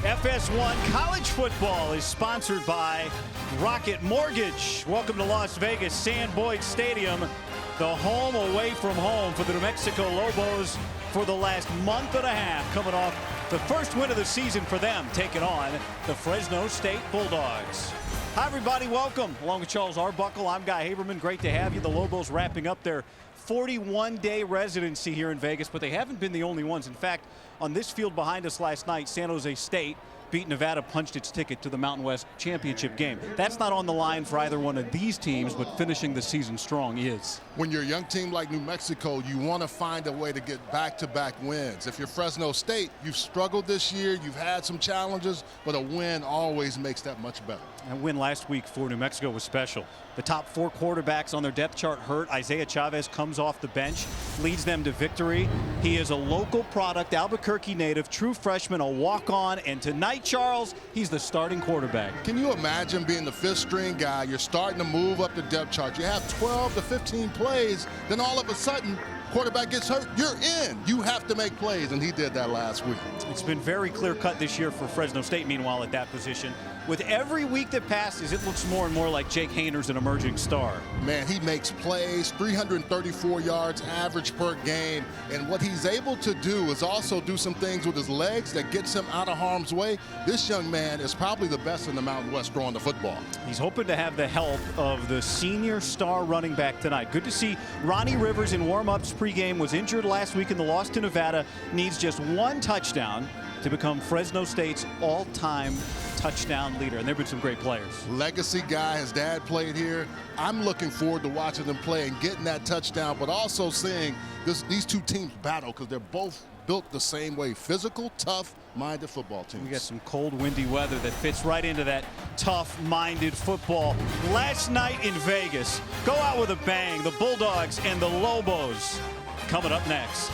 FS1 College Football is sponsored by Rocket Mortgage. Welcome to Las Vegas, Sam Boyd Stadium, the home away from home for the New Mexico Lobos for the last month and a half, coming off the first win of the season for them, taking on the Fresno State Bulldogs. Hi, everybody. Welcome. Along with Charles Arbuckle, I'm Guy Haberman. Great to have you. The Lobos wrapping up their 41-day residency here in Vegas, but they haven't been the only ones. In fact, on this field behind us last night, San Jose State beat Nevada, punched its ticket to the Mountain West Championship game. That's not on the line for either one of these teams, but finishing the season strong is. When you're a young team like New Mexico, you want to find a way to get back-to-back wins. If you're Fresno State, you've struggled this year, you've had some challenges, but a win always makes that much better. That win last week for New Mexico was special. The top four quarterbacks on their depth chart hurt. Isaiah Chavez comes off the bench, leads them to victory. He is a local product, Albuquerque native, true freshman, a walk-on, and tonight, Charles, he's the starting quarterback. Can you imagine being the fifth-string guy? You're starting to move up the depth chart. You have 12 to 15 plays, then all of a sudden, quarterback gets hurt, you're in. You have to make plays, and he did that last week. It's been very clear-cut this year for Fresno State, meanwhile, at that position. With every week that passes, it looks more and more like Jake Hayner's an emerging star. Man, he makes plays, 334 yards average per game, and what he's able to do is also do some things with his legs that gets him out of harm's way. This young man is probably the best in the Mountain West throwing the football. He's hoping to have the help of the senior star running back tonight. Good to see Ronnie Rivers in warm-ups pregame, was injured last week in the loss to Nevada, needs just one touchdown to become Fresno State's all-time touchdown leader, and there have been some great players. Legacy guy, his dad played here. I'm looking forward to watching them play and getting that touchdown, but also seeing these two teams battle because they're both built the same way. Physical, tough-minded football teams. We got some cold, windy weather that fits right into that tough-minded football. Last night in Vegas, go out with a bang. The Bulldogs and the Lobos coming up next.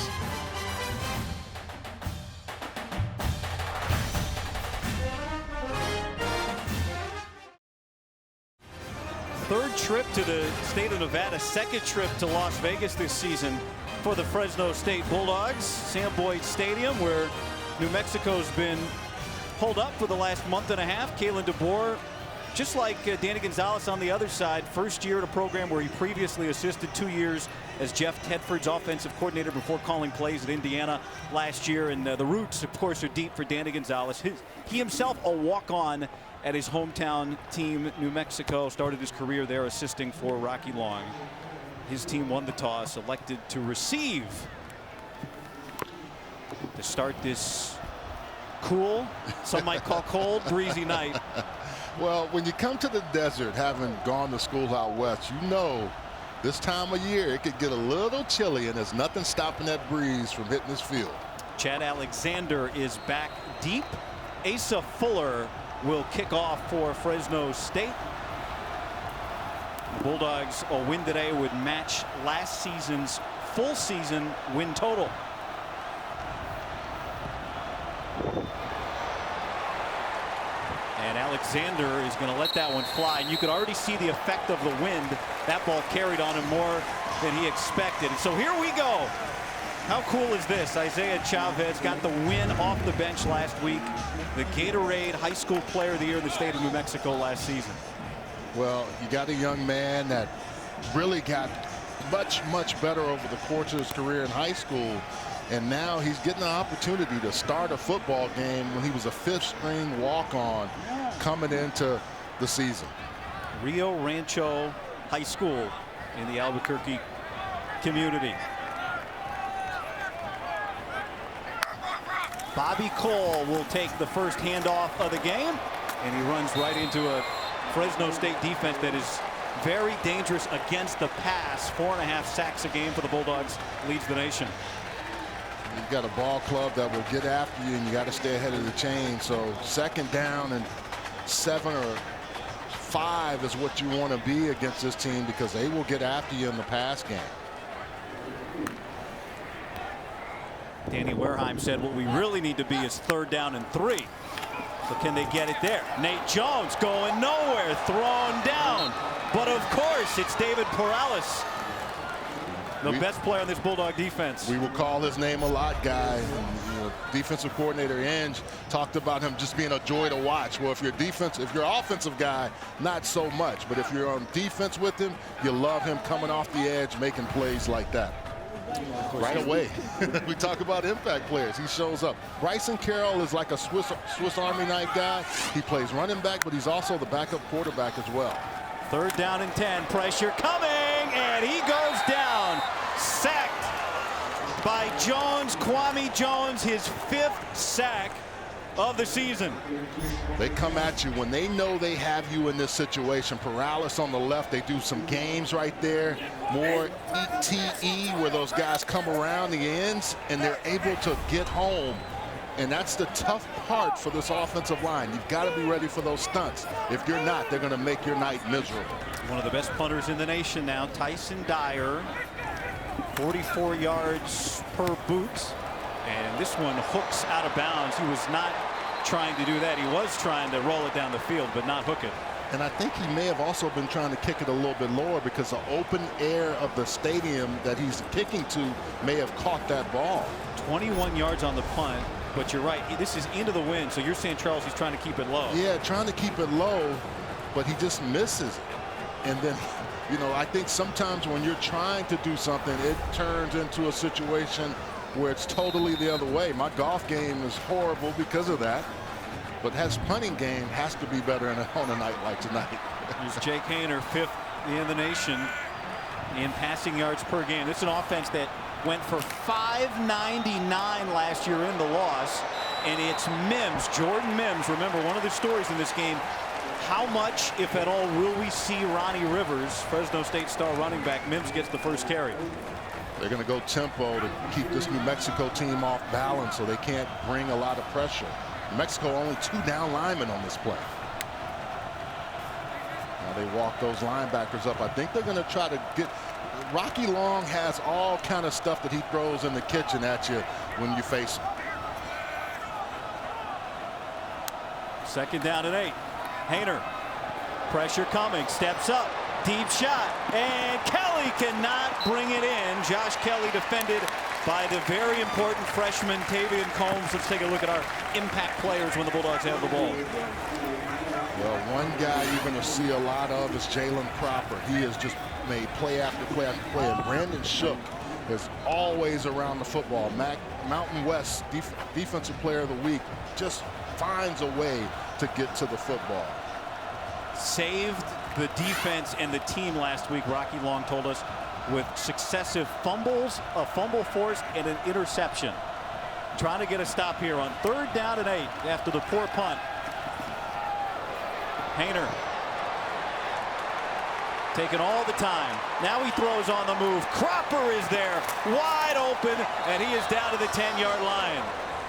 Third trip to the state of Nevada, second trip to Las Vegas this season for the Fresno State Bulldogs. Sam Boyd Stadium, where New Mexico's been pulled up for the last month and a half. Kalen DeBoer, just like Danny Gonzalez on the other side, first year at a program where he previously assisted 2 years as Jeff Tedford's offensive coordinator before calling plays at Indiana last year. And the roots, of course, are deep for Danny Gonzalez. He himself a walk-on at his hometown team, New Mexico. Started his career there assisting for Rocky Long. His team won the toss, elected to receive to start this cool, some might call cold, breezy night. Well, when you come to the desert, having gone to school out west, you know this time of year it could get a little chilly, and there's nothing stopping that breeze from hitting this field. Chad Alexander is back deep. Asa Fuller will kick off for Fresno State. Bulldogs, a win today would match last season's full season win total. And Alexander is going to let that one fly, and you could already see the effect of the wind. That ball carried on him more than he expected. And so here we go. How cool is this? Isaiah Chavez got the win off the bench last week. The Gatorade High School Player of the Year in the state of New Mexico last season. Well, you got a young man that really got much, much better over the course of his career in high school. And now he's getting an opportunity to start a football game when he was a fifth-string walk-on coming into the season. Rio Rancho High School in the Albuquerque community. Bobby Cole will take the first handoff of the game, and he runs right into a Fresno State defense that is very dangerous against the pass. 4.5 sacks a game for the Bulldogs, leads the nation. You've got a ball club that will get after you, and you got to stay ahead of the chain. So second down and 7 or 5 is what you want to be against this team, because they will get after you in the pass game. Danny Wareheim said what we really need to be is 3rd down and 3. So can they get it there? Nate Jones going nowhere, thrown down. But of course, it's David Perales The best player on this Bulldog defense. We will call his name a lot, guy. And, defensive coordinator Inge talked about him just being a joy to watch. Well, if you're offensive guy, not so much. But if you're on defense with him, you love him coming off the edge, making plays like that. Right away. We talk about impact players. He shows up. Bryson Carroll is like a Swiss Army knife guy. He plays running back, but he's also the backup quarterback as well. 3rd down and 10. Pressure coming, and he goes down. Sacked by Jones, Kwame Jones, his 5th sack of the season. They come at you when they know they have you in this situation. Paralysis on the left, they do some games right there. More ETE where those guys come around the ends and they're able to get home. And that's the tough part for this offensive line. You've got to be ready for those stunts. If you're not, they're going to make your night miserable. One of the best punters in the nation now, Tyson Dyer. 44 yards per boot. And this one hooks out of bounds. He was not trying to do that. He was trying to roll it down the field, but not hook it. And I think he may have also been trying to kick it a little bit lower because the open air of the stadium that he's kicking to may have caught that ball. 21 yards on the punt, but you're right. This is into the wind, so you're saying, Charles, he's trying to keep it low. Yeah, trying to keep it low, but he just misses it. And then, I think sometimes when you're trying to do something, it turns into a situation where it's totally the other way. My golf game is horrible because of that, but his punting game has to be better on a night like tonight. Here's Jake Haener, 5th in the nation in passing yards per game. This is an offense that went for 599 last year in the loss, and it's Mims, Jordan Mims. Remember, one of the stories in this game, how much, if at all, will we see Ronnie Rivers, Fresno State star running back? Mims gets the first carry. They're going to go tempo to keep this New Mexico team off balance so they can't bring a lot of pressure. New Mexico only 2 down linemen on this play. Now they walk those linebackers up. I think they're going to try to get. Rocky Long has all kind of stuff that he throws in the kitchen at you when you face him. 2nd down and 8. Haener, pressure coming, steps up, deep shot, and Kelly cannot bring it in. Josh Kelly defended by the very important freshman Tavian Combs. Let's take a look at our impact players when the Bulldogs have the ball. Well, one guy you're going to see a lot of is Jalen Cropper. He has just made play after play after play. And Brandon Shook is always around the football. Mountain West Defensive Player of the Week just finds a way to get to the football. Saved the defense and the team last week, Rocky Long told us, with successive fumbles, a fumble forced, and an interception. Trying to get a stop here on 3rd down and 8 after the poor punt. Haener taking all the time. Now he throws on the move. Cropper is there, wide open, and he is down to the 10-yard line.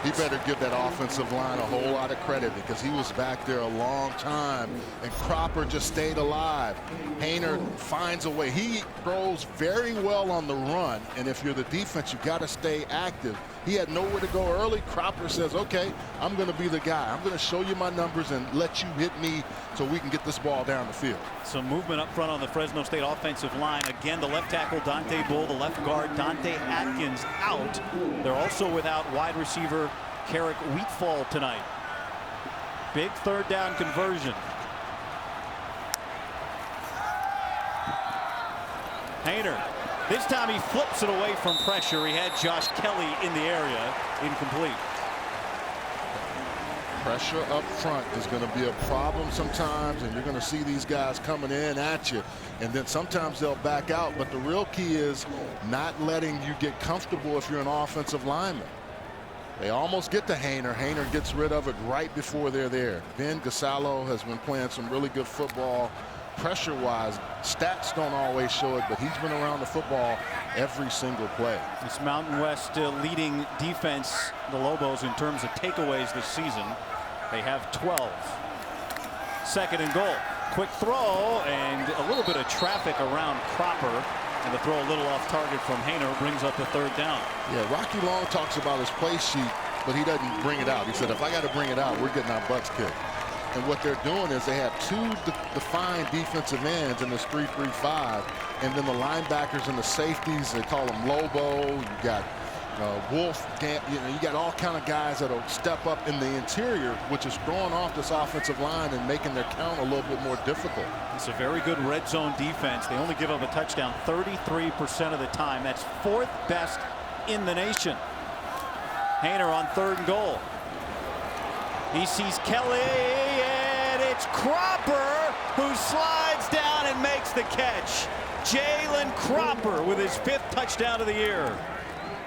He better give that offensive line a whole lot of credit because he was back there a long time and Cropper just stayed alive. Haener finds a way. He throws very well on the run, and if you're the defense, you got to stay active. He had nowhere to go early. Cropper says, okay, I'm going to be the guy. I'm going to show you my numbers and let you hit me so we can get this ball down the field. Some movement up front on the Fresno State offensive line. Again, the left tackle, Dante Bull, the left guard, Dante Atkins out. They're also without wide receiver Carrick Wheatfall tonight. Big 3rd down conversion. Haener. This time he flips it away from pressure. He had Josh Kelly in the area. Incomplete. Pressure up front is going to be a problem sometimes, and you're going to see these guys coming in at you, and then sometimes they'll back out. But the real key is not letting you get comfortable if you're an offensive lineman. They almost get to Haener. Haener gets rid of it right before they're there. Ben Gasallo has been playing some really good football. Pressure-wise, stats don't always show it, but he's been around the football every single play. This Mountain West leading defense, the Lobos, in terms of takeaways this season. They have 12. 2nd and goal. Quick throw and a little bit of traffic around Cropper. And the throw a little off target from Haener brings up the 3rd down. Yeah, Rocky Long talks about his play sheet, but he doesn't bring it out. He said, if I got to bring it out, we're getting our butts kicked. And what they're doing is they have two defined defensive ends in this 3-3-5, and then the linebackers and the safeties, they call them Lobo. You got Wolf, you got all kind of guys that'll step up in the interior, which is throwing off this offensive line and making their count a little bit more difficult. It's a very good red zone defense. They only give up a touchdown 33% of the time. That's 4th best in the nation. Haener on 3rd and goal. He sees Kelly, and it's Cropper who slides down and makes the catch. Jalen Cropper with his 5th touchdown of the year.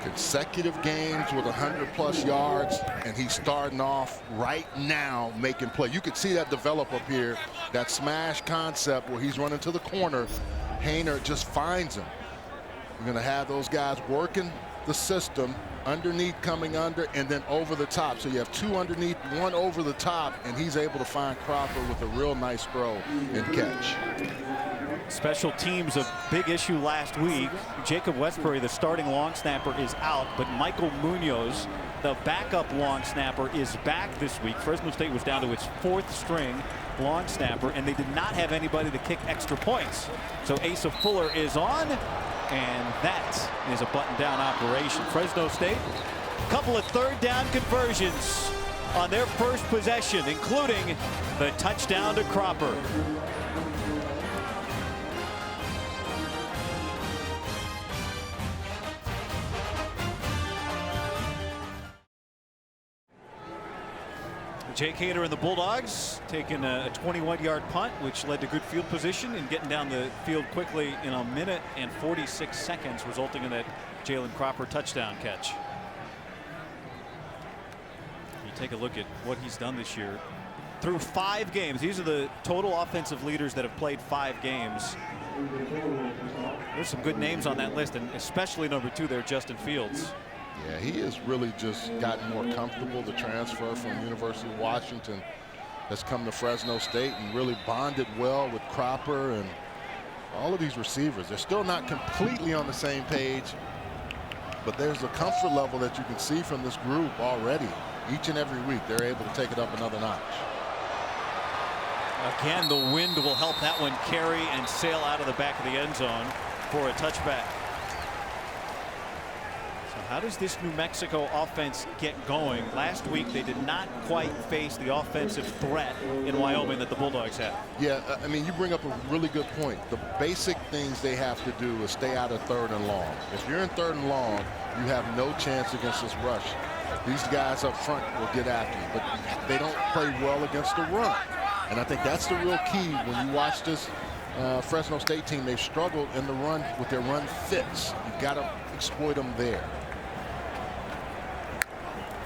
Consecutive games with 100+ yards, and he's starting off right now making play. You could see that develop up here, that smash concept where he's running to the corner. Haener just finds him. You're going to have those guys working the system, underneath coming under, and then over the top. So you have 2 underneath, 1 over the top, and he's able to find Cropper with a real nice throw and catch. Special teams, a big issue last week. Jacob Westbury, the starting long snapper, is out, but Michael Munoz, the backup long snapper, is back this week. Fresno State was down to its 4th string long snapper, and they did not have anybody to kick extra points. So Asa Fuller is on, and that is a button-down operation. Fresno State, a couple of 3rd down conversions on their first possession, including the touchdown to Cropper. Jake Haener and the Bulldogs taking a 21-yard punt, which led to good field position and getting down the field quickly in 1 minute and 46 seconds, resulting in that Jalen Cropper touchdown catch. You take a look at what he's done this year. Through 5 games, these are the total offensive leaders that have played 5 games. There's some good names on that list, and especially number 2 there, Justin Fields. Yeah, he has really just gotten more comfortable. The transfer from University of Washington has come to Fresno State and really bonded well with Cropper and all of these receivers. They're still not completely on the same page, but there's a comfort level that you can see from this group already. Each and every week, they're able to take it up another notch. Again, the wind will help that one carry and sail out of the back of the end zone for a touchback. How does this New Mexico offense get going? Last week, they did not quite face the offensive threat in Wyoming that the Bulldogs had. Yeah, I mean, you bring up a really good point. The basic things they have to do is stay out of 3rd and long. If you're in 3rd and long, you have no chance against this rush. These guys up front will get after you, but they don't play well against the run. And I think that's the real key when you watch this Fresno State team. They've struggled in the run with their run fits. You've got to exploit them there.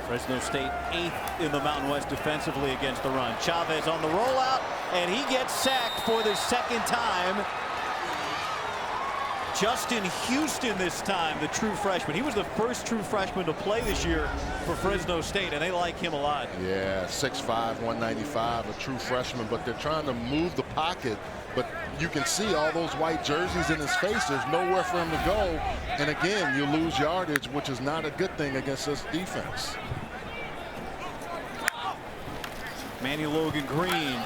Fresno State 8th in the Mountain West defensively against the run. Chavez on the rollout, and he gets sacked for the 2nd time. Justin Houston this time, the true freshman. He was the first true freshman to play this year for Fresno State, and they like him a lot. Yeah, 6'5", 195, a true freshman, but they're trying to move the pocket. But you can see all those white jerseys in his face. There's nowhere for him to go. And again, you lose yardage, which is not a good thing against this defense. Manny Logan Green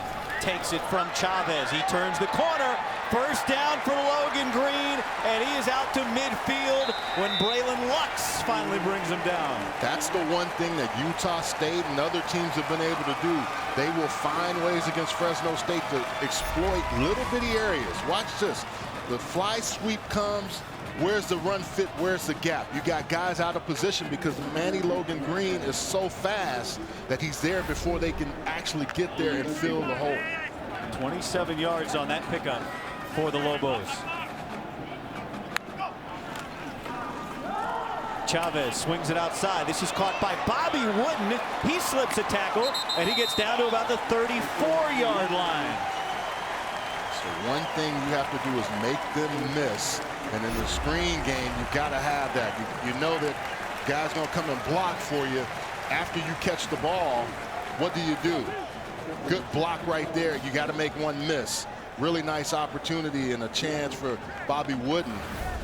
takes it from Chavez. He turns the corner. First down for Logan Green, and he is out to midfield when Braylon Lux finally brings him down. That's the one thing that Utah State and other teams have been able to do. They will find ways against Fresno State to exploit little bitty areas. Watch this. The fly sweep comes. Where's the run fit? Where's the gap? You got guys out of position because Manny Logan Green is so fast that he's there before they can actually get there and fill the hole. 27 yards on that pickup for the Lobos. Chavez swings it outside. This is caught by Bobby Wooden. He slips a tackle, and he gets down to about the 34-yard line. So one thing you have to do is make them miss. And in the screen game, you got to have that. You know that guys going to come and block for you after you catch the ball. What do? Good block right there. You got to make one miss. Really nice opportunity and a chance for Bobby Wooden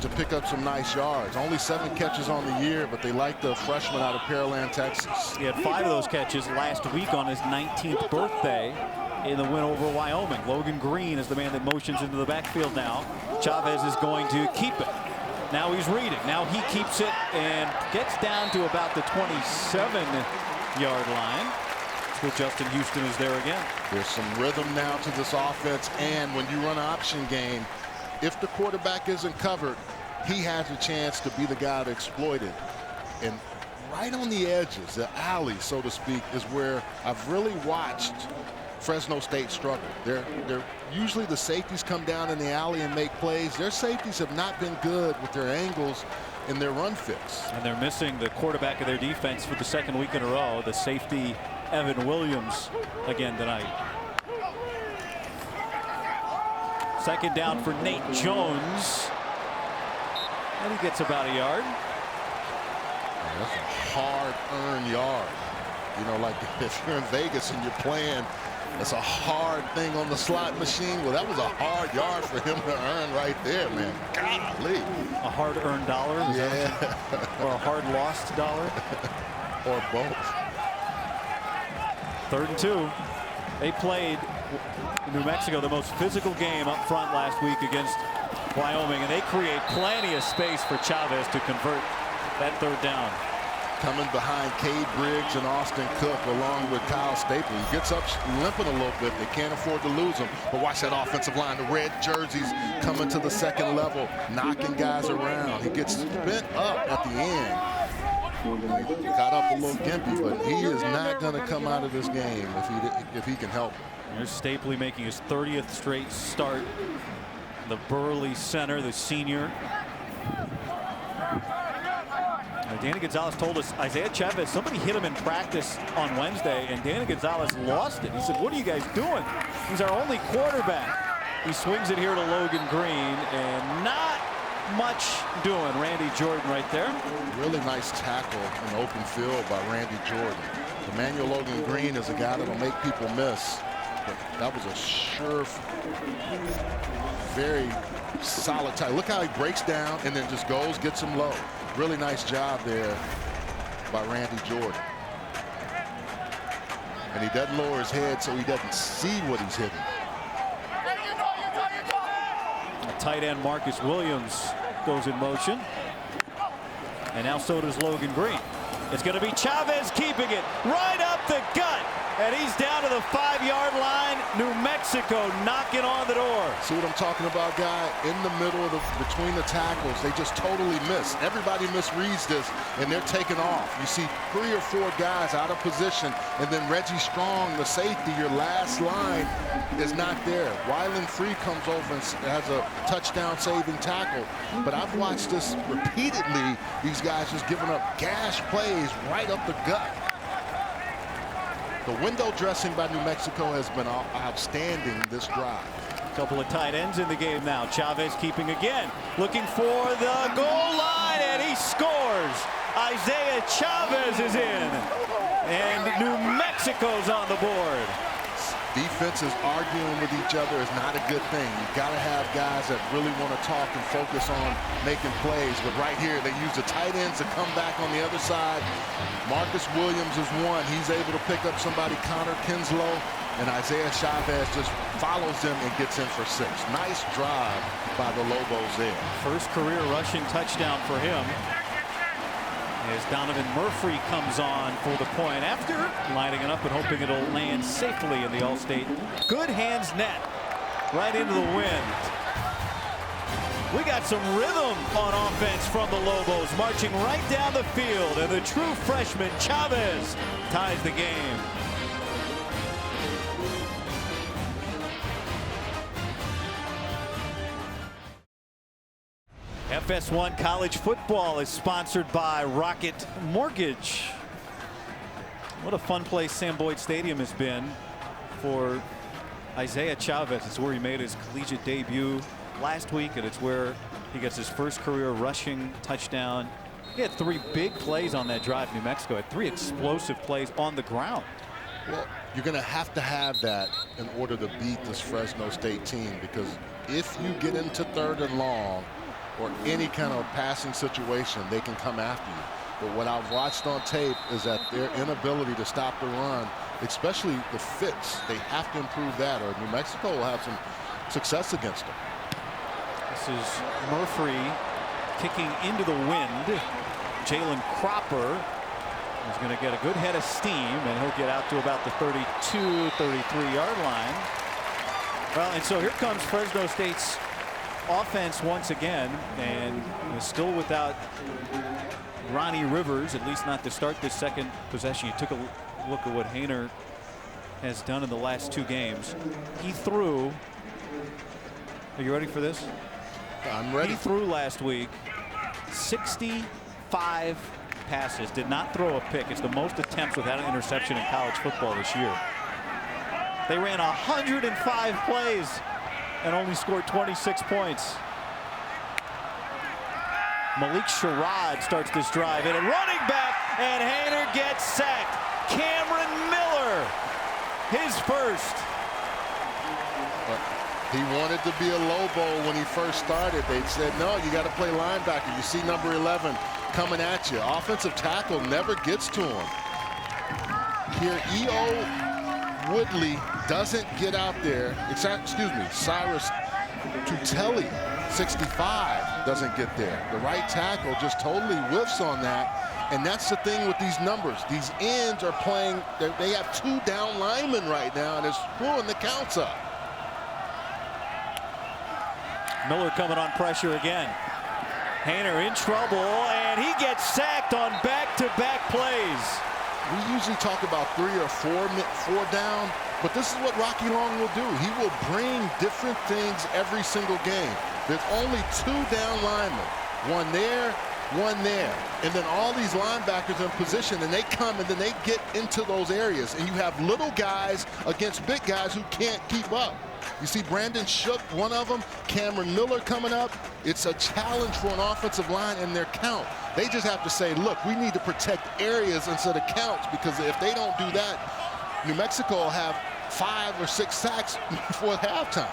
to pick up some nice yards. Only 7 catches on the year, but they like the freshman out of Pearland, Texas. He had 5 of those catches last week on his 19th birthday in the win over Wyoming. Logan Green is the man that motions into the backfield now. Chavez is going to keep it. Now he's reading. Now he keeps it and gets down to about the 27-yard line. With Justin Houston is there again. There's some rhythm now to this offense, and when you run an option game, if the quarterback isn't covered, he has a chance to be the guy to exploit it. And right on the edges, the alley, so to speak, is where I've really watched Fresno State struggle. They're usually the safeties come down in the alley and make plays. Their safeties have not been good with their angles in their run fits. And they're missing the quarterback of their defense for the 2nd week in a row, the safety Evan Williams again tonight. 2nd down for Nate Jones. And he gets about a yard. That's a hard-earned yard. You know, like if you're in Vegas and you're playing, it's a hard thing on the slot machine. Well, that was a hard yard for him to earn right there, man. Golly. A hard-earned dollar? Yeah. Or a hard-lost dollar? Or both. 3rd and 2. They played New Mexico the most physical game up front last week against Wyoming, and they create plenty of space for Chavez to convert that 3rd down. Coming behind Cade Briggs and Austin Cook along with Kyle Staple. He gets up limping a little bit. They can't afford to lose him. But watch that offensive line. The red jerseys coming to the 2nd level, knocking guys around. He gets bent up at the end. Got up a little gimpy, but he is not going to come out of this game if he can help it. Here's Stapley making his 30th straight start. The burly center, the senior. Danny Gonzalez told us Isaiah Chavez, somebody hit him in practice on Wednesday, and Danny Gonzalez lost it. He said, "What are you guys doing? He's our only quarterback." He swings it here to Logan Green, and not much doing. Randy Jordan right there. Really nice tackle in open field by Randy Jordan. Emmanuel Logan Green is a guy that'll make people miss. But that was a sure, very solid tackle. Look how he breaks down and then just goes, gets him low. Really nice job there by Randy Jordan. And he doesn't lower his head so he doesn't see what he's hitting. Tight end Marcus Williams goes in motion. And now so does Logan Green. It's going to be Chavez keeping it right up the gut. And he's down to the 5-yard line. New Mexico knocking on the door. See what I'm talking about, guy? In the middle of between the tackles, they just totally miss. Everybody misreads this, and they're taking off. You see 3 or 4 guys out of position, and then Reggie Strong, the safety, your last line, is not there. Wyland Free comes over and has a touchdown-saving tackle. But I've watched this repeatedly. These guys just giving up gash plays right up the gut. The window dressing by New Mexico has been outstanding this drive. Couple of tight ends in the game now. Chavez keeping again, looking for the goal line, and he scores. Isaiah Chavez is in, and New Mexico's on the board. Defenses arguing with each other is not a good thing. You've got to have guys that really want to talk and focus on making plays. But right here, they use the tight ends to come back on the other side. Marcus Williams is one. He's able to pick up somebody, Connor Kinslow, and Isaiah Chavez just follows them and gets in for 6. Nice drive by the Lobos there. First career rushing touchdown for him. As Donovan Murphy comes on for the point after lining it up and hoping it'll land safely in the All-State good hands net right into the wind. We got some rhythm on offense from the Lobos, marching right down the field, and the true freshman Chavez ties the game. FS1 college football is sponsored by Rocket Mortgage. What a fun place Sam Boyd Stadium has been for Isaiah Chavez. It's where he made his collegiate debut last week, and it's where he gets his first career rushing touchdown. He had 3 big plays on that drive. New Mexico had 3 explosive plays on the ground. Well, you're going to have that in order to beat this Fresno State team, because if you get into 3rd and long, or any kind of passing situation, they can come after you. But what I've watched on tape is that their inability to stop the run, especially the fits, they have to improve that, or New Mexico will have some success against them. This is Murphy kicking into the wind. Jalen Cropper is going to get a good head of steam, and he'll get out to about the 32, 33-yard line. Well, and so here comes Fresno State's offense once again, and still without Ronnie Rivers, at least not to start this second possession. You took a look at what Haener has done in the last 2 games. He threw, are you ready for this? I'm ready. He threw last week 65 passes, did not throw a pick. It's the most attempts without an interception in college football this year. They ran 105 plays and only scored 26 points. Malik Sherrod starts this drive, and a running back, and Haener gets sacked. Cameron Miller, his first. He wanted to be a Lobo when he first started. They said, no, you got to play linebacker. You see number 11 coming at you. Offensive tackle never gets to him. Here, E.O. Woodley doesn't get out there. Excuse me, Cyrus Tutelli, 65, doesn't get there. The right tackle just totally whiffs on that. And that's the thing with these numbers. These ends are playing, they have 2 down linemen right now, and it's screwing the counts up. Miller coming on pressure again. Haener in trouble, and he gets sacked on back-to-back plays. We usually talk about 3 or 4 down, but this is what Rocky Long will do. He will bring different things every single game. There's only 2 down linemen, 1 there, 1 there, and then all these linebackers in position, and they come and then they get into those areas, and you have little guys against big guys who can't keep up. You see Brandon Shook, one of them, Cameron Miller coming up. It's a challenge for an offensive line in their count. They just have to say, look, we need to protect areas instead of counts, because if they don't do that, New Mexico will have 5 or 6 sacks before halftime.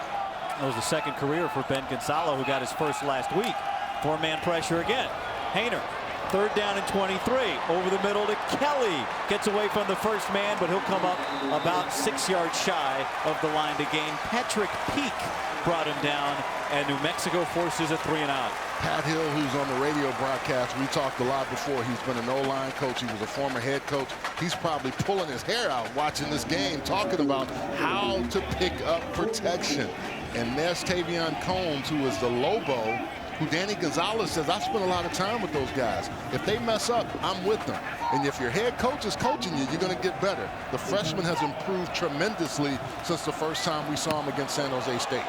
That was the second career for Ben Gonzalo, who got his first last week. 4-man pressure again. Haener, 3rd down and 23. Over the middle to Kelly. Gets away from the first man, but he'll come up about 6 yards shy of the line to gain. Patrick Peake brought him down, and New Mexico forces a 3-and-out. Pat Hill, who's on the radio broadcast, we talked a lot before. He's been an O-line coach. He was a former head coach. He's probably pulling his hair out watching this game, talking about how to pick up protection. And there's Tavion Combs, who is the Lobo, who Danny Gonzalez says, I spent a lot of time with those guys. If they mess up, I'm with them. And if your head coach is coaching you, you're going to get better. The freshman has improved tremendously since the first time we saw him against San Jose State.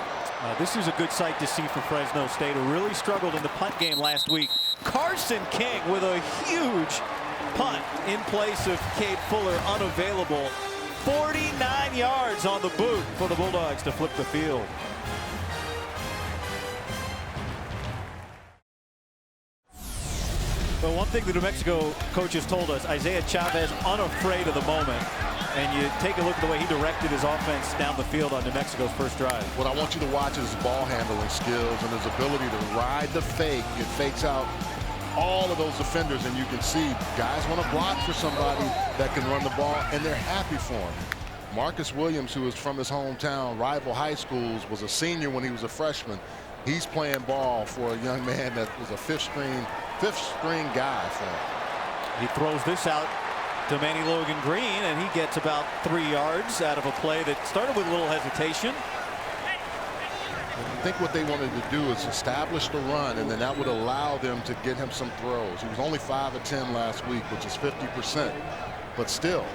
This is a good sight to see for Fresno State, who really struggled in the punt game last week. Carson King with a huge punt in place of Cade Fuller, unavailable. 49 yards on the boot for the Bulldogs to flip the field. But one thing the New Mexico coaches told us, Isaiah Chavez unafraid of the moment. And you take a look at the way he directed his offense down the field on New Mexico's first drive. What I want you to watch is his ball handling skills and his ability to ride the fake. It fakes out all of those defenders, and you can see guys want to block for somebody that can run the ball, and they're happy for him. Marcus Williams, who is from his hometown, rival high schools, was a senior when he was a freshman. He's playing ball for a young man that was a fifth string guy for him. He throws this out to Manny Logan Green, and he gets about 3 yards out of a play that started with a little hesitation. I think what they wanted to do is establish the run, and then that would allow them to get him some throws. He was only 5 of 10 last week, which is 50%. But still,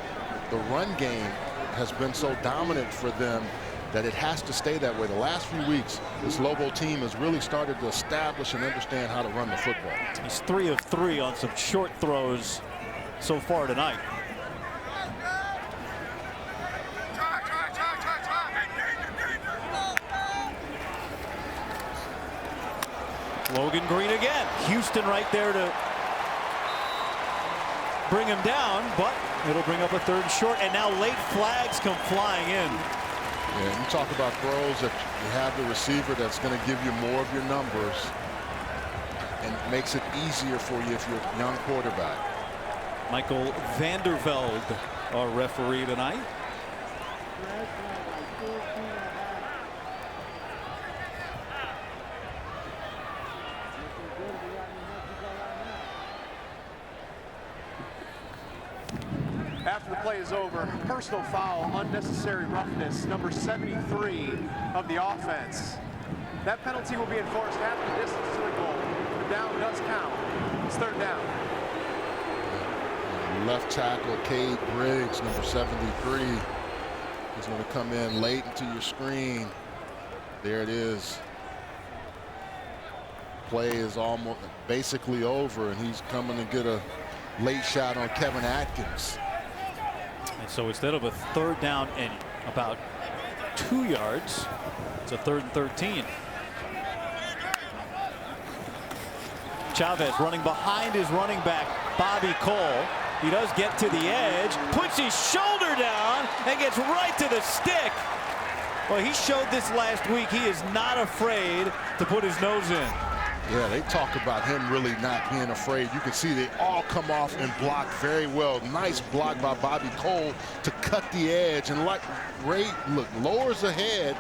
the run game has been so dominant for them that it has to stay that way. The last few weeks, this Lobo team has really started to establish and understand how to run the football. He's 3 of 3 on some short throws so far tonight. Logan Green again. Houston right there to bring him down, but it'll bring up a 3rd and short, and now late flags come flying in. Yeah, you talk about throws that you have the receiver that's going to give you more of your numbers. and it makes it easier for you if you're a young quarterback. Michael Vandervelde, our referee tonight. After the play is over, personal foul, unnecessary roughness, number 73 of the offense. That penalty will be enforced half the distance to the goal. The down does count. It's third down. Left tackle Cade Briggs, number 73, is going to come in late into your screen. There it is. Play is almost basically over, and he's coming to get a late shot on Kevin Atkins. And so instead of a third down and about 2 yards, it's a 3rd and 13. Chavez running behind his running back, Bobby Cole. He does get to the edge, puts his shoulder down, and gets right to the stick. Well, he showed this last week. He is not afraid to put his nose in. Yeah, they talk about him really not being afraid. You can see they all come off and block very well. Nice block by Bobby Cole to cut the edge. And like Ray, look, lowers the head,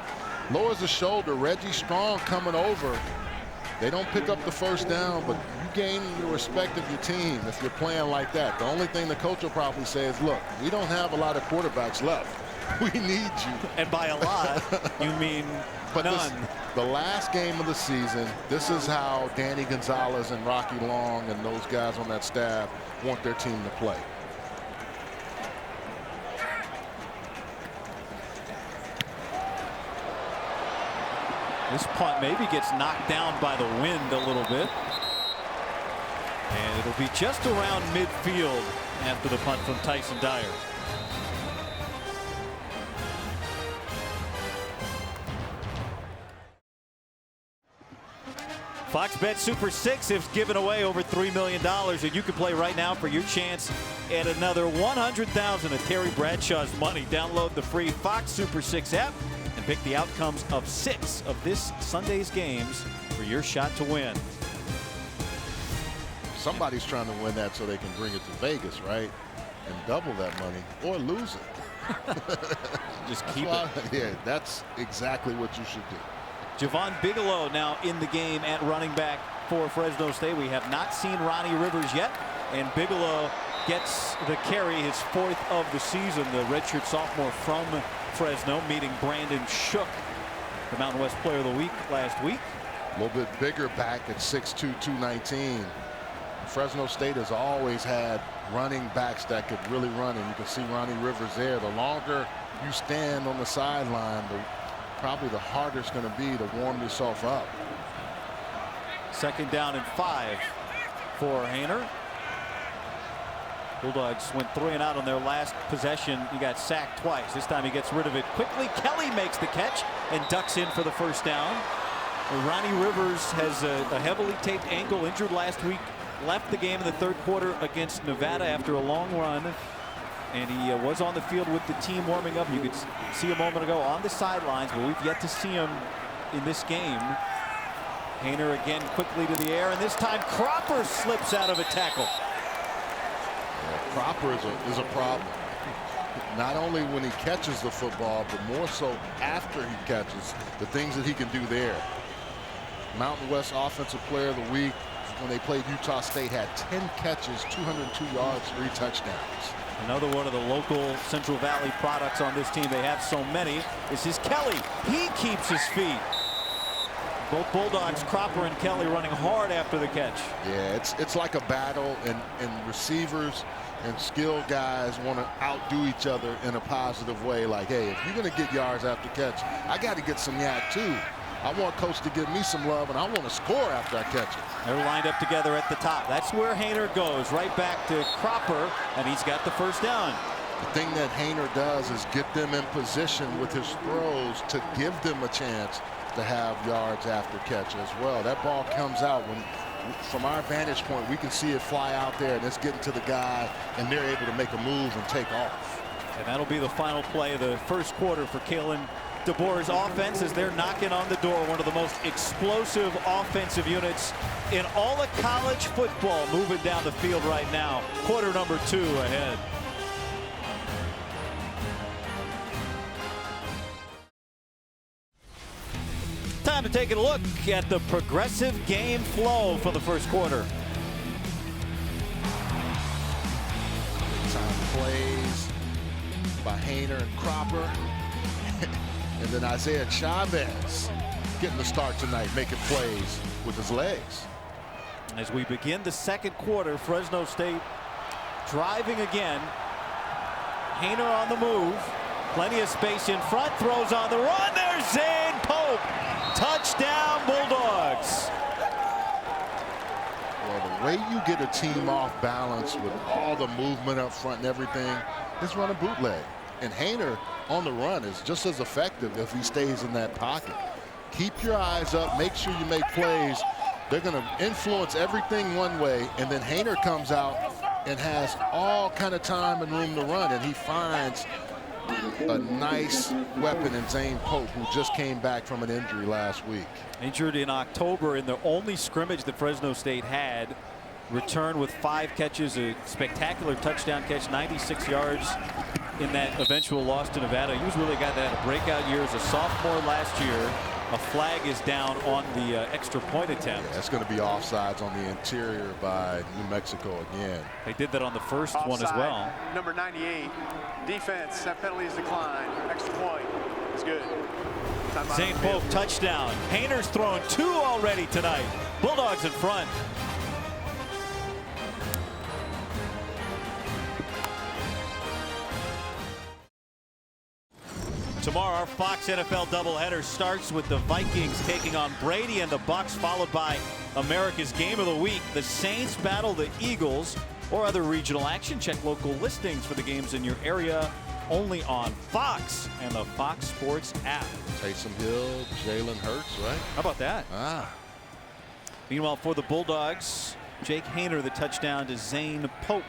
lowers the shoulder. Reggie Strong coming over. They don't pick up the first down, but you gain the respect of your team if you're playing like that. The only thing the coach will probably say is, look, we don't have a lot of quarterbacks left. We need you. And by a lot, you mean but none. The last game of the season, this is how Danny Gonzalez and Rocky Long and those guys on that staff want their team to play. This punt maybe gets knocked down by the wind a little bit. And it'll be just around midfield after the punt from Tyson Dyer. Fox Bet Super 6 has given away over $3 million, and you can play right now for your chance at another $100,000 of Terry Bradshaw's money. Download the free Fox Super 6 app and pick the outcomes of 6 of this Sunday's games for your shot to win. Somebody's trying to win that so they can bring it to Vegas, right? And double that money or lose it. Just keep it. Yeah, that's exactly what you should do. Javon Bigelow now in the game at running back for Fresno State. We have not seen Ronnie Rivers yet, and Bigelow gets the carry, his 4th of the season. The redshirt sophomore from Fresno meeting Brandon Shook, the Mountain West Player of the Week last week. A little bit bigger back at 6'2", 219. Fresno State has always had running backs that could really run, and you can see Ronnie Rivers there. The longer you stand on the sideline, probably the harder it's going to be to warm yourself up. 2nd down and 5 for Haener. Bulldogs went 3 and out on their last possession. He got sacked twice. This time he gets rid of it quickly. Kelly makes the catch and ducks in for the first down. Ronnie Rivers has a heavily taped ankle, injured last week. Left the game in the 3rd quarter against Nevada after a long run. And he was on the field with the team warming up. You could see a moment ago on the sidelines, but we've yet to see him in this game. Haener again quickly to the air, and this time Cropper slips out of a tackle. Yeah, Cropper is a problem. Not only when he catches the football, but more so after he catches, the things that he can do there. Mountain West Offensive Player of the Week when they played Utah State had 10 catches, 202 yards, 3 touchdowns. Another one of the local Central Valley products on this team. They have so many. This is Kelly. He keeps his feet. Both Bulldogs, Cropper and Kelly, running hard after the catch. Yeah, it's like a battle, and receivers and skilled guys want to outdo each other in a positive way. Like, hey, if you're going to get yards after catch, I got to get some yak too. I want coach to give me some love, and I want to score after I catch it. They're lined up together at the top. That's where Haener goes, right back to Cropper, and he's got the first down. The thing that Haener does is get them in position with his throws to give them a chance to have yards after catch as well. That ball comes out when, from our vantage point, we can see it fly out there, and it's getting to the guy, and they're able to make a move and take off. And that'll be the final play of the first quarter for Kalen DeBoer's offense as they're knocking on the door. One of the most explosive offensive units in all of college football moving down the field right now. Quarter number 2 ahead. Time to take a look at the progressive game flow for the first quarter. Time plays by Haener and Cropper. And then Isaiah Chavez getting the start tonight, making plays with his legs. As we begin the second quarter, Fresno State driving again. Haener on the move. Plenty of space in front. Throws on the run. There's Zane Pope. Touchdown, Bulldogs. Well, the way you get a team off balance with all the movement up front and everything is run a bootleg. And Haener on the run is just as effective if he stays in that pocket. Keep your eyes up. Make sure you make plays. They're going to influence everything one way, and then Haener comes out and has all kind of time and room to run, and he finds a nice weapon in Zane Pope, who just came back from an injury last week. Injured in October in the only scrimmage that Fresno State had. Returned with 5 catches, a spectacular touchdown catch, 96 yards in that eventual loss to Nevada. He was really a guy that had a breakout year as a sophomore last year. A flag is down on the extra point attempt. Yeah, that's going to be offsides on the interior by New Mexico again. They did that on the first Offside, one as well. Number 98. Defense, that penalty is declined. Extra point is good. Zane Pope, touchdown. Haener's thrown 2 already tonight. Bulldogs in front. Tomorrow, our Fox NFL doubleheader starts with the Vikings taking on Brady and the Bucks, followed by America's Game of the Week. The Saints battle the Eagles, or other regional action. Check local listings for the games in your area, only on Fox and the Fox Sports app. Taysom Hill, Jalen Hurts, right? How about that? Meanwhile, for the Bulldogs, Jake Haener, the touchdown to Zane Pope.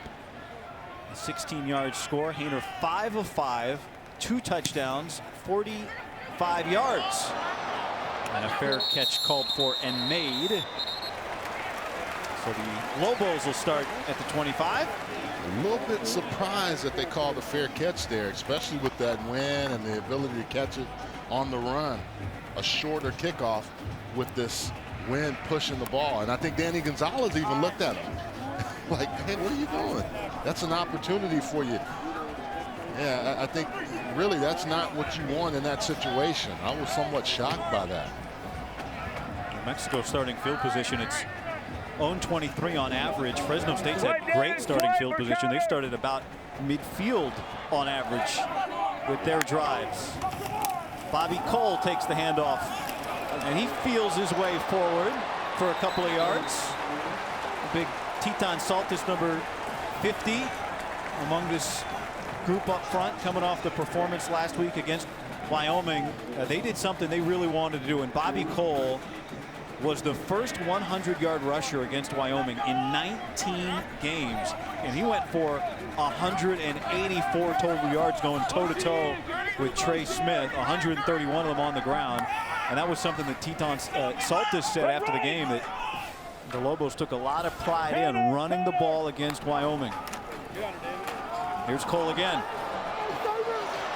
A 16-yard score. Haener 5 of 5. 2 touchdowns, 45 yards. And a fair catch called for and made. So the Lobos will start at the 25. A little bit surprised that they called a fair catch there, especially with that wind and the ability to catch it on the run. A shorter kickoff with this wind pushing the ball. And I think Danny Gonzalez even looked at him like, hey, what are you doing? That's an opportunity for you. Yeah, I think really that's not what you want in that situation. I was somewhat shocked by that. New Mexico starting field position, it's own 23 on average. Fresno State's had great starting field position. They've started about midfield on average with their drives. Bobby Cole takes the handoff, and he feels his way forward for a couple of yards. Big Teton Saltis, number 50, among this group up front, coming off the performance last week against Wyoming. They did something they really wanted to do, and Bobby Cole was the first 100-yard rusher against Wyoming in 19 games, and he went for 184 total yards, going toe-to-toe with Trey Smith, 131 of them on the ground. And that was something that Teton Saltis said after the game, that the Lobos took a lot of pride in running the ball against Wyoming. Here's Cole again.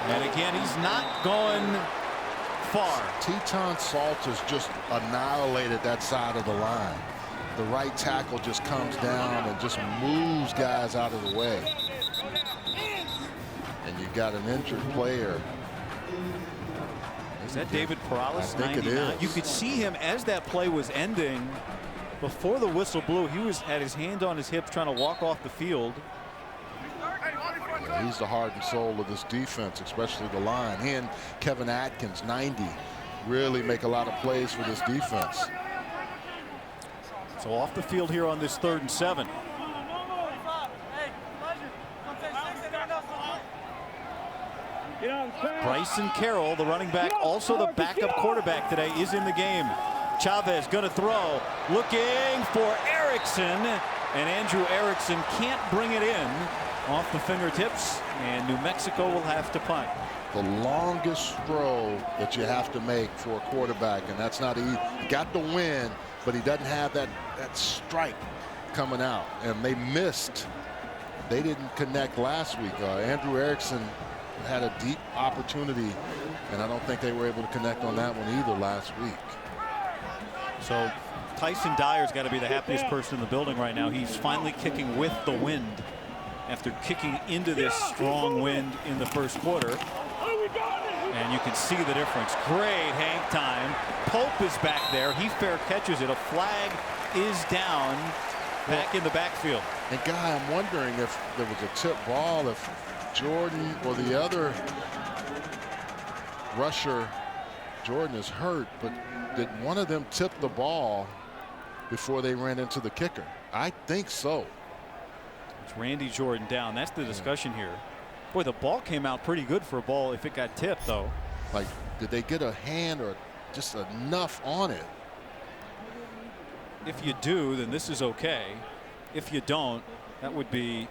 And again, he's not going far. Teton Saltis just annihilated that side of the line. The right tackle just comes down and just moves guys out of the way. And you got an injured player. Is that David Perales? I think 99? It is. You could see him as that play was ending. Before the whistle blew, he had his hand on his hips trying to walk off the field. He's the heart and soul of this defense, especially the line. He and Kevin Atkins, 90, really make a lot of plays for this defense. So off the field here on this 3rd and 7. Bryson Carroll, the running back, also the backup quarterback today, is in the game. Chavez going to throw, looking for Erickson, and Andrew Erickson can't bring it in. off the fingertips, and New Mexico will have to punt. The longest throw that you have to make for a quarterback, and that's not easy. He got the win, but he doesn't have that strike coming out, and they missed. They didn't connect last week. Andrew Erickson had a deep opportunity, and I don't think they were able to connect on that one either last week. So Tyson Dyer's got to be the happiest person in the building right now. He's finally kicking with the wind after kicking into this strong wind in the first quarter. And you can see the difference. Great hang time. Pope is back there. He fair catches it. A flag is down back in the backfield. And Guy, I'm wondering if there was a tip ball, if Jordan or the other rusher, Jordan is hurt, but did one of them tip the ball before they ran into the kicker? I think so. It's Randy Jordan down. That's the discussion here. Boy, the ball came out pretty good for a ball if it got tipped, though. Like, did they get a hand or just enough on it? If you do, then this is okay. If you don't, that would be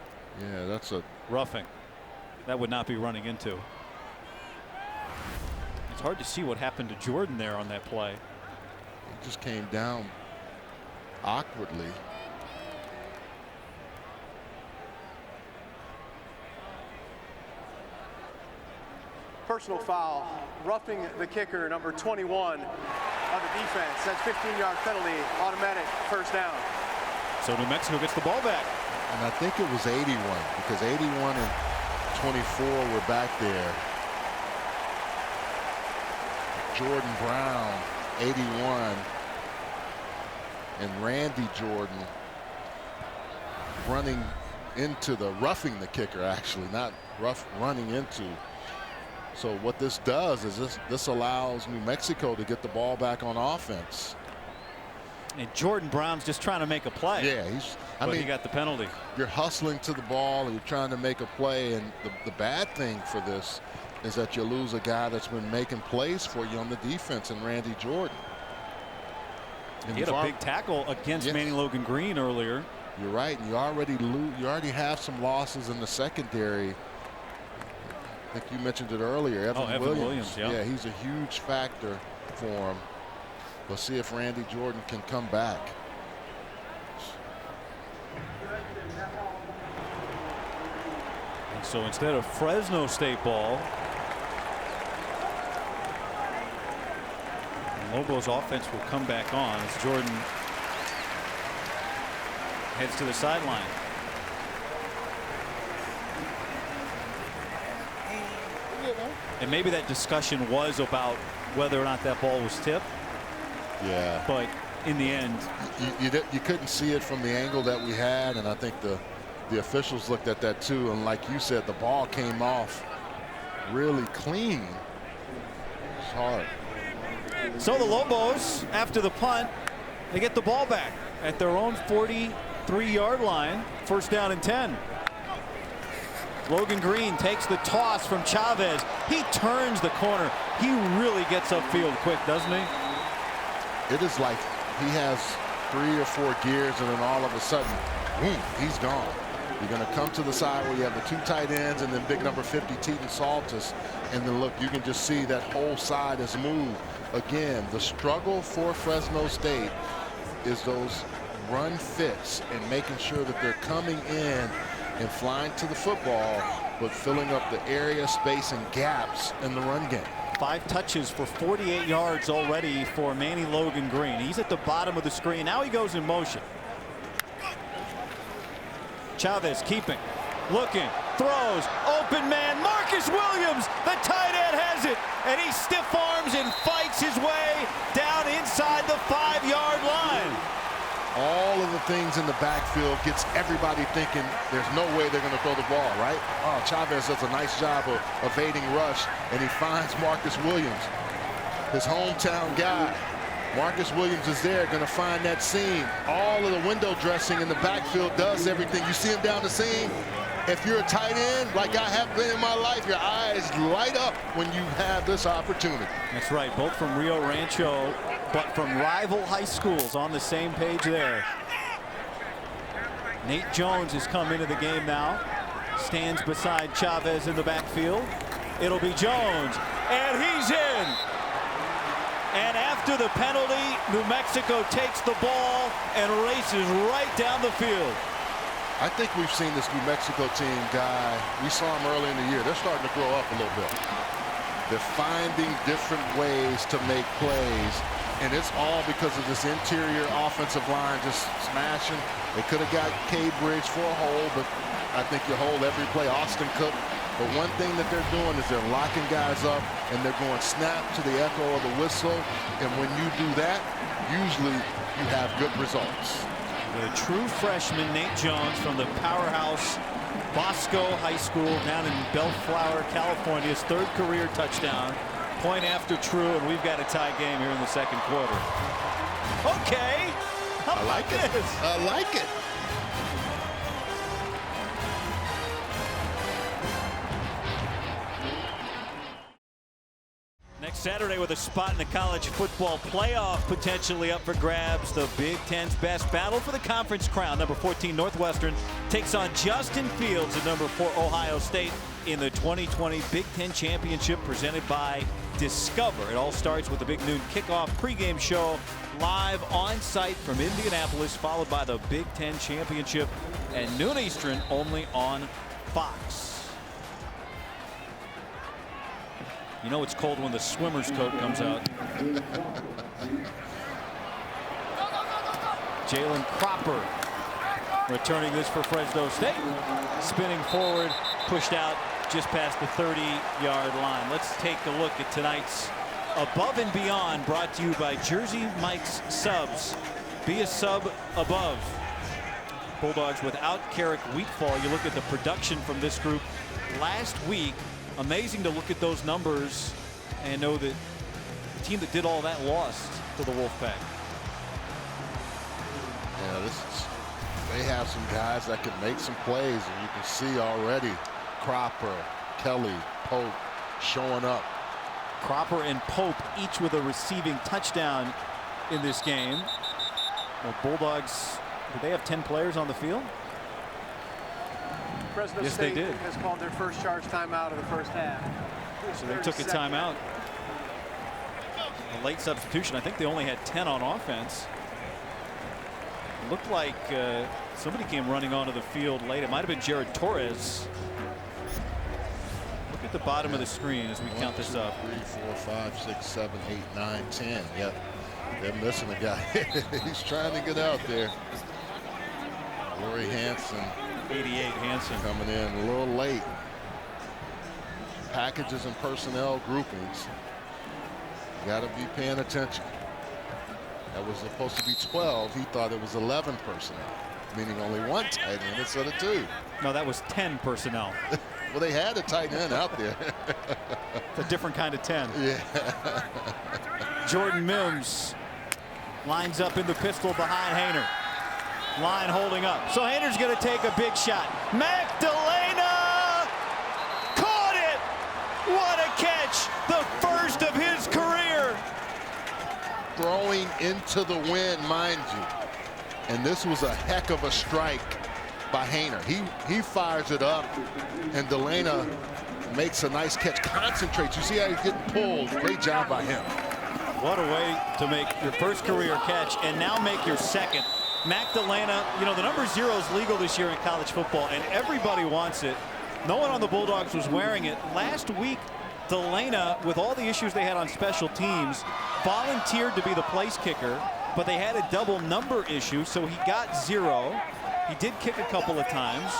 that's a roughing. That would not be running into. It's hard to see what happened to Jordan there on that play. He just came down awkwardly. Personal foul, roughing the kicker, number 21 of the defense. That's 15-yard penalty, automatic first down. So New Mexico gets the ball back. And I think it was 81, because 81 and 24 were back there. Jordan Brown, 81, and Randy Jordan running into the roughing the kicker, actually, not running into. So what this does is this allows New Mexico to get the ball back on offense. And Jordan Brown's just trying to make a play. Yeah, I mean, he got the penalty. You're hustling to the ball and you're trying to make a play, and the bad thing for this is that you lose a guy that's been making plays for you on the defense, and Randy Jordan. And he had a big tackle against Manny Logan Green earlier. You're right, and you already have some losses in the secondary. I think you mentioned it earlier. Evan Williams. Yeah, he's a huge factor for him. We'll see if Randy Jordan can come back. And so instead of Fresno State ball, Lobos offense will come back on as Jordan heads to the sideline. And maybe that discussion was about whether or not that ball was tipped. Yeah. But in the end, you couldn't see it from the angle that we had, and I think the officials looked at that too. And like you said, the ball came off really clean. It's hard. So the Lobos, after the punt, they get the ball back at their own 43-yard line. First down and 10. Logan Green takes the toss from Chavez. He turns the corner. He really gets upfield quick, doesn't he? It is like he has 3 or 4 gears, and then all of a sudden, boom, he's gone. You're going to come to the side where you have the 2 tight ends and then big number 50, Teton Saltis. And then look, you can just see that whole side has moved. Again, the struggle for Fresno State is those run fits and making sure that they're coming in and flying to the football, but filling up the area, space, and gaps in the run game. 5 touches for 48 yards already for Manny Logan Green. He's at the bottom of the screen. Now he goes in motion. Chavez keeping, looking, throws, open man, Marcus Williams, the tight end has it, and he stiff arms and fights his way down inside the 5-yard line. All of the things in the backfield gets everybody thinking there's no way they're going to throw the ball, right? Oh, Chavez does a nice job of evading rush, and he finds Marcus Williams, his hometown guy. Marcus Williams is there, going to find that seam. All of the window dressing in the backfield does everything. You see him down the seam. If you're a tight end, like I have been in my life, your eyes light up when you have this opportunity. That's right, both from Rio Rancho, but from rival high schools on the same page there. Nate Jones has come into the game now. stands beside Chavez in the backfield. It'll be Jones, and he's in. And after the penalty, New Mexico takes the ball and races right down the field. I think we've seen this New Mexico team, Guy. We saw them early in the year. They're starting to grow up a little bit. They're finding different ways to make plays, and it's all because of this interior offensive line just smashing. They could have got K-Bridge for a hole, but I think you hold every play. Austin Cook. But one thing that they're doing is they're locking guys up, and they're going snap to the echo of the whistle. And when you do that, usually you have good results. The true freshman, Nate Jones, from the powerhouse Bosco High School down in Bellflower, California. His 3rd career touchdown. Point after true, and we've got a tie game here in the 2nd quarter. Okay. I like it. I like it. Next Saturday, with a spot in the college football playoff potentially up for grabs, the Big Ten's best battle for the conference crown. Number 14 Northwestern takes on Justin Fields at number 4 Ohio State in the 2020 Big Ten Championship presented by Discover. It all starts with the big noon kickoff pregame show live on site from Indianapolis, followed by the Big Ten Championship at noon Eastern, only on Fox. You know it's cold when the swimmer's coat comes out. Jalen Cropper returning this for Fresno State. Spinning forward, pushed out just past the 30-yard line. Let's take a look at tonight's Above and Beyond, brought to you by Jersey Mike's Subs. Be a sub above. Bulldogs without Carrick Wheatfall. You look at the production from this group last week. Amazing to look at those numbers and know that the team that did all that lost to the Wolfpack. Yeah, they have some guys that can make some plays, and you can see already Cropper, Kelly, Pope showing up. Cropper and Pope each with a receiving touchdown in this game. The Bulldogs, did they have 10 players on the field? Fresno Yes, State they did. has called their first charge timeout of the first half. So they took a timeout. A late substitution. I think they only had 10 on offense. It looked like somebody came running onto the field late. It might have been Jared Torres. Look at the bottom of the screen as we count this up. 3, 4, 5, 6, 7, 8, 9, 10. Yep. They're missing a guy. He's trying to get out there. Lori Hanson. 88 Hanson coming in a little late. Packages and personnel groupings. Got to be paying attention. That was supposed to be 12. He thought it was 11 personnel, meaning only 1 tight end instead of 2. No, that was 10 personnel. Well, they had a tight end out there. It's a different kind of 10. Yeah. Jordan Mims lines up in the pistol behind Hayner. Line holding up. So Hayner's going to take a big shot. Magdalena caught it. What a catch. The first of his career. Throwing into the wind, mind you. And this was a heck of a strike by Hayner. He fires it up, and Delana makes a nice catch. Concentrates. You see how he's getting pulled. Great job by him. What a way to make your first career catch and now make your second. Magdalena, you know, the number 0 is legal this year in college football, and everybody wants it. No one on the Bulldogs was wearing it. Last week, Delana, with all the issues they had on special teams, volunteered to be the place kicker, but they had a double number issue, so he got 0. He did kick a couple of times,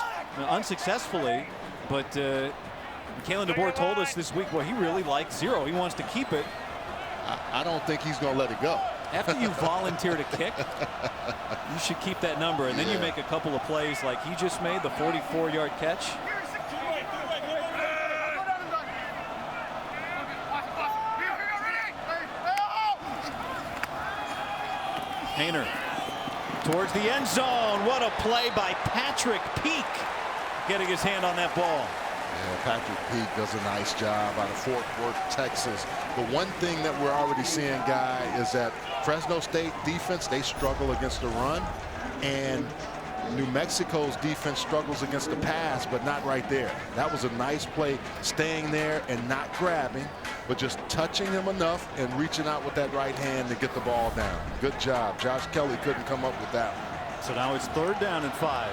unsuccessfully, but Kalen DeBoer told us this week, well, he really likes 0. He wants to keep it. I don't think he's going to let it go. After you volunteer to kick, you should keep that number, and then you make a couple of plays like he just made, the 44-yard catch. Hayner towards the end zone. What a play by Patrick Peake, getting his hand on that ball. Yeah, Patrick Peake does a nice job out of Fort Worth, Texas. But one thing that we're already seeing, Guy, is that Fresno State defense, they struggle against the run. And New Mexico's defense struggles against the pass, but not right there. That was a nice play, staying there and not grabbing, but just touching him enough and reaching out with that right hand to get the ball down. Good job. Josh Kelly couldn't come up with that one. So now it's 3rd down and 5.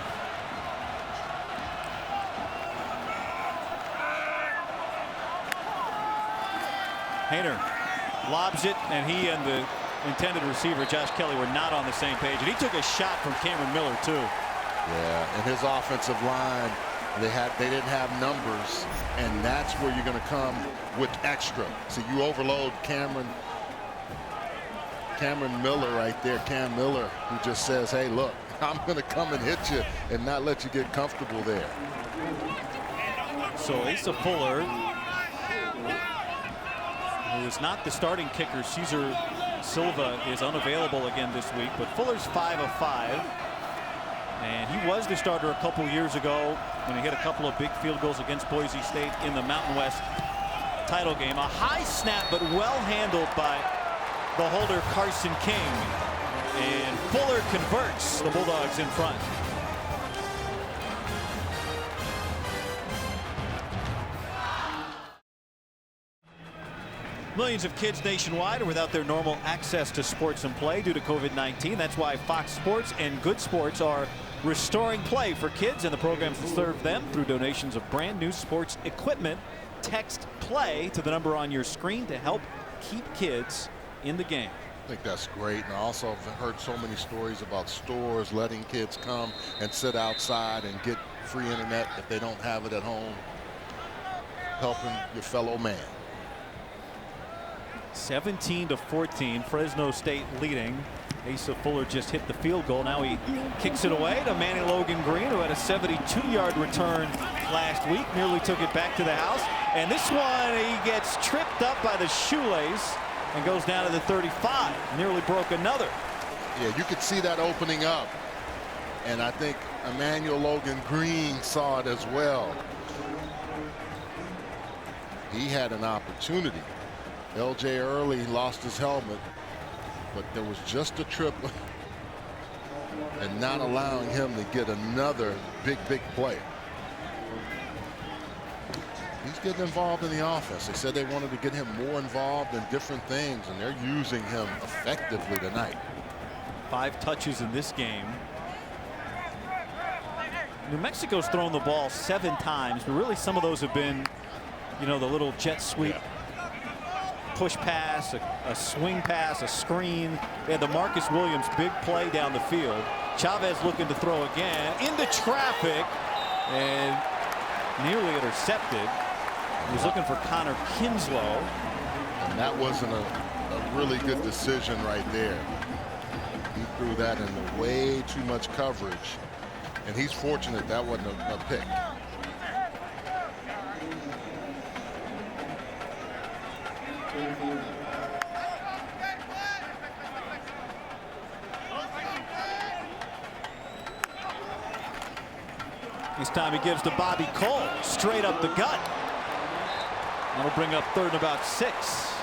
Hayner lobs it, and he and the intended receiver, Josh Kelly, were not on the same page. And he took a shot from Cameron Miller, too. Yeah, and his offensive line, they didn't have numbers, and that's where you're going to come with extra. So you overload Cameron Miller right there, Cam Miller, who just says, hey, look, I'm going to come and hit you and not let you get comfortable there. So Asa Fuller, who is not the starting kicker, Cesar Silva, is unavailable again this week, but Fuller's 5 of 5. And he was the starter a couple years ago when he hit a couple of big field goals against Boise State in the Mountain West title game. A high snap, but well handled by the holder Carson King. And Fuller converts the Bulldogs in front. Millions of kids nationwide are without their normal access to sports and play due to COVID-19. That's why Fox Sports and Good Sports are restoring play for kids and the programs that serve them through donations of brand new sports equipment. Text play to the number on your screen to help keep kids in the game. I think that's great. And I also have heard so many stories about stores letting kids come and sit outside and get free internet if they don't have it at home. Helping your fellow man. 17-14, Fresno State leading. Asa Fuller just hit the field goal. Now he kicks it away to Manny Logan Green, who had a 72-yard return last week. Nearly took it back to the house. And this one, he gets tripped up by the shoelace and goes down to the 35. Nearly broke another. Yeah, you could see that opening up. And I think Emmanuel Logan Green saw it as well. He had an opportunity. LJ Early lost his helmet, but there was just a trip and not allowing him to get another big play. He's getting involved in the offense. They said they wanted to get him more involved in different things, and they're using him effectively tonight. 5 touches in this game. New Mexico's thrown the ball 7 times, but really some of those have been, you know, the little jet sweep. Yeah. Push pass, a swing pass, a screen. They had the Marcus Williams big play down the field. Chavez looking to throw again into traffic and nearly intercepted. He was looking for Connor Kinslow. And that wasn't a really good decision right there. He threw that into way too much coverage. And he's fortunate that wasn't a pick. This time he gives to Bobby Cole, straight up the gut. That'll bring up 3rd and about 6.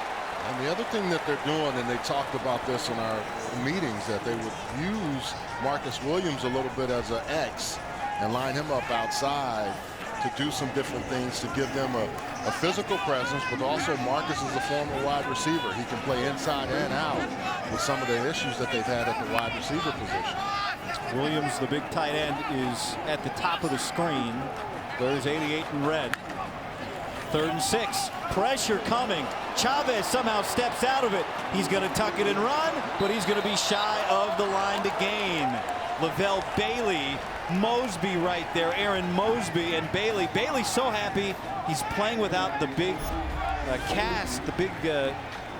And the other thing that they're doing, and they talked about this in our meetings, that they would use Marcus Williams a little bit as an X and line him up outside to do some different things to give them a physical presence, but also Marcus is a former wide receiver. He can play inside and out with some of the issues that they've had at the wide receiver position. Williams, the big tight end, is at the top of the screen. There's 88 in red. 3rd and 6. Pressure coming. Chavez somehow steps out of it. He's going to tuck it and run, but he's going to be shy of the line to gain. Lavelle Bailey, Mosby right there. Aaron Mosby and Bailey. Bailey's so happy he's playing without the big cast, the big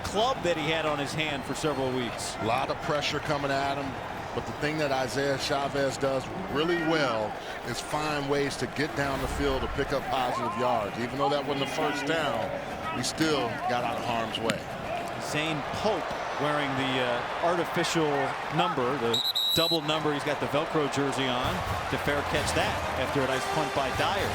club that he had on his hand for several weeks. A lot of pressure coming at him. But the thing that Isaiah Chavez does really well is find ways to get down the field to pick up positive yards. Even though that wasn't the first down, he still got out of harm's way. Zane Pope wearing the artificial number, the double number. He's got the Velcro jersey on to fair catch that after a nice punt by Dyer.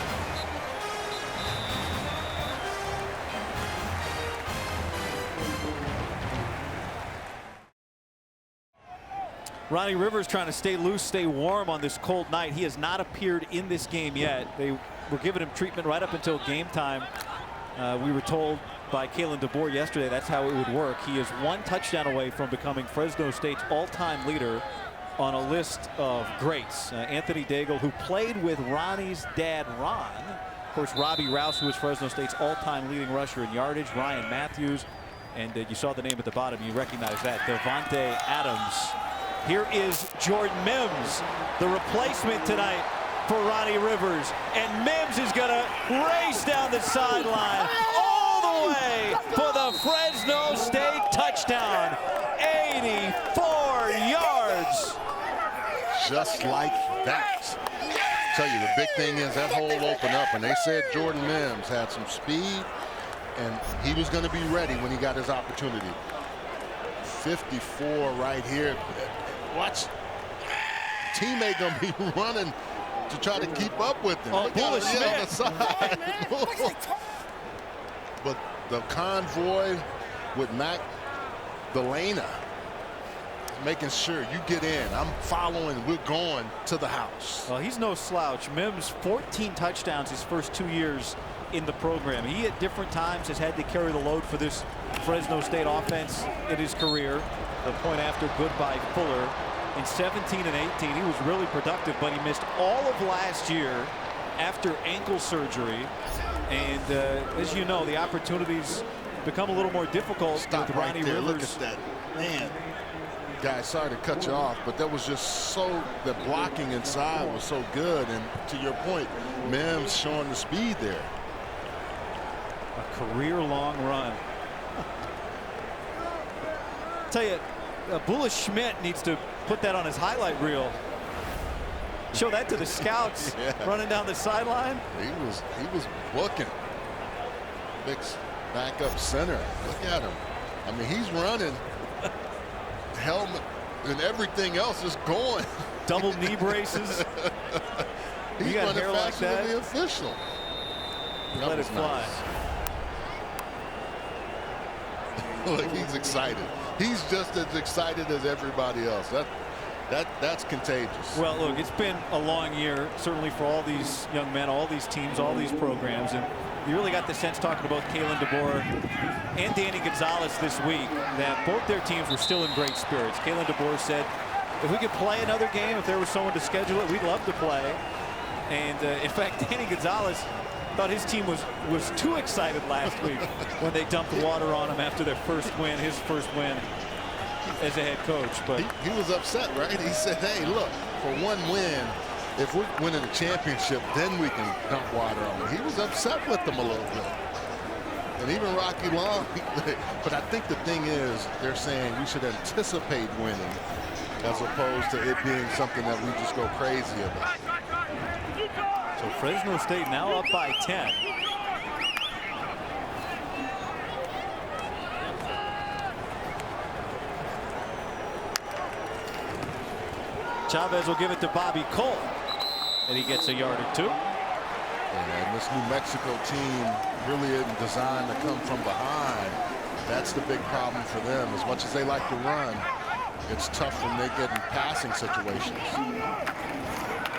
Ronnie Rivers trying to stay loose, stay warm on this cold night. He has not appeared in this game yet. They were giving him treatment right up until game time. We were told by Kalen DeBoer yesterday that's how it would work. He is 1 touchdown away from becoming Fresno State's all-time leader on a list of greats. Anthony Daigle, who played with Ronnie's dad, Ron. Of course, Robbie Rouse, who was Fresno State's all-time leading rusher in yardage. Ryan Matthews. And you saw the name at the bottom. You recognize that. Devontae Adams. Here is Jordan Mims, the replacement tonight for Ronnie Rivers. And Mims is going to race down the sideline all the way for the Fresno State touchdown. 84 yards. Just like that. I tell you, the big thing is that hole opened up, and they said Jordan Mims had some speed, and he was going to be ready when he got his opportunity. 54 right here. Watch. Teammate going to be running to try to keep up with him. Oh, on the side. But the convoy with Mac Delana making sure you get in. I'm following. We're going to the house. Well, he's no slouch. Mims, 14 touchdowns his first 2 years in the program. He at different times has had to carry the load for this Fresno State offense in his career. The point after good by Fuller. In 17 and 18, he was really productive, but he missed all of last year after ankle surgery. And as you know, the opportunities become a little more difficult Stop with right Ronnie there. Rivers. Look at that. Man. Guys, sorry to cut you off, but that was just so, the blocking inside was so good. And to your point, Mims showing the speed there. A career-long run. Tell you, Bula Schmidt needs to put that on his highlight reel. Show that to the scouts. Yeah. Running down the sideline. He was booking. Big backup center. Look at him. I mean, he's running. Helmet and everything else is going. Double knee braces. He's you got running hair faster like that? than the official. Let it fly. Nice. Look, he's excited. He's just as excited as everybody else. That's contagious. Well, look, it's been a long year, certainly for all these young men, all these teams, all these programs, and you really got the sense talking to both Kalen DeBoer and Danny Gonzalez this week that both their teams were still in great spirits. Kalen DeBoer said, if we could play another game, if there was someone to schedule it, we'd love to play. And in fact, Danny Gonzalez thought his team was too excited last week when they dumped water on him after their first win, his first win as a head coach. But he was upset, right? He said, hey, look, for one win, if we're winning a championship, then we can dump water on him. He was upset with them a little bit. And even Rocky Long, but I think the thing is, they're saying we should anticipate winning as opposed to it being something that we just go crazy about. so Fresno State now up by 10. Chavez will give it to Bobby Cole. And he gets a yard or two. And this New Mexico team really isn't designed to come from behind. That's the big problem for them. As much as they like to run, it's tough when they get in passing situations.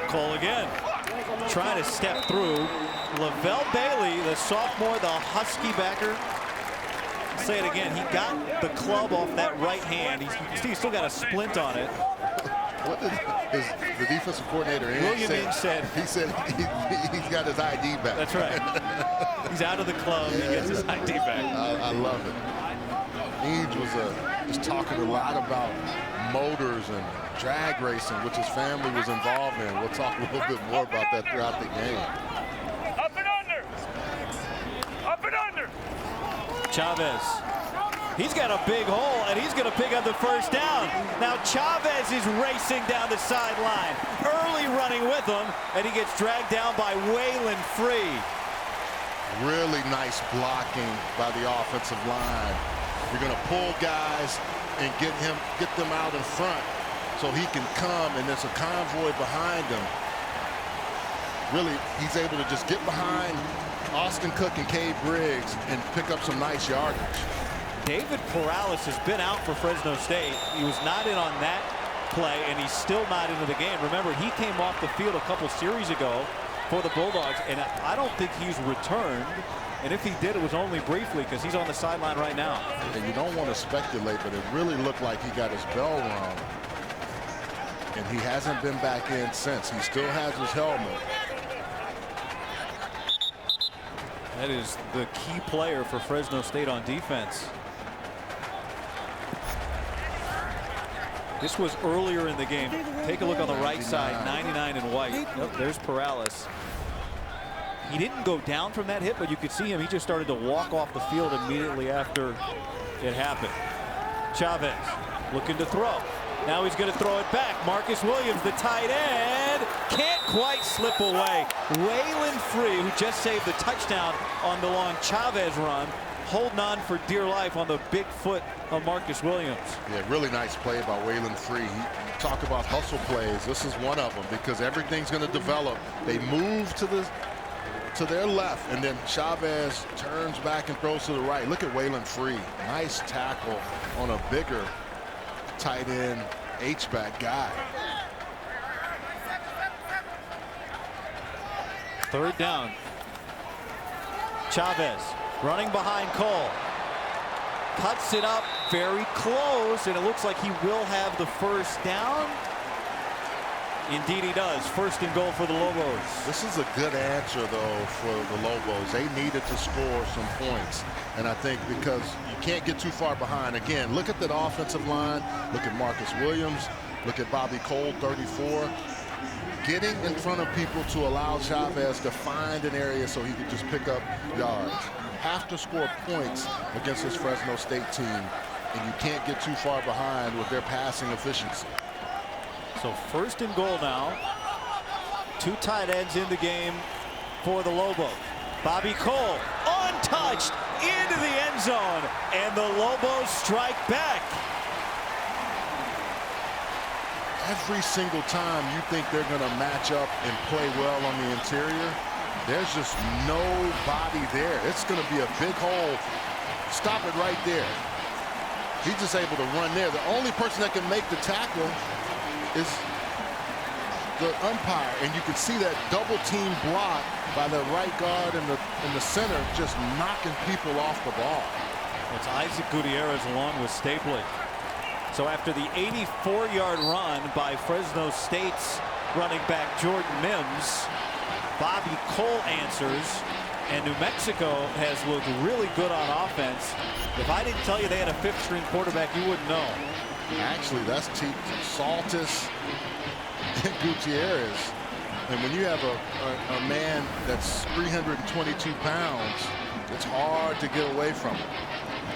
Cole again, trying to step through. Lavelle Bailey, the sophomore, the Husky backer. I'll say it again, he got the club off that right hand. He's still got a splint on it. What did the defensive coordinator William Inge said? He said he's got his ID back. That's right. He's out of the club. Yeah. He gets his ID back. I love it. Inge was talking a lot about motors and drag racing, which his family was involved in. We'll talk a little bit more about that throughout the game. Up and under. Up and under. Chavez. He's got a big hole, and he's going to pick up the first down. Now Chavez is racing down the sideline. Early running with him, and he gets dragged down by Waylon Free. Really nice blocking by the offensive line. You're going to pull guys and get them out in front so he can come, and there's a convoy behind him. Really, he's able to just get behind Austin Cook and Cade Briggs and pick up some nice yardage. David Perales has been out for Fresno State. He was not in on that play, and he's still not into the game. Remember, he came off the field a couple series ago for the Bulldogs, and I don't think he's returned. And if he did, it was only briefly because he's on the sideline right now. And you don't want to speculate, but it really looked like he got his bell rung. And he hasn't been back in since. He still has his helmet. That is the key player for Fresno State on defense. This was earlier in the game. Take a look on the right side, 99 in white. Nope, there's Perales. He didn't go down from that hit, but you could see him. He just started to walk off the field immediately after it happened. Chavez looking to throw. Now he's going to throw it back. Marcus Williams, the tight end, can't quite slip away. Waylon Free, who just saved the touchdown on the long Chavez run, holding on for dear life on the big foot of Marcus Williams. Yeah, really nice play by Waylon Free. Talk about hustle plays. This is one of them because everything's going to develop. They move to their left, and then Chavez turns back and throws to the right. Look at Waylon Free. Nice tackle on a bigger tight end H-back guy. Third down. Chavez running behind Cole. Cuts it up very close, and it looks like he will have the first down. Indeed he does. First and goal for the Lobos. This is a good answer, though, for the Lobos. They needed to score some points. And I think because you can't get too far behind. Again, look at that offensive line. Look at Marcus Williams. Look at Bobby Cole, 34. Getting in front of people to allow Chavez to find an area so he could just pick up yards. Have to score points against this Fresno State team. And you can't get too far behind with their passing efficiency. So first and goal now. Two tight ends in the game for the Lobos. Bobby Cole untouched into the end zone, and the Lobos strike back. Every single time you think they're going to match up and play well on the interior, there's just nobody there. It's going to be a big hole. Stop it right there. He's just able to run there. The only person that can make the tackle is the umpire, and you can see that double team block by the right guard and the center just knocking people off the ball. It's Isaac Gutierrez along with Stapley. So after the 84-yard run by Fresno State's running back Jordan Mims, Bobby Cole answers, and New Mexico has looked really good on offense. If I didn't tell you they had a fifth-string quarterback, you wouldn't know. Actually, that's Saltis and Gutierrez. And when you have a man that's 322 pounds, it's hard to get away from him.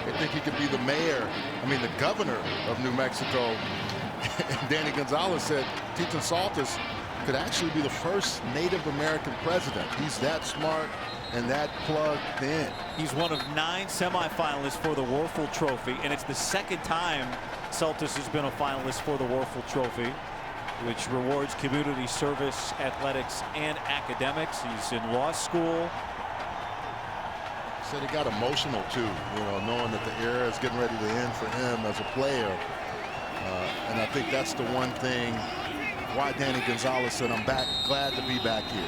I think he could be the the governor of New Mexico. And Danny Gonzalez said Tyson Saltis could actually be the first Native American president. He's that smart and that plugged in. He's one of 9 semifinalists for the Warfel Trophy, and it's the second time Saltis has been a finalist for the Warfel Trophy, which rewards community service, athletics, and academics. He's in law school. Said he got emotional too, knowing that the era is getting ready to end for him as a player. And I think that's the one thing why Danny Gonzalez said, I'm glad to be back here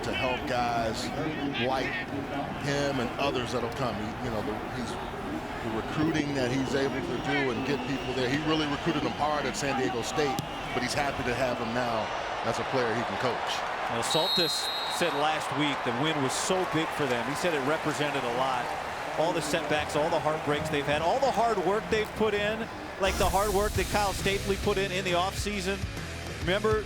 to help guys like him and others that'll come. The recruiting that he's able to do and get people there. He really recruited them hard at San Diego State, but he's happy to have him now as a player he can coach. Well, Saltis said last week the win was so big for them. He said it represented a lot. All the setbacks, all the heartbreaks they've had, all the hard work they've put in, like the hard work that Kyle Stapley put in the offseason. Remember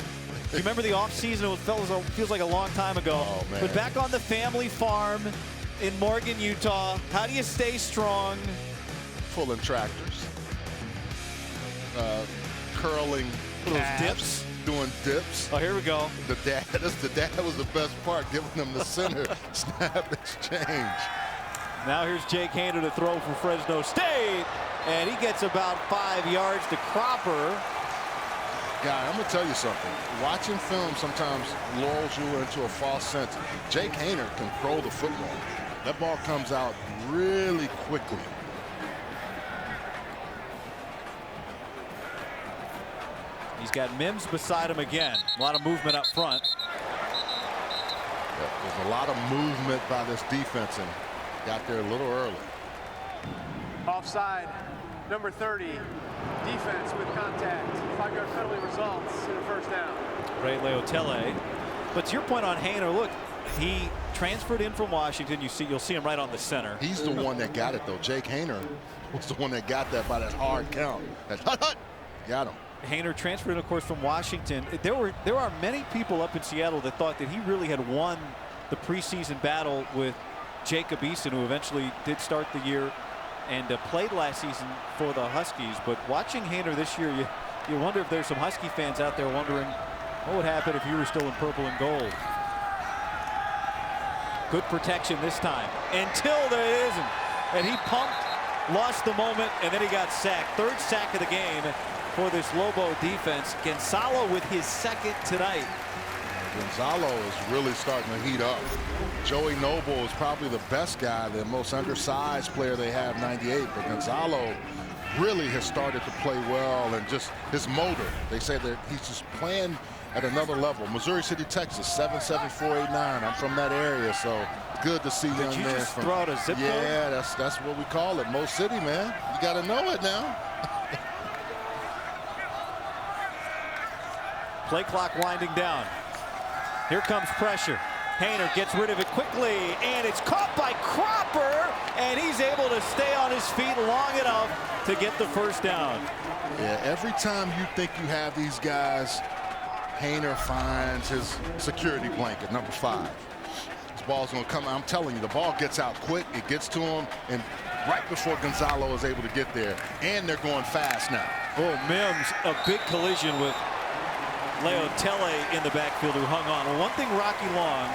the offseason? It feels like a long time ago. Oh, man. But back on the family farm in Morgan, Utah, how do you stay strong? Pulling tractors, curling calves, dips. Doing dips. Oh, here we go. The dad was the best part, giving them the center snap exchange. Now here's Jake Hader to throw for Fresno State, and he gets about 5 yards to Cropper. Guy, I'm going to tell you something. Watching film sometimes lulls you into a false sense. Jake Hader can throw the football. That ball comes out really quickly. He's got Mims beside him again. A lot of movement up front. There's a lot of movement by this defense and got there a little early. Offside, number 30. Defense with contact. 5-yard penalty results in a first down. Ray Leotele. But to your point on Haener, look, he transferred in from Washington. You'll see him right on the center. He's the one that got it, though. Jake Haener was the one that got that by that hard count. That hut. Got him. Haener transferred in, of course, from Washington. There are many people up in Seattle that thought that he really had won the preseason battle with Jacob Eason, who eventually did start the year and played last season for the Huskies. But watching Haener this year, you wonder if there's some Husky fans out there wondering what would happen if you were still in purple and gold. Good protection this time until there isn't. And he pumped, lost the moment, and then he got sacked. Third sack of the game for this Lobo defense. Gonzalo with his second tonight. Gonzalo is really starting to heat up. Joey Noble is probably the best guy, the most undersized player they have, 98. But Gonzalo really has started to play well, and just his motor. They say that he's just playing at another level. Missouri City, Texas, 77489. I'm from that area, so good to see young men. Did you just from, throw out a zip code? Yeah, that's what we call it. Mo City, man. You got to know it now. Play clock winding down. Here comes pressure. Haener gets rid of it quickly, and it's caught by Cropper, and he's able to stay on his feet long enough to get the first down. Yeah, every time you think you have these guys, Haener finds his security blanket, number 5. This ball's going to come. I'm telling you, the ball gets out quick. It gets to him, and right before Gonzalo is able to get there, and they're going fast now. Oh, Mims, a big collision with Leotele in the backfield, who hung on. Well, one thing Rocky Long,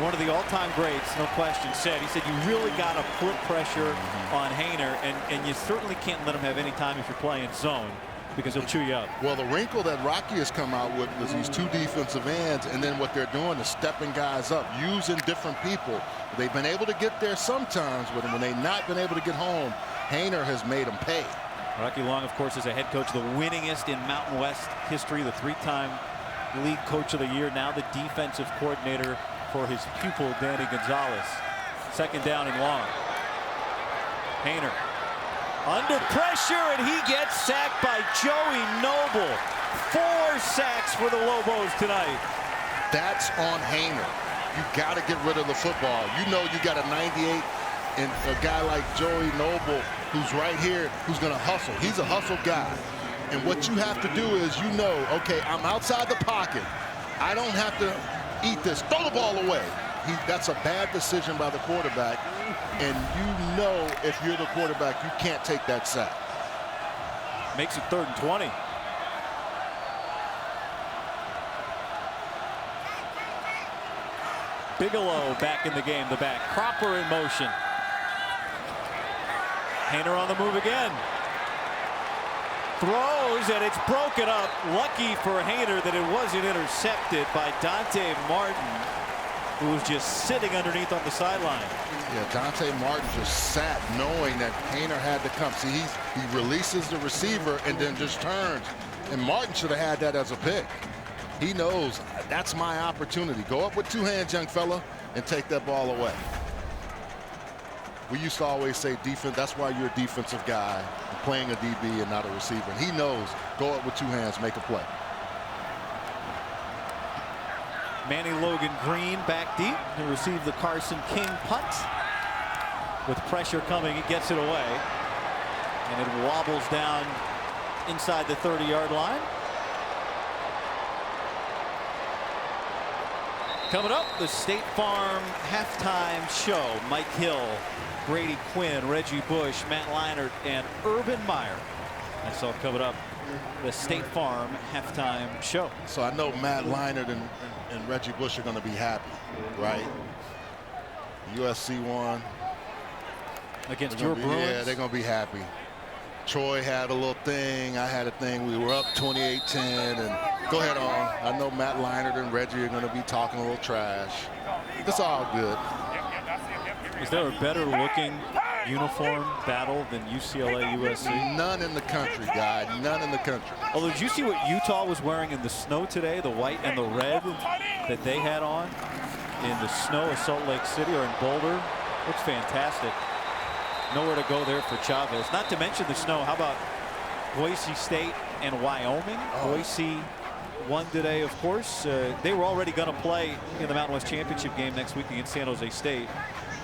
one of the all-time greats, no question, said, he said you really got to put pressure on Haener, and you certainly can't let him have any time if you're playing zone, because he'll chew you up. Well, the wrinkle that Rocky has come out with is these 2 defensive ends, and then what they're doing is stepping guys up, using different people. They've been able to get there sometimes, but when they've not been able to get home, Haener has made them pay. Rocky Long, of course, is a head coach, the winningest in Mountain West history, the 3-time league coach of the year, now the defensive coordinator for his pupil, Danny Gonzalez. Second down and long. Haener under pressure, and he gets sacked by Joey Noble. 4 sacks for the Lobos tonight. That's on Haener. You got to get rid of the football. You know you got a 98 and a guy like Joey Noble who's right here, who's going to hustle. He's a hustle guy. And what you have to do is, you know, okay, I'm outside the pocket. I don't have to eat this. Throw the ball away. That's a bad decision by the quarterback. And you know, if you're the quarterback, you can't take that sack. Makes it 3rd and 20. Bigelow back in the game, the back. Cropper in motion. Haener on the move again. Throws, and it's broken up. Lucky for Haener that it wasn't intercepted by Dante Martin, who was just sitting underneath on the sideline. Yeah, Dante Martin just sat knowing that Haener had to come. See, he releases the receiver and then just turns. And Martin should have had that as a pick. He knows that's my opportunity. Go up with 2 hands, young fella, and take that ball away. We used to always say defense, that's why you're a defensive guy, playing a DB and not a receiver. And he knows, go up with 2 hands, make a play. Manny Logan Green back deep to receive the Carson King punt. With pressure coming, he gets it away. And it wobbles down inside the 30-yard line. Coming up, the State Farm halftime show. Mike Hill, Brady Quinn, Reggie Bush, Matt Leinart, and Urban Meyer. That's all coming up. The State Farm halftime show. So I know Matt Leinart and Reggie Bush are going to be happy, right? USC won. Against your Bruins? Yeah, they're going to be happy. Troy had a little thing. I had a thing. We were up 28-10. And go ahead on. I know Matt Leinart and Reggie are going to be talking a little trash. It's all good. Is there a better looking uniform battle than UCLA USC? None in the country, guy. None in the country. Although, did you see what Utah was wearing in the snow today? The white and the red that they had on in the snow of Salt Lake City or in Boulder. Looks fantastic. Nowhere to go there for Chavez. Not to mention the snow. How about Boise State and Wyoming? Boise won today, of course. They were already going to play in the Mountain West Championship game next week against San Jose State.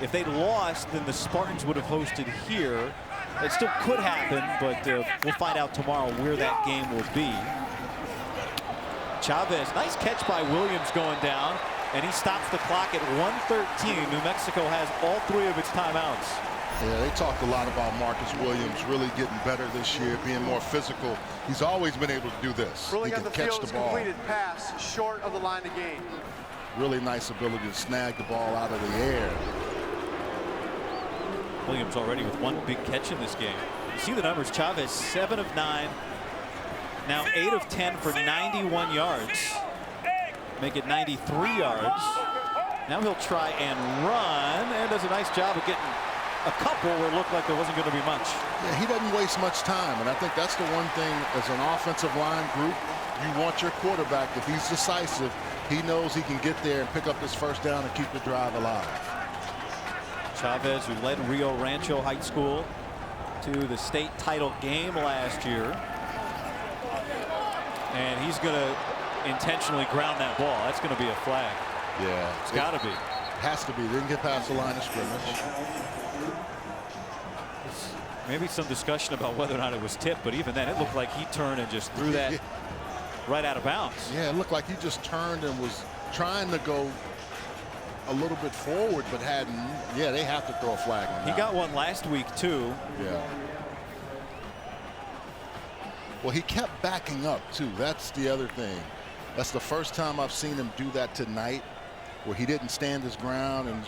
If they'd lost, then the Spartans would have hosted here. It still could happen, but we'll find out tomorrow where that game will be. Chavez, nice catch by Williams going down, and he stops the clock at 1:13. New Mexico has all 3 of its timeouts. Yeah, they talked a lot about Marcus Williams really getting better this year, being more physical. He's always been able to do this. Rolling He on can the catch field, the ball. completed pass short of the line of gain. Really nice ability to snag the ball out of the air. Williams already with 1 big catch in this game. You see the numbers. Chavez 7 of 9. Now 8 of 10 for 91 yards. Make it 93 yards. Now he'll try and run, and does a nice job of getting a couple where it looked like there wasn't going to be much. Yeah, he doesn't waste much time, and I think that's the one thing as an offensive line group, you want your quarterback, if he's decisive, he knows he can get there and pick up this first down and keep the drive alive. Chavez, who led Rio Rancho High School to the state title game last year. And he's going to intentionally ground that ball. That's going to be a flag. Yeah. It's got to be. Has to be. Didn't get past the line of scrimmage. Maybe some discussion about whether or not it was tipped, but even then, it looked like he turned and just threw that right out of bounds. Yeah, it looked like he just turned and was trying to go a little bit forward, but hadn't. Yeah, they have to throw a flag on that. He got one last week, too. Yeah. Well, he kept backing up, too. That's the other thing. That's the first time I've seen him do that tonight, where he didn't stand his ground and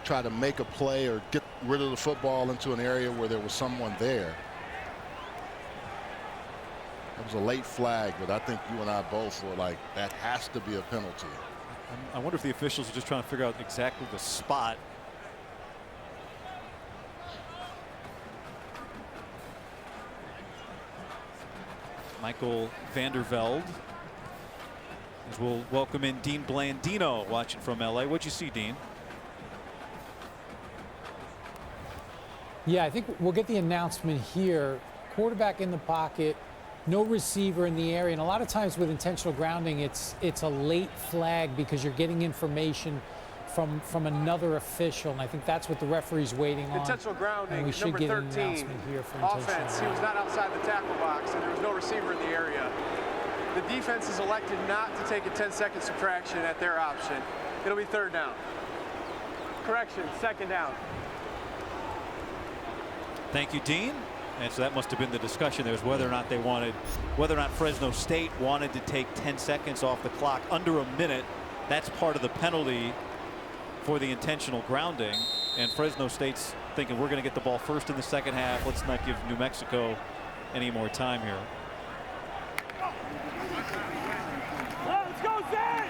try to make a play or get rid of the football into an area where there was someone there. It was a late flag, but I think you and I both were like, that has to be a penalty. I wonder if the officials are just trying to figure out exactly the spot. Michael Vandervelde, as we'll welcome in Dean Blandino watching from LA. What'd you see, Dean? Yeah, I think we'll get the announcement here. Quarterback in the pocket, no receiver in the area, and a lot of times with intentional grounding, it's a late flag because you're getting information from another official, and I think that's what the referee's waiting on. Intentional grounding, and we should number get 13, an announcement here for offense. He was not outside the tackle box, and there was no receiver in the area. The defense is elected not to take a 10-second subtraction at their option. It'll be 3rd down. Correction, 2nd down. Thank you, Dean. And so that must have been the discussion. There's whether or not they wanted, whether or not Fresno State wanted to take 10 seconds off the clock under a minute. That's part of the penalty for the intentional grounding. And Fresno State's thinking we're going to get the ball first in the second half. Let's not give New Mexico any more time here. Let's go, Zay!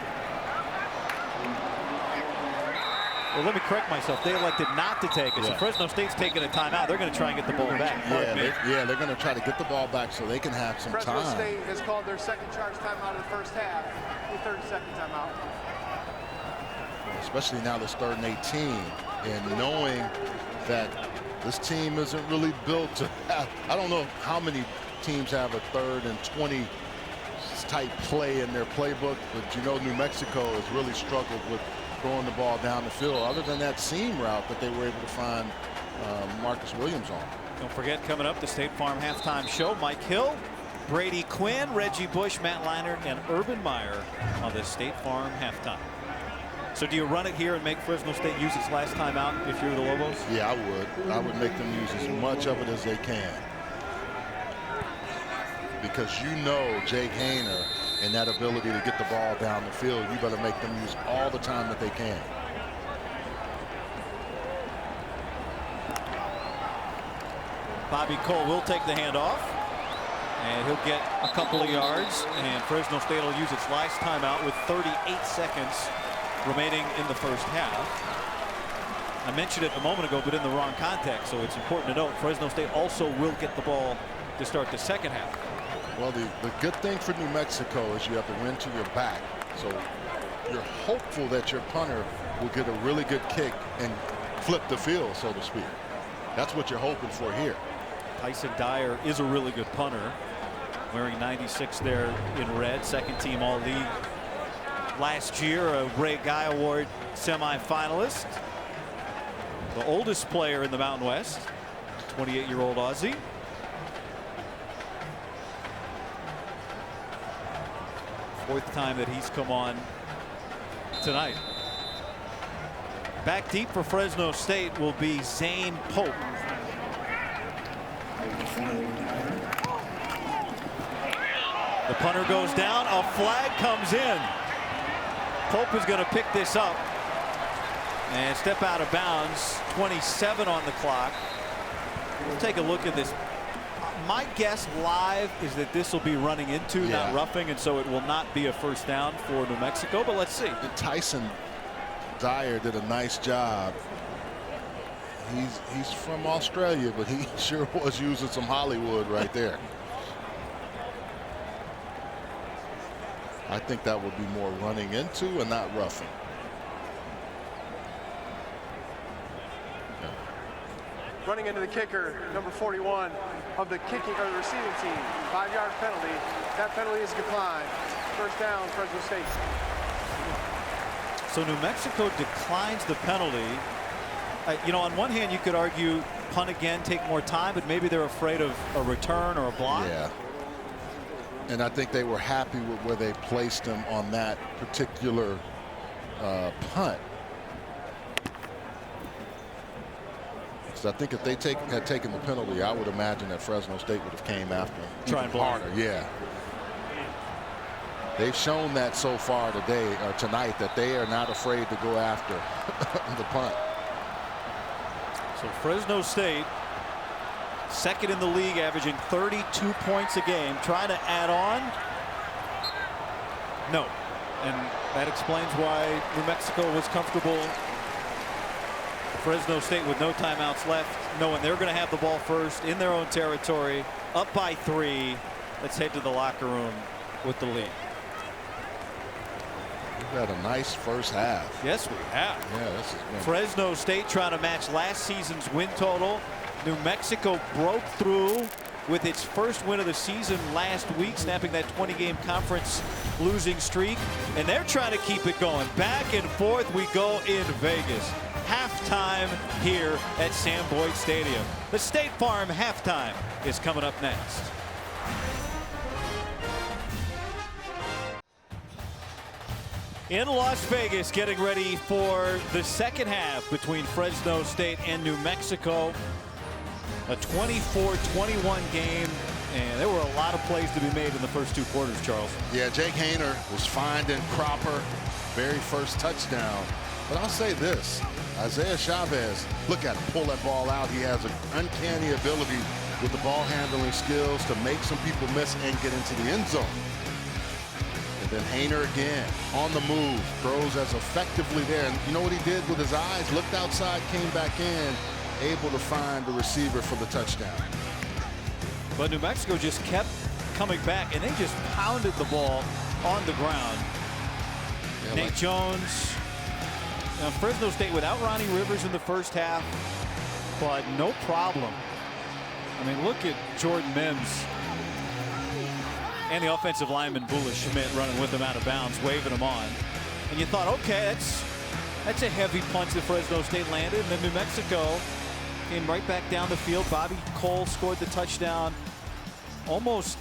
Well, let me correct myself. They elected not to take it. So Fresno State's taking a timeout. They're going to try and get the ball back. They're going to try to get the ball back so they can have some Fresno time. State has called their second charge timeout of the first half. The 30-second timeout. Especially now this 3rd and 18, and knowing that this team isn't really built to have, I don't know how many teams have a 3rd and 20 type play in their playbook, but you know New Mexico has really struggled with throwing the ball down the field, other than that seam route that they were able to find Marcus Williams on. Don't forget, coming up, the State Farm halftime show. Mike Hill, Brady Quinn, Reggie Bush, Matt Leinart, and Urban Meyer on the State Farm halftime. So do you run it here and make Fresno State use its last time out if you're the Lobos? Yeah, I would. I would make them use as much of it as they can. Because you know Jake Hayner and that ability to get the ball down the field, you better make them use all the time that they can. Bobby Cole will take the handoff, and he'll get a couple of yards, and Fresno State will use its last timeout with 38 seconds remaining in the first half. I mentioned it a moment ago, but in the wrong context, so it's important to note Fresno State also will get the ball to start the second half. Well, the good thing for New Mexico is you have the wind to your back, so you're hopeful that your punter will get a really good kick and flip the field, so to speak. That's what you're hoping for here. Tyson Dyer is a really good punter, wearing 96 there in red, second team All-League last year, a Ray Guy Award semifinalist, the oldest player in the Mountain West, 28-year-old Aussie. Fourth time that he's come on tonight. Back deep for Fresno State will be Zane Pope. The punter goes down. A flag comes in. Pope is going to pick this up and step out of bounds. 27 on the clock. We'll take a look at this. My guess live is that this will be running into, not roughing, and so it will not be a first down for New Mexico, but let's see. And Tyson Dyer did a nice job. He's from Australia, but he sure was using some Hollywood right there. I think that would be more running into and not roughing. Running into the kicker, number 41 of the kicking or the receiving team. 5-yard penalty. That penalty is declined. First down, Fresno State. So New Mexico declines the penalty. You know, on one hand, you could argue punt again, take more time, but maybe they're afraid of a return or a block. Yeah. And I think they were happy with where they placed him on that particular punt. So I think if they had taken the penalty, I would imagine that Fresno State would have came after him. Try and block. Harder. Yeah. They've shown that so far today or tonight that they are not afraid to go after the punt. So Fresno State, second in the league, averaging 32 points a game, trying to add on. No. And that explains why New Mexico was comfortable. Fresno State with no timeouts left, knowing they're going to have the ball first in their own territory, up by 3. Let's head to the locker room with the lead. We've had a nice first half. Yes, we have. Yeah, this is good. Fresno State trying to match last season's win total. New Mexico broke through with its first win of the season last week, snapping that 20-game conference losing streak. And they're trying to keep it going. Back and forth we go in Vegas. Halftime here at Sam Boyd Stadium. The State Farm halftime is coming up next. In Las Vegas, getting ready for the second half between Fresno State and New Mexico. A 24-21 game, and there were a lot of plays to be made in the first 2 quarters, Charles. Yeah, Jake Haener was finding Cropper, very first touchdown. But I'll say this, Isaiah Chavez, look at him, pull that ball out. He has an uncanny ability with the ball handling skills to make some people miss and get into the end zone. And then Haener again on the move, throws as effectively there. And you know what he did with his eyes? Looked outside, came back in, able to find the receiver for the touchdown. But New Mexico just kept coming back, and they just pounded the ball on the ground. Yeah, Nate Jones. Now, Fresno State without Ronnie Rivers in the first half, but no problem. I mean, look at Jordan Mims and the offensive lineman Bula Schmidt running with him out of bounds, waving him on. And you thought, okay, that's a heavy punch that Fresno State landed. And then New Mexico came right back down the field. Bobby Cole scored the touchdown. Almost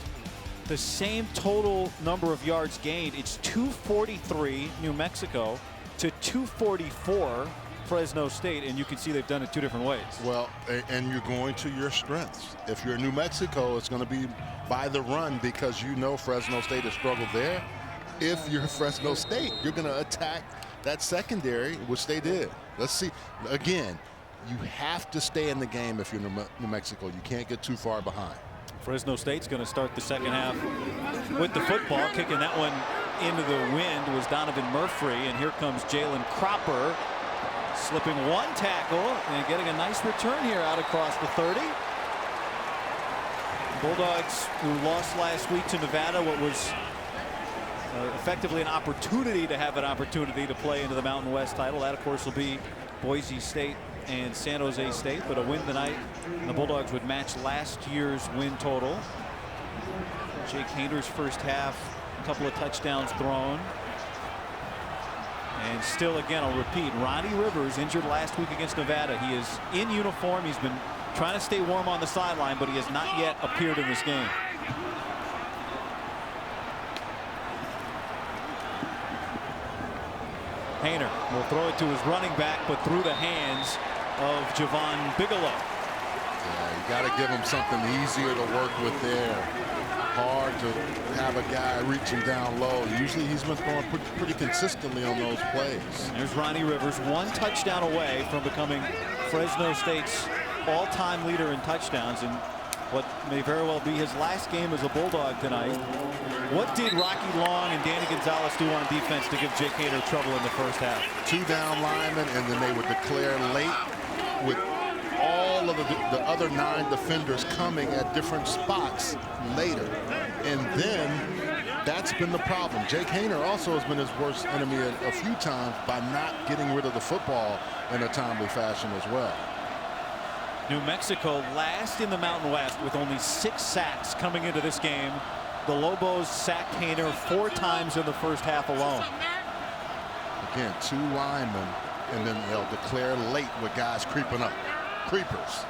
the same total number of yards gained. It's 243 New Mexico to 244 Fresno State, and you can see they've done it 2 different ways. Well, and you're going to your strengths. If you're New Mexico, it's going to be by the run because you know Fresno State has struggled there. If you're Fresno State, you're going to attack that secondary, which they did. Let's see. Again, you have to stay in the game if you're New Mexico. You can't get too far behind. Fresno State's going to start the second half with the football. Kicking that one into the wind was Donovan Murphy, and here comes Jalen Cropper. Slipping one tackle and getting a nice return here out across the 30. Bulldogs, who lost last week to Nevada, what was effectively an opportunity to have an opportunity to play into the Mountain West title. That, of course, will be Boise State and San Jose State, but a win tonight, and the Bulldogs would match last year's win total. Jake Hayner's first half, a couple of touchdowns thrown. And still, again, I'll repeat, Ronnie Rivers injured last week against Nevada. He is in uniform. He's been trying to stay warm on the sideline, but he has not yet appeared in this game. Hayner will throw it to his running back, but through the hands of Javon Bigelow. Yeah, you got to give him something easier to work with there. Hard to have a guy reaching down low. Usually he's been throwing pretty consistently on those plays. There's Ronnie Rivers, one touchdown away from becoming Fresno State's all-time leader in touchdowns, and what may very well be his last game as a Bulldog tonight. What did Rocky Long and Danny Gonzalez do on defense to give Jake Hayner trouble in the first half? 2 down linemen, and then they would declare late with all of the other 9 defenders coming at different spots later. And then that's been the problem. Jake Hayner also has been his worst enemy a few times by not getting rid of the football in a timely fashion as well. New Mexico last in the Mountain West with only 6 sacks coming into this game. The Lobos sacked Hayner 4 times in the first half alone. Again, 2 linemen, and then they'll declare late with guys creeping up. Creepers.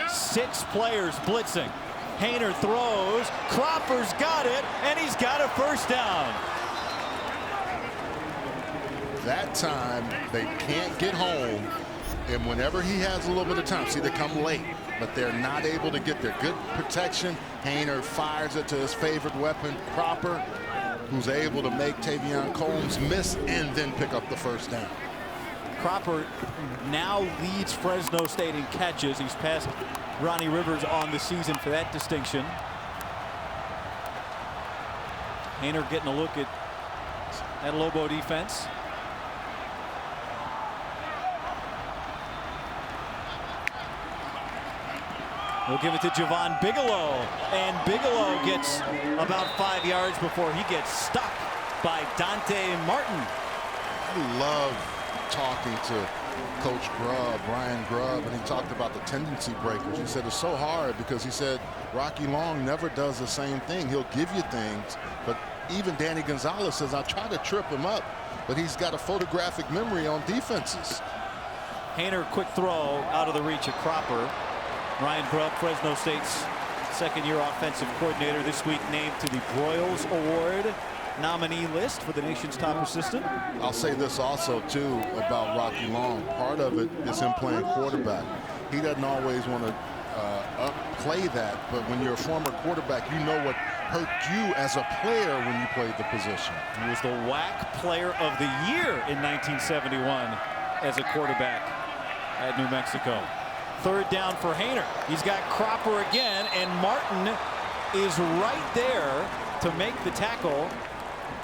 6 players blitzing. Hayner throws. Cropper's got it, and he's got a first down. That time, they can't get home. And whenever he has a little bit of time, see, they come late, but they're not able to get there. Good protection. Hayner fires it to his favorite weapon, Cropper, who's able to make Tavion Combs miss and then pick up the first down. Cropper now leads Fresno State in catches. He's passed Ronnie Rivers on the season for that distinction. Hayner getting a look at that Lobo defense. We'll give it to Javon Bigelow, and Bigelow gets about 5 yards before he gets stuck by Dante Martin. I love talking to Coach Grubb, Brian Grubb, and he talked about the tendency breakers. He said it's so hard because he said Rocky Long never does the same thing. He'll give you things, but even Danny Gonzalez says I try to trip him up, but he's got a photographic memory on defenses. Hayner, quick throw out of the reach of Cropper. Ryan Grubb, Fresno State's second-year offensive coordinator, this week named to the Broyles Award nominee list for the nation's top assistant. I'll say this also, too, about Rocky Long. Part of it is him playing quarterback. He doesn't always want to play that, but when you're a former quarterback, you know what hurt you as a player when you played the position. He was the WAC Player of the Year in 1971 as a quarterback at New Mexico. Third down for Hayner. He's got Cropper again, and Martin is right there to make the tackle.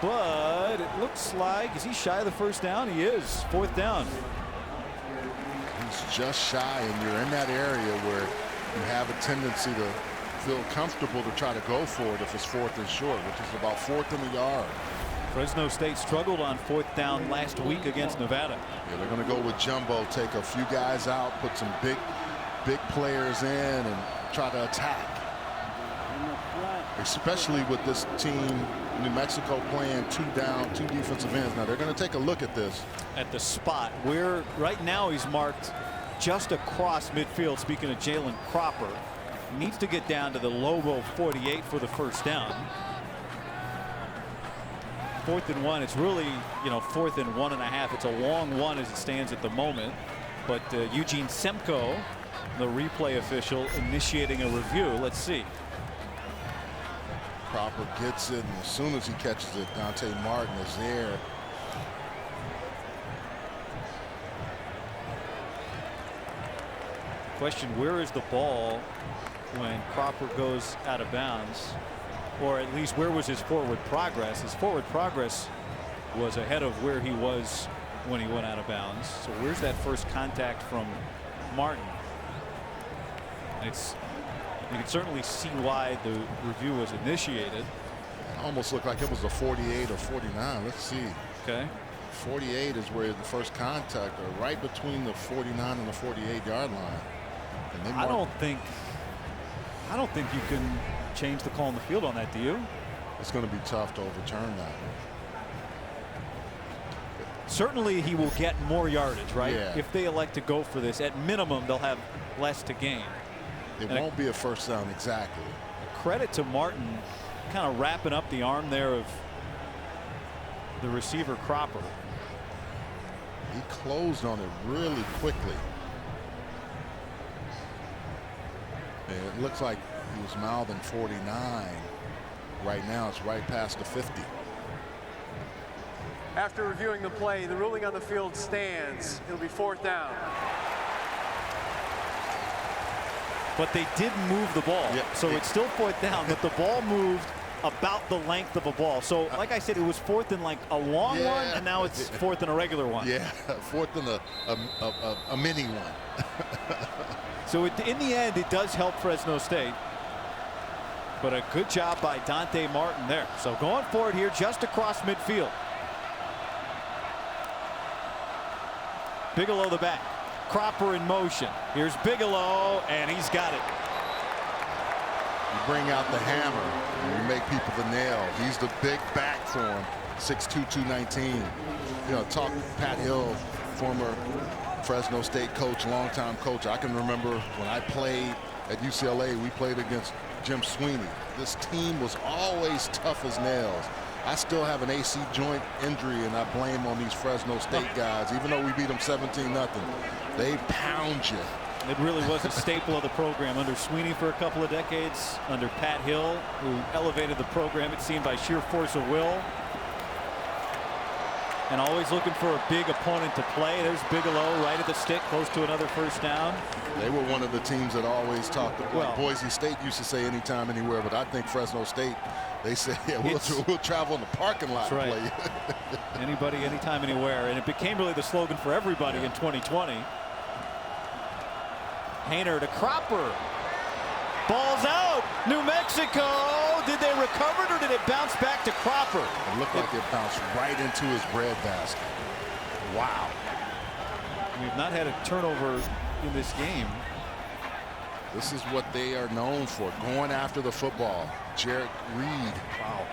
But it looks like, is he shy of the first down? He is. 4th down. He's just shy, and you're in that area where you have a tendency to feel comfortable to try to go for it if it's 4th and short, which is about 4th and a yard. Fresno State struggled on 4th down last week against Nevada. Yeah, they're going to go with jumbo, take a few guys out, put some big players in, and try to attack. Especially with this team, New Mexico, playing 2 down, 2 defensive ends. Now they're going to take a look at this. At the spot where right now he's marked just across midfield. Speaking of Jalen Cropper, needs to get down to the Lobo 48 for the first down. 4th and 1. It's really, 4th and 1.5. It's a long one as it stands at the moment. But Eugene Semko, the replay official, initiating a review. Let's see. Cropper gets it, and as soon as he catches it, Dante Martin is there. Question, where is the ball when Cropper goes out of bounds? Or at least where was his forward progress? His forward progress was ahead of where he was when he went out of bounds. So where's that first contact from Martin? You can certainly see why the review was initiated. Almost looked like it was a 48 or 49. Let's see. Okay. 48 is where the first contact, or right between the 49 and the 48-yard line. And then I don't think you can change the call on the field on that, do you? It's going to be tough to overturn that. Certainly he will get more yardage, right? Yeah. If they elect to go for this, at minimum they'll have less to gain. It won't be a first down exactly. Credit to Martin, kind of wrapping up the arm there of the receiver Cropper. He closed on it really quickly. And it looks like he was mouthing 49. Right now it's right past the 50. After reviewing the play, the ruling on the field stands. It'll be 4th down. But they did move the ball. Yeah. So it's still 4th down, but the ball moved about the length of a ball. So like I said, it was 4th and like a long one, and now it's 4th and a regular one. Yeah, 4th and a mini one. So in the end, it does help Fresno State. But a good job by Dante Martin there. So going forward here, just across midfield. Bigelow the back. Cropper in motion. Here's Bigelow, and he's got it. You bring out the hammer and you make people the nail. He's the big back for him. 6'2", 219. You know, talk Pat Hill, former Fresno State coach, longtime coach. I can remember when I played at UCLA, we played against Jim Sweeney. This team was always tough as nails. I still have an AC joint injury, and I blame on these Fresno State guys. Even though we beat them 17-0, they pound you. It really was a staple of the program under Sweeney for a couple of decades, under Pat Hill, who elevated the program, it seemed, by sheer force of will. And always looking for a big opponent to play. There's Bigelow right at the stick, close to another first down. They were one of the teams that always talked about. Well, Boise State used to say anytime, anywhere, but I think Fresno State, they say, yeah, we'll travel in the parking lot and play you. Anybody, anytime, anywhere. And it became really the slogan for everybody in 2020. Hainer to Cropper. Ball's out. New Mexico. Did they recover it, or did it bounce back to Cropper? It looked like it bounced right into his breadbasket. Wow. We've not had a turnover in this game. This is what they are known for, going after the football. Jarrett Reed. Wow.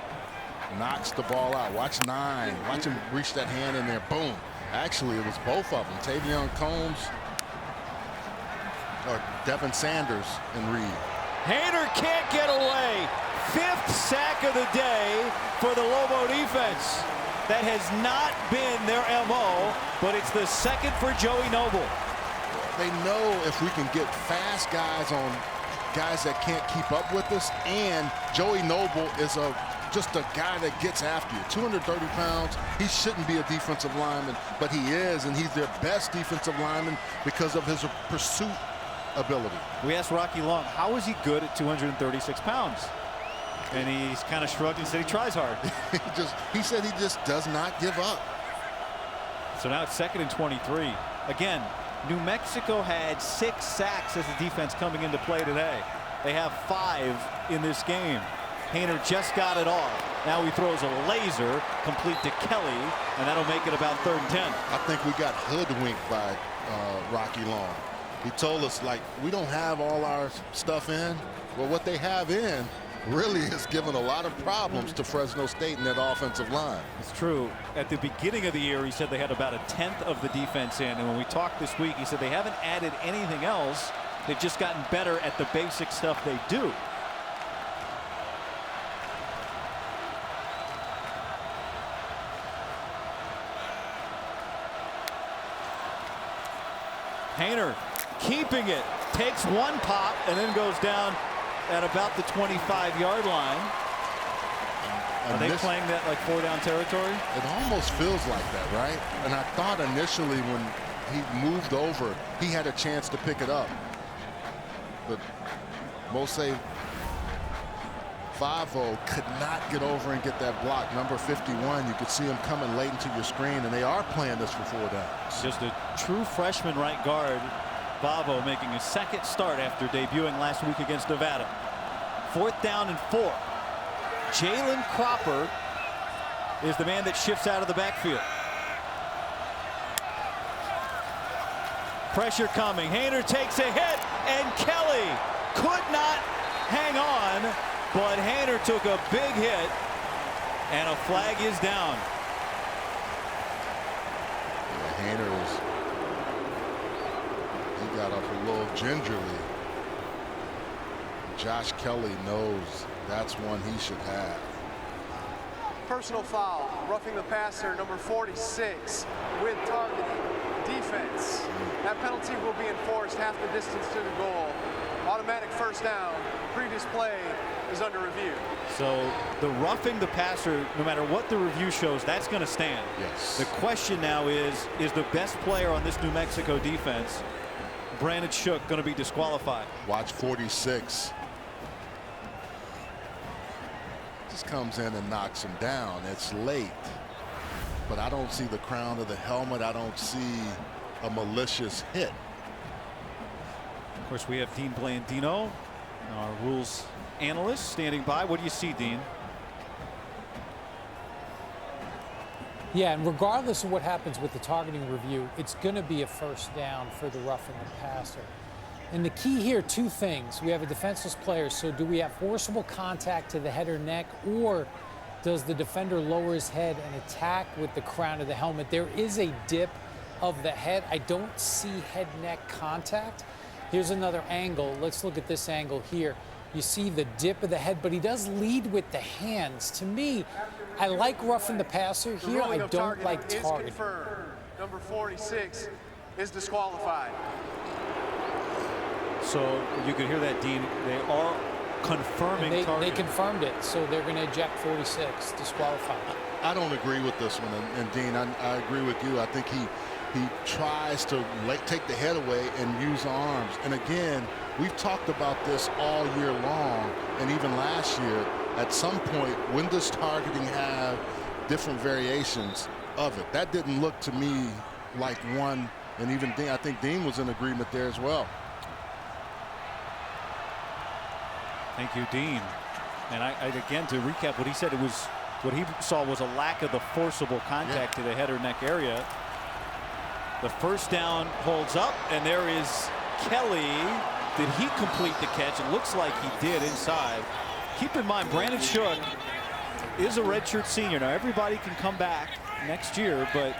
Knocks the ball out. Watch 9. Watch him reach that hand in there. Boom. Actually, it was both of them. Tavion Combs or Devin Sanders and Reed. Hainer can't get away. 5th sack of the day for the Lobo defense. That has not been their MO, but it's the 2nd for Joey Noble. They know if we can get fast guys on guys that can't keep up with us, and Joey Noble is just a guy that gets after you. 230 pounds. He shouldn't be a defensive lineman, but he is, and he's their best defensive lineman because of his pursuit ability. We asked Rocky Long, how is he good at 236 pounds? And he's kind of shrugged and said he tries hard. he said he just does not give up. So now it's 2nd and 23. Again, New Mexico had 6 sacks as a defense coming into play today. They have 5 in this game. Hainer just got it off. Now he throws a laser complete to Kelly, and that'll make it about 3rd and 10. I think we got hoodwinked by Rocky Long. He told us, like, we don't have all our stuff in. Well, what they have in really has given a lot of problems to Fresno State in that offensive line. It's true. At the beginning of the year, he said they had about 1/10 of the defense in. And when we talked this week, he said they haven't added anything else. They've just gotten better at the basic stuff they do. Hainer keeping it, takes one pop and then goes down at about the 25-yard line. Are they playing that like 4-down territory? It almost feels like that, right? And I thought initially when he moved over, he had a chance to pick it up. But Mose Vavo could not get over and get that block. Number 51, you could see him coming late into your screen, and they are playing this for 4 downs. Just a true freshman right guard, Vavo, making his second start after debuting last week against Nevada. 4th down and 4. Jalen Cropper is the man that shifts out of the backfield. Pressure coming. Hayner takes a hit, and Kelly could not hang on, but Hayner took a big hit, and a flag is down. Yeah, Hayner he got up a little gingerly. Josh Kelly knows that's one he should have. Personal foul, roughing the passer, number 46, with targeting. Defense. That penalty will be enforced half the distance to the goal. Automatic first down. Previous play is under review. So the roughing the passer, no matter what the review shows, that's going to stand. Yes. The question now is the best player on this New Mexico defense, Brandon Shook, going to be disqualified? Watch 46. Just comes in and knocks him down. It's late, but I don't see the crown of the helmet. I don't see a malicious hit. Of course, we have Dean Blandino, our rules analyst, standing by. What do you see, Dean? Yeah, and regardless of what happens with the targeting review, it's going to be a first down for the roughing the passer. And the key here, 2 things. We have a defenseless player, so do we have forcible contact to the head or neck, or does the defender lower his head and attack with the crown of the helmet? There is a dip of the head. I don't see head-neck contact. Here's another angle. Let's look at this angle here. You see the dip of the head, but he does lead with the hands. To me, I like roughing the passer here. I don't like targeting. Number 46 is disqualified. So you could hear that, Dean. They are confirming targeting. They confirmed it, so they're going to eject 46, disqualified. I don't agree with this one, and Dean, I agree with you. I think he tries to take the head away and use arms. And again, we've talked about this all year long, and even last year. At some point, when does targeting have different variations of it? That didn't look to me like one, and even Dean, I think Dean was in agreement there as well. Thank you, Dean. And I again, to recap what he said, what he saw was a lack of the forcible contact to the head or neck area. The first down holds up, and there is Kelly. Did he complete the catch? It looks like he did inside. Keep in mind, Brandon Shook is a redshirt senior. Now, everybody can come back next year, but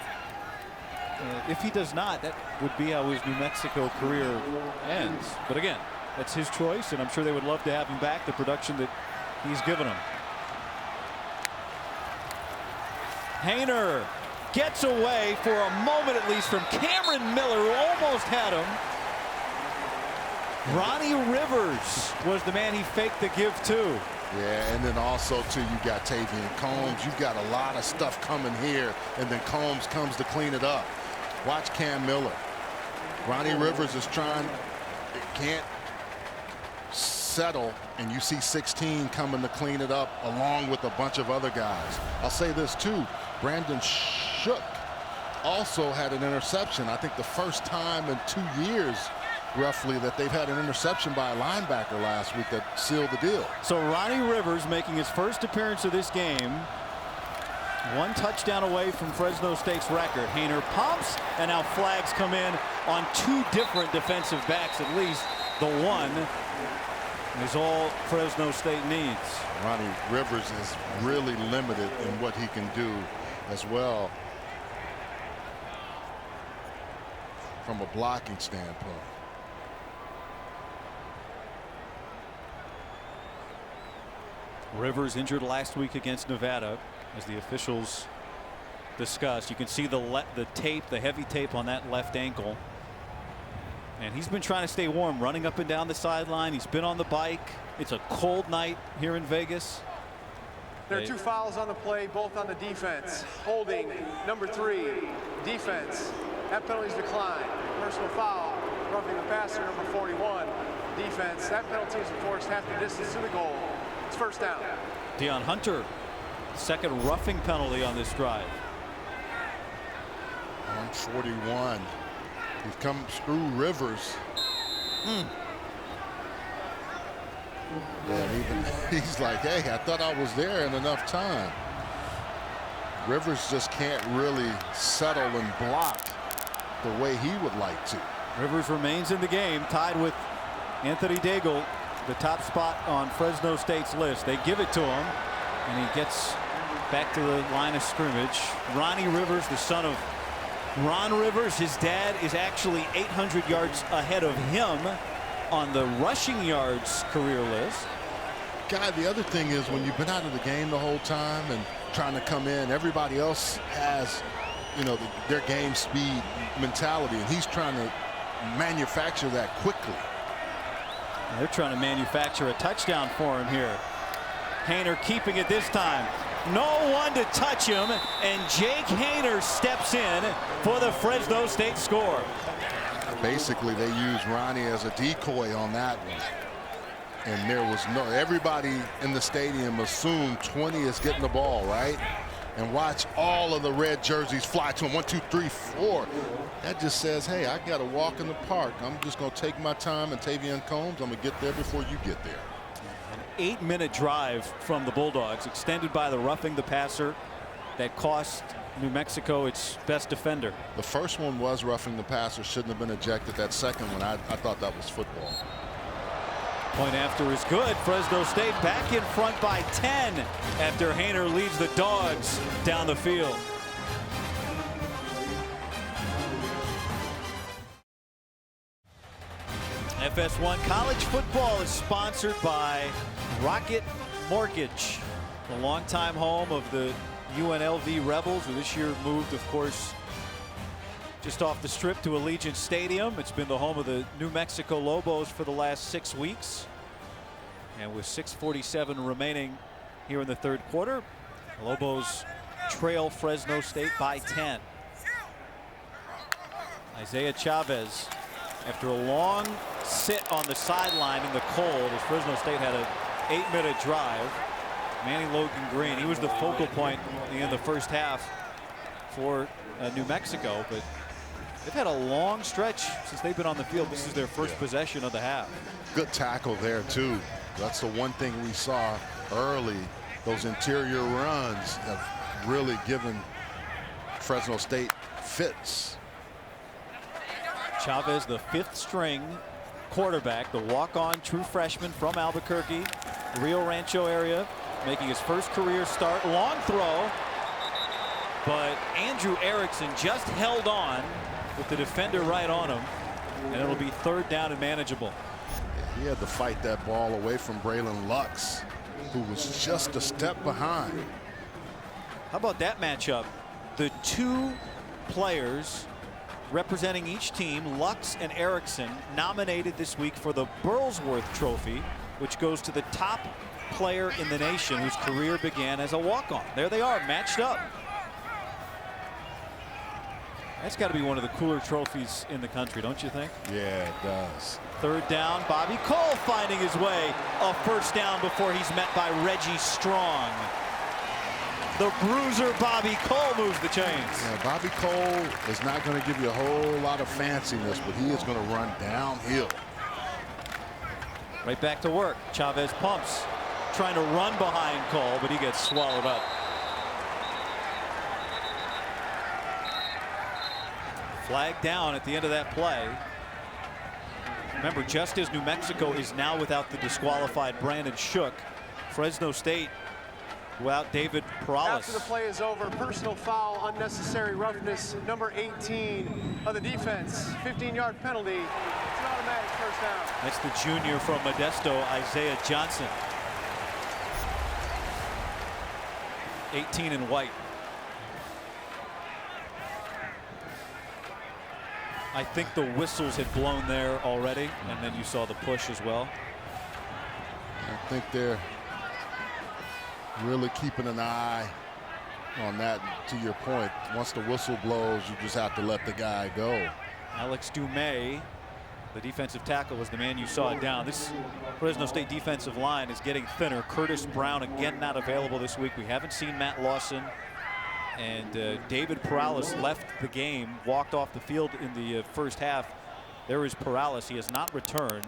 if he does not, that would be how his New Mexico career ends. But again, that's his choice, and I'm sure they would love to have him back, the production that he's given them. Hayner gets away for a moment at least from Cameron Miller, who almost had him. Ronnie Rivers was the man he faked the give to. Yeah, and then also, too, you got Tavian Combs. You've got a lot of stuff coming here, and then Combs comes to clean it up. Watch Cam Miller. Ronnie Rivers is trying, can't settle, and you see 16 coming to clean it up along with a bunch of other guys. I'll say this, too. Brandon Shook also had an interception. I think the first time in 2 years roughly that they've had an interception by a linebacker last week that sealed the deal. So Ronnie Rivers making his first appearance of this game. 1 touchdown away from Fresno State's record. Hayner pumps, and now flags come in on 2 different defensive backs. At least the one is all Fresno State needs. Ronnie Rivers is really limited in what he can do as well from a blocking standpoint. Rivers injured last week against Nevada, as the officials discussed. You can see the tape, the heavy tape on that left ankle. And he's been trying to stay warm, running up and down the sideline. He's been on the bike. It's a cold night here in Vegas. There are 2 fouls on the play, both on the defense. Holding, number 3, defense. That penalty's declined. Personal foul, roughing the passer, number 41. Defense. That penalty is enforced half the distance to the goal. It's first down. Deion Hunter, second roughing penalty on this drive. On 41. He's come screw Rivers. Yeah, even he's like, hey, I thought I was there in enough time. Rivers just can't really settle and block the way he would like to. Rivers remains in the game, tied with Anthony Daigle, the top spot on Fresno State's list. They give it to him, and he gets back to the line of scrimmage. Ronnie Rivers, the son of Ron Rivers, his dad is actually 800 yards ahead of him on the rushing yards career list. Guy, the other thing is when you've been out of the game the whole time and trying to come in, everybody else has, you know, their game speed mentality, and he's trying to manufacture that quickly. They're trying to manufacture a touchdown for him here. Haener keeping it this time. No one to touch him, and Jake Haener steps in for the Fresno State score. Basically, they used Ronnie as a decoy on that one. And there was no, everybody in the stadium assumed 20 is getting the ball, right? And watch all of the red jerseys fly to him. 1, 2, 3, 4. That just says, hey, I got to walk in the park. I'm just going to take my time, and Tavion Combs, I'm going to get there before you get there. An 8-minute drive from the Bulldogs, extended by the roughing the passer that cost New Mexico its best defender. The first one was roughing the passer, shouldn't have been ejected. That second one, I thought that was football. Point after is good. Fresno State back in front by 10 after Haener leads the Dogs down the field. FS1 college football is sponsored by Rocket Mortgage, the longtime home of the UNLV Rebels, who this year moved, of course, just off the strip to Allegiant Stadium. It's been the home of the New Mexico Lobos for the last 6 weeks. And with 6:47 remaining here in the third quarter, the Lobos trail Fresno State by 10. Isaiah Chavez, after a long sit on the sideline in the cold, as Fresno State had an 8-minute drive. Manny Logan Green, he was the focal point in the first half for New Mexico, but they've had a long stretch since they've been on the field. This is their first possession of the half. Good tackle there, too. That's the one thing we saw early. Those interior runs have really given Fresno State fits. Chavez, the 5th string quarterback, the walk-on true freshman from Albuquerque, Rio Rancho area, making his first career start. Long throw, but Andrew Erickson just held on with the defender right on him, and it'll be third down and manageable. He had to fight that ball away from Braylon Lux, who was just a step behind. How about that matchup? The two players representing each team, Lux and Erickson, nominated this week for the Burlsworth Trophy, which goes to the top player in the nation whose career began as a walk-on. There they are, matched up. That's got to be one of the cooler trophies in the country, don't you think? Yeah, it does. Third down, Bobby Cole finding his way a first down before he's met by Reggie Strong. The bruiser Bobby Cole moves the chains. Yeah, Bobby Cole is not going to give you a whole lot of fanciness, but he is going to run downhill. Right back to work. Chavez pumps, trying to run behind Cole, but he gets swallowed up. Flag down at the end of that play. Remember, just as New Mexico is now without the disqualified Brandon Shook, Fresno State without David Perales. After the play is over, personal foul, unnecessary roughness, number 18 of the defense. 15-yard penalty. It's an automatic first down. That's the junior from Modesto, Isaiah Johnson. 18 in white. I think the whistles had blown there already, and then you saw the push as well. I think they're really keeping an eye on that. To your point, once the whistle blows, you just have to let the guy go. Alex Dumais The defensive tackle was the man you saw down. This Fresno State defensive line is getting thinner. Curtis Brown again not available this week. We haven't seen Matt Lawson. And David Perales left the game, walked off the field in the first half. There is Perales. He has not returned.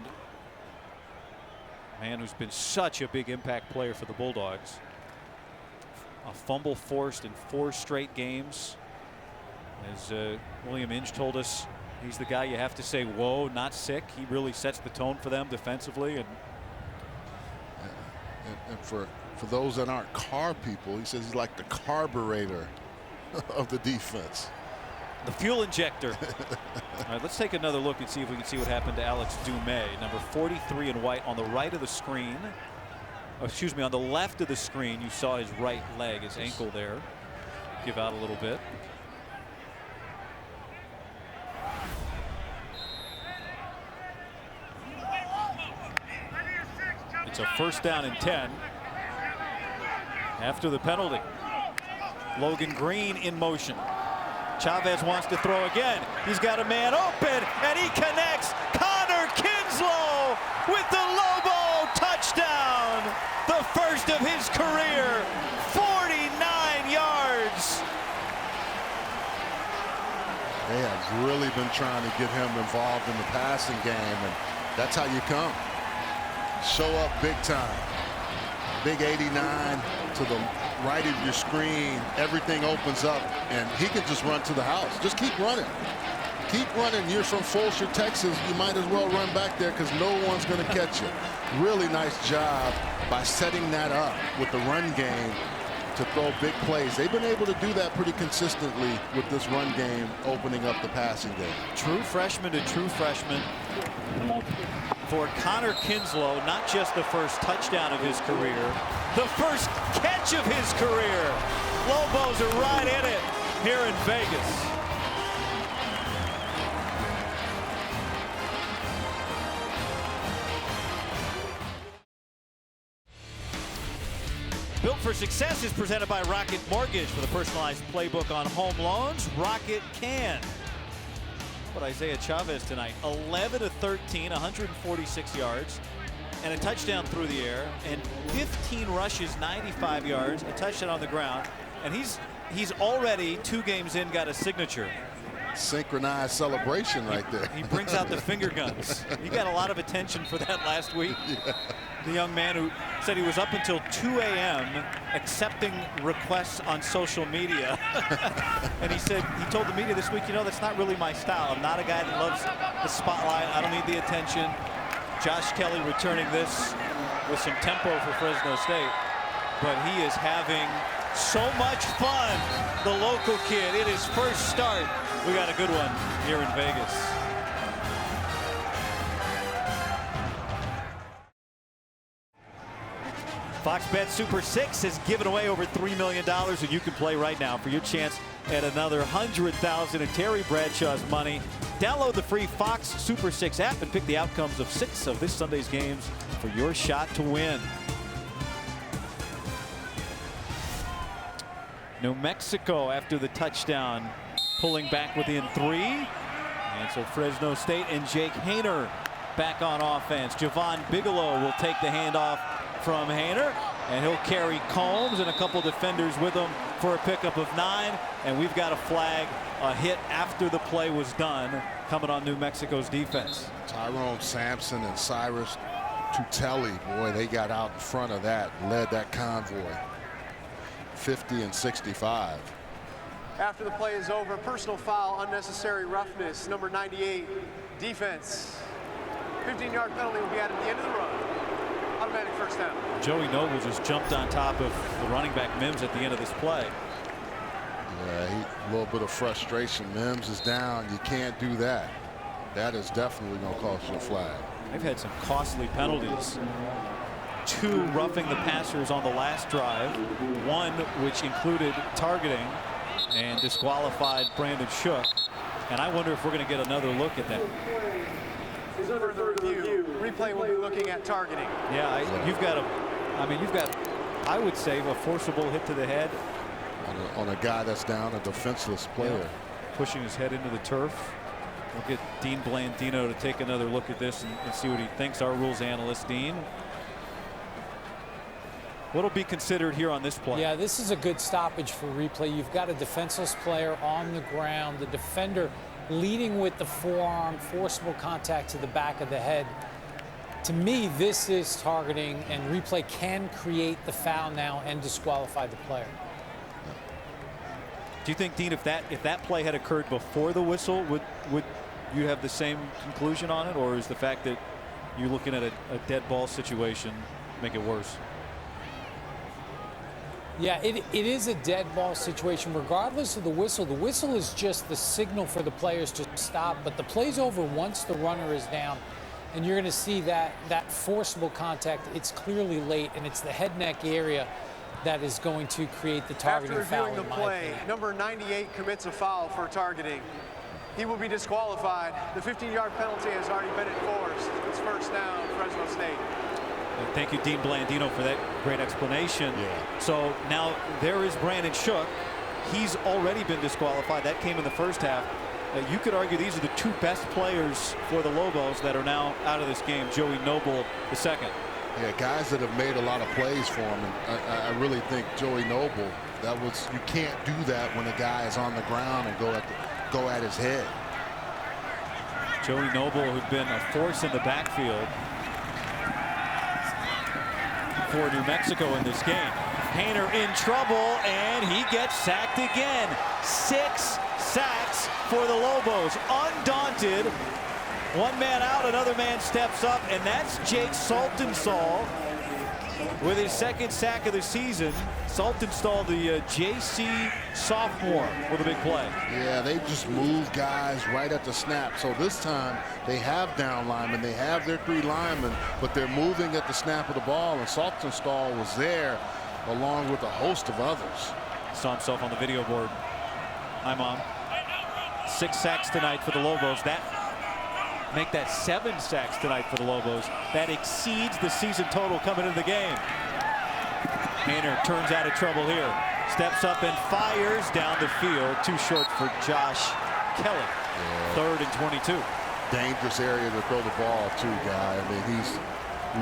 Man who's been such a big impact player for the Bulldogs. A fumble forced in 4 straight games. As William Inge told us, he's the guy you have to say, whoa, not sick. He really sets the tone for them defensively. And for those that aren't car people, he says he's like the carburetor of the defense. The fuel injector. All right, let's take another look and see if we can see what happened to Alex Dumais, number 43 in white, on the right of the screen. Oh, excuse me, on the left of the screen, you saw his right leg, his ankle there, give out a little bit. It's a 1st down and 10 after the penalty. Logan Green in motion. Chavez wants to throw again. He's got a man open, and he connects. Connor Kinslow with the Lobo touchdown. The first of his career. 49 yards. They have really been trying to get him involved in the passing game, and that's how you come. Show up big time. Big 89 to the right of your screen. Everything opens up, and he can just run to the house. Just keep running. Keep running. You're from Fulshear, Texas. You might as well run back there because no one's going to catch you. Really nice job by setting that up with the run game to throw big plays. They've been able to do that pretty consistently with this run game opening up the passing game. True freshman to true freshman. For Connor Kinslow, not just the first touchdown of his career, the first catch of his career. Lobos are right in it here in Vegas. Built for Success is presented by Rocket Mortgage. For the personalized playbook on home loans, Rocket can. But Isaiah Chavez tonight, 11 of 13, 146 yards, and a touchdown through the air, and 15 rushes, 95 yards, a touchdown on the ground, and he's already 2 games in got a signature. Synchronized celebration right there. He brings out the finger guns. He got a lot of attention for that last week. Yeah. The young man who said he was up until 2 a.m. accepting requests on social media. And he told the media this week, you know, that's not really my style. I'm not a guy that loves the spotlight. I don't need the attention. Josh Kelly returning this with some tempo for Fresno State. But he is having so much fun, the local kid. In his first start, we got a good one here in Vegas. Fox Bet Super 6 has given away over $3 million, and you can play right now for your chance at another $100,000 in Terry Bradshaw's money. Download the free Fox Super 6 app and pick the outcomes of 6 of this Sunday's games for your shot to win. New Mexico after the touchdown, pulling back within 3. And so Fresno State and Jake Haener back on offense. Javon Bigelow will take the handoff from Haener, and he'll carry Combs and a couple defenders with him for a pickup of 9. And we've got a flag, a hit after the play was done, coming on New Mexico's defense. Tyrone Sampson and Cyrus Tutelli, boy, they got out in front of that, led that convoy. 50 and 65. After the play is over, personal foul, unnecessary roughness, number 98, defense. 15-yard penalty will be added at the end of the run. Automatic first down. Joey Noble just jumped on top of the running back Mims at the end of this play. Yeah, a little bit of frustration. Mims is down. You can't do that. That is definitely going to cost you a flag. They've had some costly penalties. 2 roughing the passers on the last drive. 1 which included targeting and disqualified Brandon Shook. And I wonder if we're going to get another look at that. Further review. Replay will be looking at targeting. Yeah, you've got I would say, a forcible hit to the head. On a guy that's down, a defenseless player. Yeah. Pushing his head into the turf. We'll get Dean Blandino to take another look at this and see what he thinks. Our rules analyst, Dean. What'll be considered here on this play? Yeah, this is a good stoppage for replay. You've got a defenseless player on the ground, the defender leading with the forearm, forcible contact to the back of the head. To me, this is targeting, and replay can create the foul now and disqualify the player. Do you think, Dean, if that play had occurred before the whistle, would you have the same conclusion on it, or is the fact that you're looking at a dead ball situation make it worse? Yeah, it is a dead ball situation regardless of the whistle. The whistle is just the signal for the players to stop, but the play's over once the runner is down, and you're going to see that forcible contact. It's clearly late, and it's the head neck area that is going to create the targeting foul. After reviewing the play, number 98 commits a foul for targeting. He will be disqualified. The 15-yard penalty has already been enforced. It's first down, Fresno State. Thank you, Dean Blandino, for that great explanation. Yeah. So now there is Brandon Shook. He's already been disqualified. That came in the first half. You could argue these are the two best players for the Lobos that are now out of this game. Joey Noble, the second. Yeah, guys that have made a lot of plays for him. And I really think Joey Noble, you can't do that when a guy is on the ground and go at his head. Joey Noble, who'd been a force in the backfield for New Mexico in this game. Haener in trouble, and he gets sacked again. 6 sacks for the Lobos. Undaunted. One man out, another man steps up, and that's Jake Saltonstall with his second sack of the season. Saltonstall, the JC sophomore, with a big play. Yeah, they just move guys right at the snap. So this time they have down linemen, they have their 3 linemen, but they're moving at the snap of the ball, and Saltonstall was there along with a host of others. Saw himself on the video board. Hi, Mom. 6 sacks tonight for the Lobos. Make that 7 sacks tonight for the Lobos. That exceeds the season total coming into the game. Haener turns out of trouble here. Steps up and fires down the field. Too short for Josh Kelly. Yeah. 3rd and 22. Dangerous area to throw the ball to, guy. I mean, he's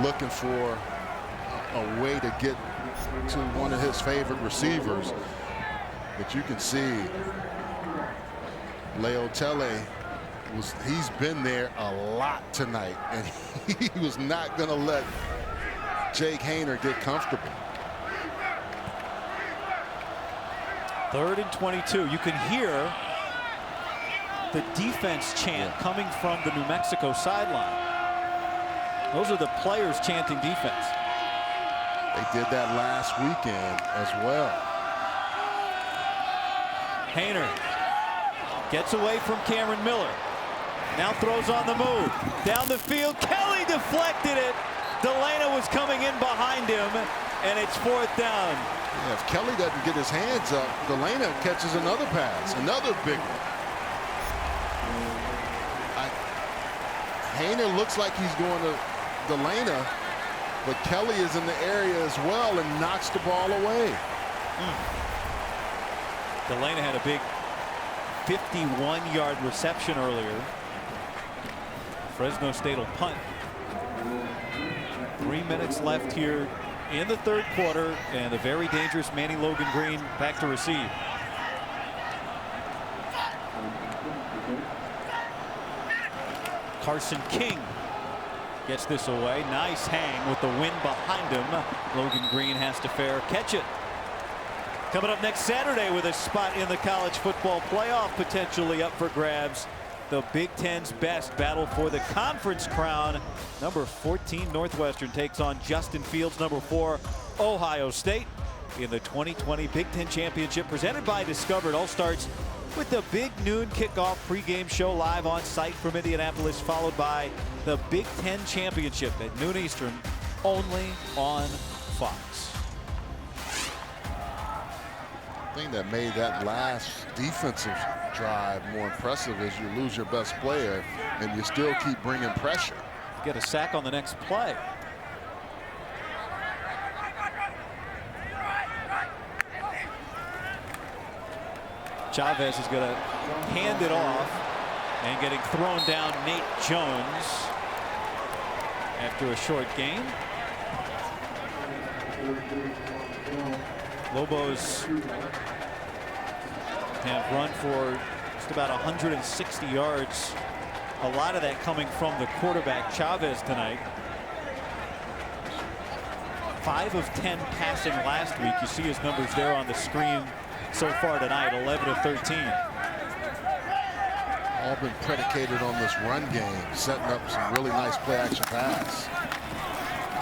looking for a way to get to one of his favorite receivers. But you can see Leo Tele, he's been there a lot tonight, and he was not going to let Jake Haener get comfortable. 3rd and 22. You can hear the defense chant coming from the New Mexico sideline. Those are the players chanting defense. They did that last weekend as well. Haener gets away from Cameron Miller. Now throws on the move. Down the field. Kelly deflected it. Delana was coming in behind him, and it's 4th down. Yeah, if Kelly doesn't get his hands up, Delana catches another pass, another big one. Haener looks like he's going to Delana, but Kelly is in the area as well and knocks the ball away. Delana had a big 51-yard reception earlier. Fresno State will punt. 3 minutes left here in the 3rd quarter, and the very dangerous Manny Logan Green back to receive. Carson King gets this away. Nice hang with the wind behind him. Logan Green has to fair catch it. Coming up next Saturday with a spot in the college football playoff potentially up for grabs. The Big Ten's best battle for the conference crown. Number 14 Northwestern takes on Justin Fields, number 4 Ohio State, in the 2020 Big Ten Championship presented by Discover. It all starts with the big noon kickoff pregame show live on site from Indianapolis, followed by the Big Ten Championship at noon Eastern, only on Fox. The thing that made that last defensive drive more impressive is you lose your best player and you still keep bringing pressure. Get a sack on the next play. Chavez is going to hand it off. And getting thrown down, Nate Jones after a short gain. Lobos have run for just about 160 yards. A lot of that coming from the quarterback Chavez tonight. 5 of 10 passing last week. You see his numbers there on the screen so far tonight, 11 of 13. All been predicated on this run game, setting up some really nice play action pass.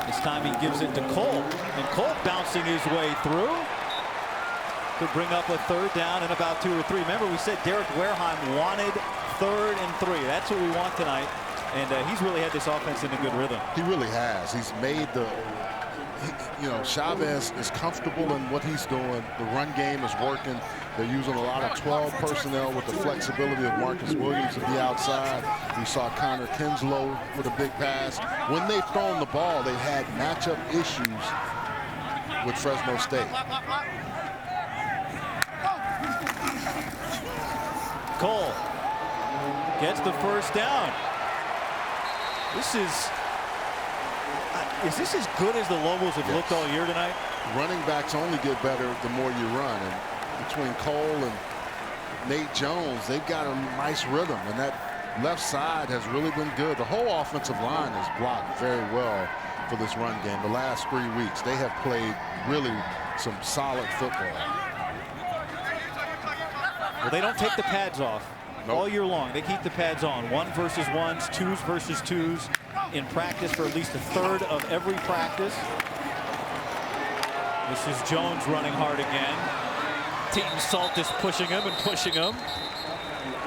This time he gives it to Cole, and Cole bouncing his way through to bring up a 3rd down and about 2 or 3. Remember, we said Derek Wareheim wanted 3rd and 3. That's what we want tonight, and he's really had this offense in a good rhythm. He really has. He's made Chavez is comfortable in what he's doing. The run game is working. They're using a lot of 12 personnel with the flexibility of Marcus Williams to be outside. We saw Connor Kinslow with a big pass. When they've thrown the ball, they've had matchup issues with Fresno State. Cole gets the 1st down. This is this as good as the Lobos have looked all year tonight? Running backs only get better the more you run. And between Cole and Nate Jones, they've got a nice rhythm. And that left side has really been good. The whole offensive line is blocked very well for this run game. The last 3 weeks, they have played really some solid football. Well, they don't take the pads off all year long. They keep the pads on. 1 versus 1s, 2s versus 2s in practice for at least a 1/3 of every practice. This is Jones running hard again. Team Salt is pushing him and pushing him.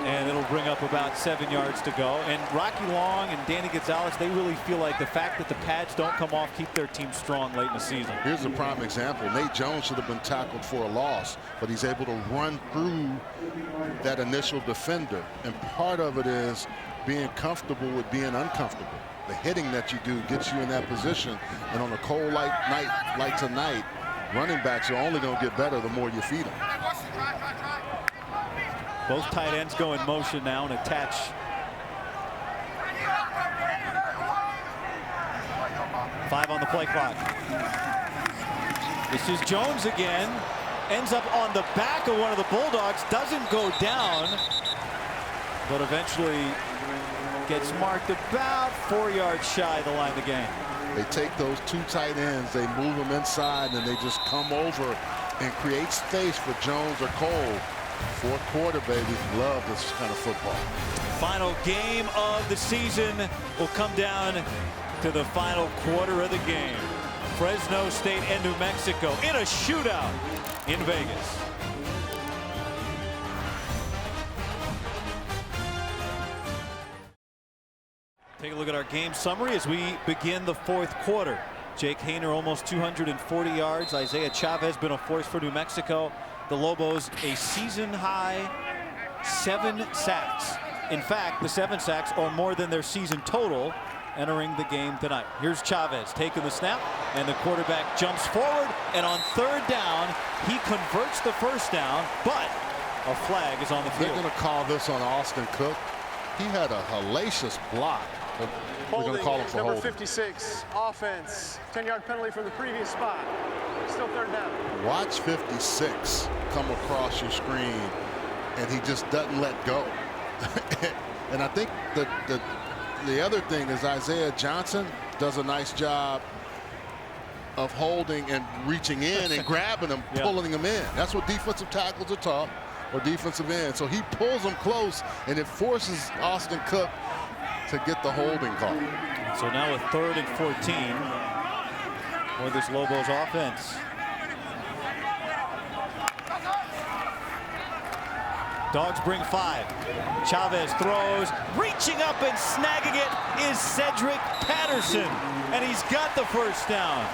And it'll bring up about 7 yards to go. And Rocky Long and Danny Gonzalez, they really feel like the fact that the pads don't come off keep their team strong late in the season. Here's a prime example. Nate Jones should have been tackled for a loss, but he's able to run through that initial defender. And part of it is being comfortable with being uncomfortable. The hitting that you do gets you in that position. And on a cold night like tonight, running backs are only going to get better the more you feed them. Both tight ends go in motion now and attach. Five on the play clock. This is Jones again. Ends up on the back of one of the Bulldogs. Doesn't go down, but eventually gets marked about 4 yards shy of the line of the game. They take those 2 tight ends, they move them inside, and they just come over and create space for Jones or Cole. 4th quarter, baby. Love this kind of football. Final game of the season will come down to the final quarter of the game. Fresno State and New Mexico in a shootout in Vegas. Take a look at our game summary as we begin the 4th quarter. Jake Haener almost 240 yards. Isaiah Chavez been a force for New Mexico. The Lobos a season high 7 sacks. In fact, the 7 sacks are more than their season total entering the game tonight. Here's Chavez taking the snap, and the quarterback jumps forward, and on 3rd down he converts the 1st down, but a flag is on the field. They're going to call this on Austin Cook. He had a hellacious block. We're going to call him for number holding. 56 offense, 10-yard penalty from the previous spot. Still 3rd down. Watch 56 come across your screen, and he just doesn't let go. And I think the other thing is Isaiah Johnson does a nice job of holding and reaching in and grabbing him, pulling him in. That's what defensive tackles are taught, or defensive ends. So he pulls them close, and it forces Austin Cook to get the holding call. So now a 3rd and 14 for this Lobos offense. Dogs bring 5. Chavez throws, reaching up and snagging it is Cedric Patterson, and he's got the 1st down.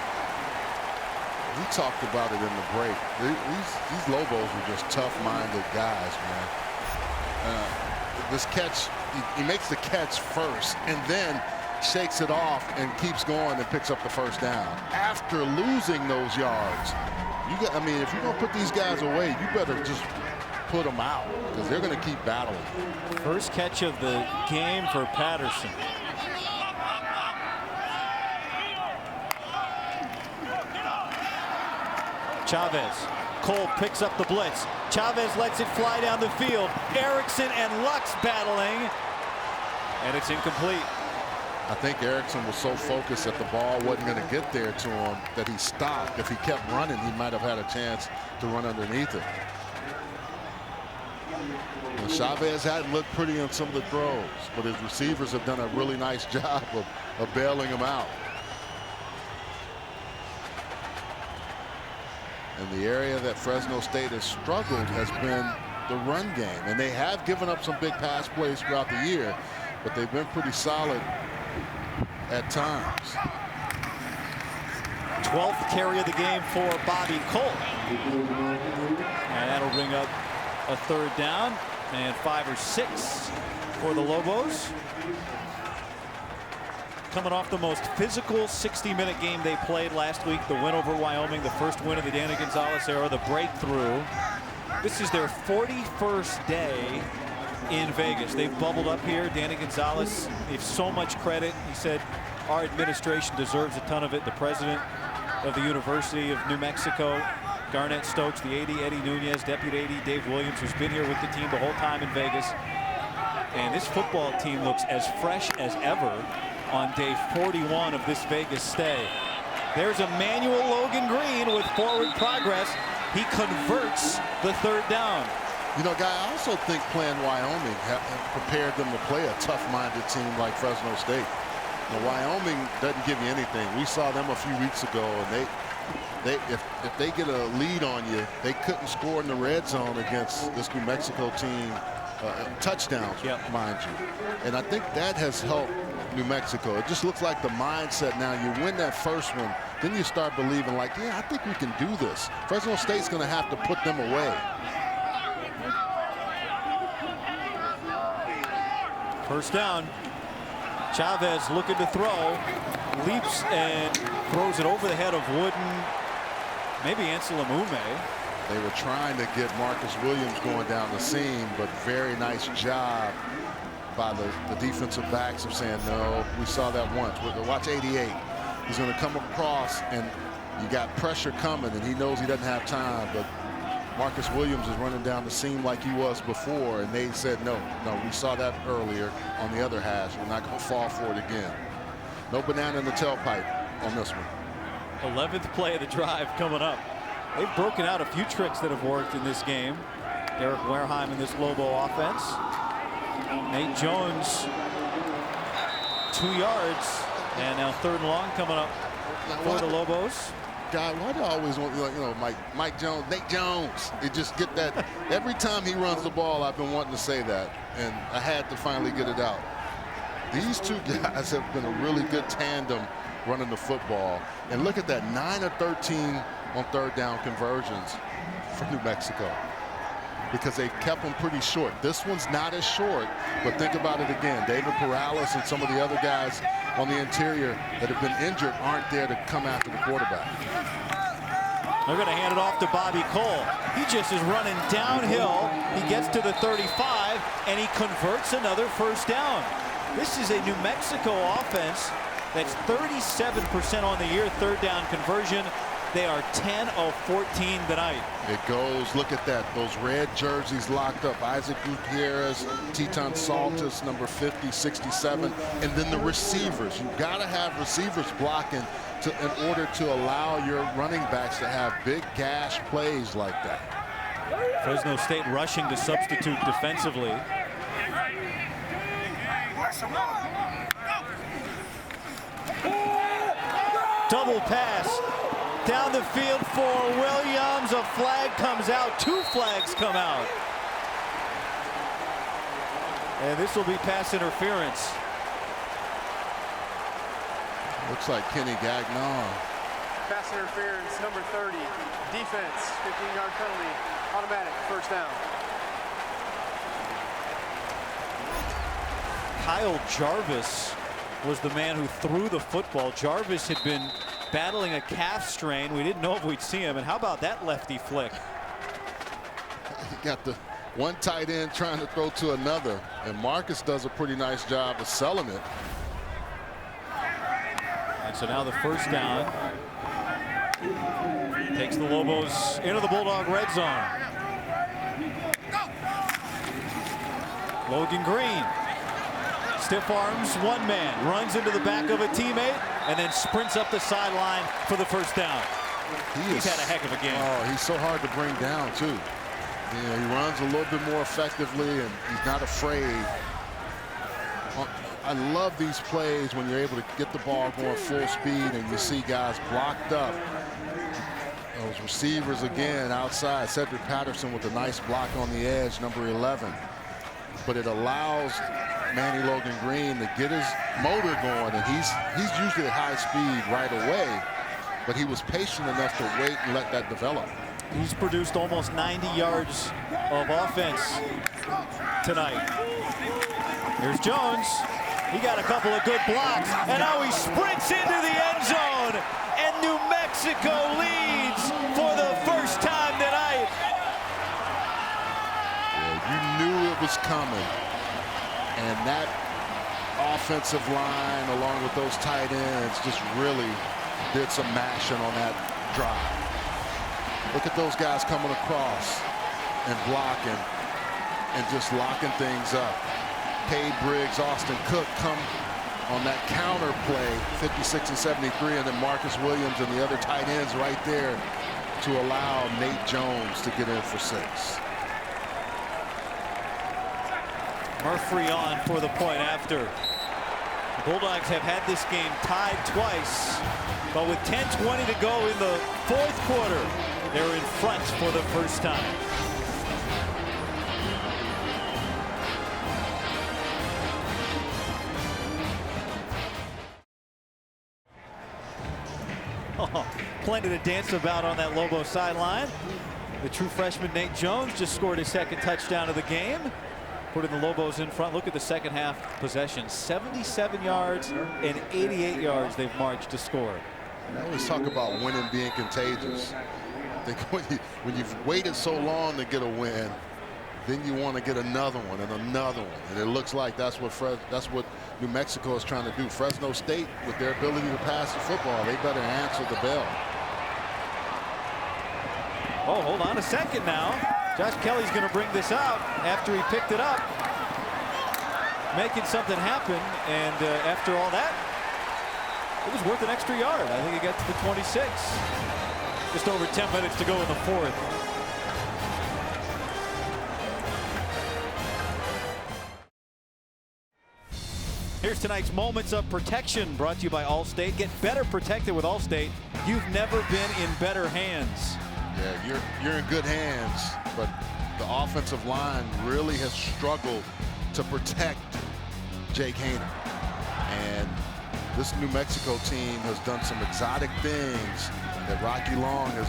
We talked about it in the break. These Lobos are just tough-minded guys, man. This catch, he makes the catch first and then shakes it off and keeps going and picks up the 1st down. After losing those yards, I mean, if you're going to put these guys away, you better just put them out because they're going to keep battling. First catch of the game for Patterson. Chavez. Cole picks up the blitz. Chavez lets it fly down the field. Erickson and Lux battling. And it's incomplete. I think Erickson was so focused that the ball wasn't going to get there to him that he stopped. If he kept running, he might have had a chance to run underneath it. And Chavez hadn't looked pretty on some of the throws, but his receivers have done a really nice job of bailing him out. And the area that Fresno State has struggled has been the run game. And they have given up some big pass plays throughout the year, but they've been pretty solid at times. 12th carry of the game for Bobby Cole. And that'll bring up a third down and 5 or 6 for the Lobos. Coming off the most physical 60-minute game they played last week, the win over Wyoming, the first win of the Danny Gonzalez era, the breakthrough. This is their 41st day in Vegas. They've bubbled up here. Danny Gonzalez gave so much credit. He said our administration deserves a ton of it. The president of the University of New Mexico, Garnett Stokes, the AD, Eddie Nunez, Deputy AD Dave Williams, who's been here with the team the whole time in Vegas. And this football team looks as fresh as ever on day 41 of this Vegas stay. There's Emmanuel Logan Green with forward progress. He converts the third down. You know, Guy, I also think playing Wyoming have prepared them to play a tough-minded team like Fresno State. Now, Wyoming doesn't give you anything. We saw them a few weeks ago, and if they get a lead on you, they couldn't score in the red zone against this New Mexico team. Touchdowns, mind you. And I think that has helped New Mexico. It just looks like the mindset now. You win that first one, then you start believing like, yeah, I think we can do this. Fresno State's going to have to put them away. First down. Chavez looking to throw, leaps and throws it over the head of Wooden, maybe Ansel Amume. They were trying to get Marcus Williams going down the seam, but very nice job by the defensive backs of saying, no, we saw that once. Watch 88. He's going to come across, and you got pressure coming, and he knows he doesn't have time, but Marcus Williams is running down the seam like he was before, and they said, no, we saw that earlier on the other hash. We're not going to fall for it again. No banana in the tailpipe on this one. 11th play of the drive coming up. They've broken out a few tricks that have worked in this game. Derek Wareheim in this Lobo offense. Nate Jones, 2 yards, and now third and long coming up for the Lobos. God, why do I always want, Mike Jones, Nate Jones? It just get that every time he runs the ball. I've been wanting to say that, and I had to finally get it out. These two guys have been a really good tandem running the football, and look at that, 9 of 13 on third down conversions for New Mexico, because they've kept them pretty short. This one's not as short, but think about it again. David Perales and some of the other guys on the interior that have been injured aren't there to come after the quarterback. They're going to hand it off to Bobby Cole. He just is running downhill. He gets to the 35, and he converts another first down. This is a New Mexico offense that's 37% on the year third down conversion. They are 10 of 14 tonight. It goes, look at that, those red jerseys locked up. Isaac Gutierrez, Teton Saltis, number 50, 67, and then the receivers. You've got to have receivers blocking in order to allow your running backs to have big gash plays like that. Fresno State rushing to substitute defensively. Double pass down the field for Williams. A flag comes out. 2 flags come out. And this will be pass interference. Looks like Kenny Gagnon. Pass interference, number 30. Defense, 15-yard penalty. Automatic, first down. Kyle Jarvis was the man who threw the football. Jarvis had been battling a calf strain. We didn't know if we'd see him. And how about that lefty flick? He got the one tight end trying to throw to another, and Marcus does a pretty nice job of selling it. And so now the first down takes the Lobos into the Bulldog red zone. Logan Green, stiff arms, one man, runs into the back of a teammate, and then sprints up the sideline for the first down. He's had a heck of a game. Oh, he's so hard to bring down, too. You know, he runs a little bit more effectively, and he's not afraid. I love these plays when you're able to get the ball going full speed and you see guys blocked up. Those receivers again outside. Cedric Patterson with a nice block on the edge, number 11. But it allows Manny Logan Green to get his motor going, and he's usually at high speed right away. But he was patient enough to wait and let that develop. He's produced almost 90 yards of offense tonight. Here's Jones. He got a couple of good blocks, and now he sprints into the end zone, and New Mexico leads for the first time tonight. Yeah, you knew it was coming, and that offensive line, along with those tight ends, just really did some mashing on that drive. Look at those guys coming across and blocking and just locking things up. Cade Briggs, Austin Cook come on that counter play, 56 and 73, and then Marcus Williams and the other tight ends right there to allow Nate Jones to get in for 6. Murphy on for the point after. The Bulldogs have had this game tied twice, but with 10:20 to go in the fourth quarter, they're in front for the first time. Oh, plenty to dance about on that Lobos sideline. The true freshman Nate Jones just scored his second touchdown of the game, putting the Lobos in front. Look at the second half possession. 77 yards and 88 yards they've marched to score. I always talk about winning being contagious. I think when you've waited so long to get a win, then you want to get another one and another one. And it looks like that's what New Mexico is trying to do. Fresno State, with their ability to pass the football, they better answer the bell. Oh, hold on a second now. Josh Kelly's going to bring this out after he picked it up, making something happen. And after all that, it was worth an extra yard. I think he got to the 26. Just over 10 minutes to go in the fourth. Here's tonight's Moments of Protection, brought to you by Allstate. Get better protected with Allstate. You've never been in better hands. Yeah, you're in good hands, but the offensive line really has struggled to protect Jake Haener. And this New Mexico team has done some exotic things that Rocky Long has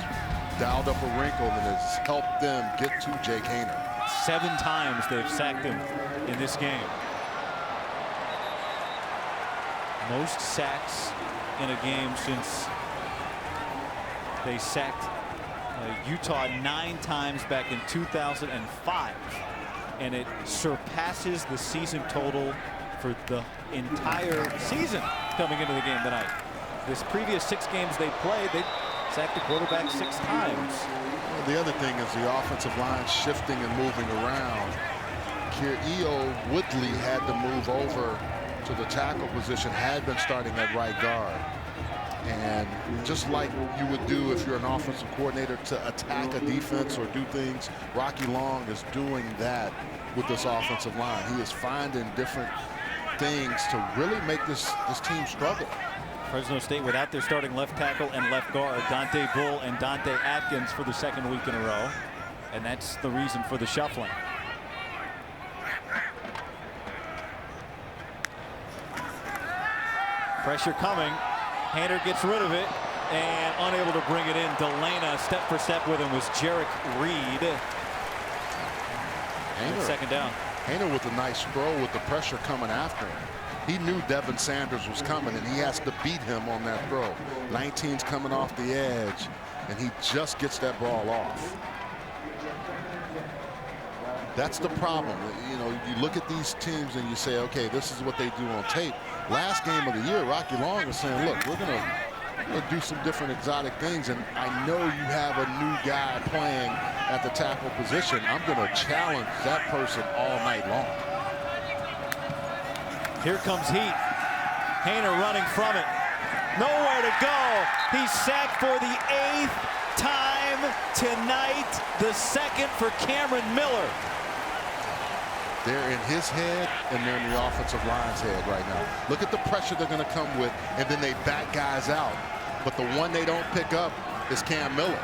dialed up a wrinkle and has helped them get to Jake Haener. 7 times they've sacked him in this game. Most sacks in a game since they sacked Utah 9 times back in 2005. And it surpasses the season total for the entire season coming into the game tonight. This previous 6 games they played, they sacked the quarterback 6 times. Well, the other thing is the offensive line shifting and moving around. Eo Woodley had to move over to the tackle position, had been starting at right guard. And just like you would do if you're an offensive coordinator to attack a defense or do things, Rocky Long is doing that with this offensive line. He is finding different things to really make this team struggle. Fresno State without their starting left tackle and left guard, Dante Bull and Dante Atkins, for the 2nd week in a row. And that's the reason for the shuffling. Pressure coming. Haener gets rid of it and unable to bring it in. Delana step for step with him was Jarek Reed. Haener, 2nd down. Haener with a nice throw with the pressure coming after him. He knew Devin Sanders was coming, and he has to beat him on that throw. 19's coming off the edge, and he just gets that ball off. That's the problem. You know, you look at these teams and you say, okay, this is what they do on tape. Last game of the year, Rocky Long was saying, look, we're going to do some different exotic things, and I know you have a new guy playing at the tackle position. I'm going to challenge that person all night long. Here comes heat. Haener running from it. Nowhere to go. He's sacked for the 8th time tonight. The 2nd for Cameron Miller. They're in his head and they're in the offensive line's head right now. Look at the pressure they're going to come with, and then they back guys out. But the one they don't pick up is Cam Miller.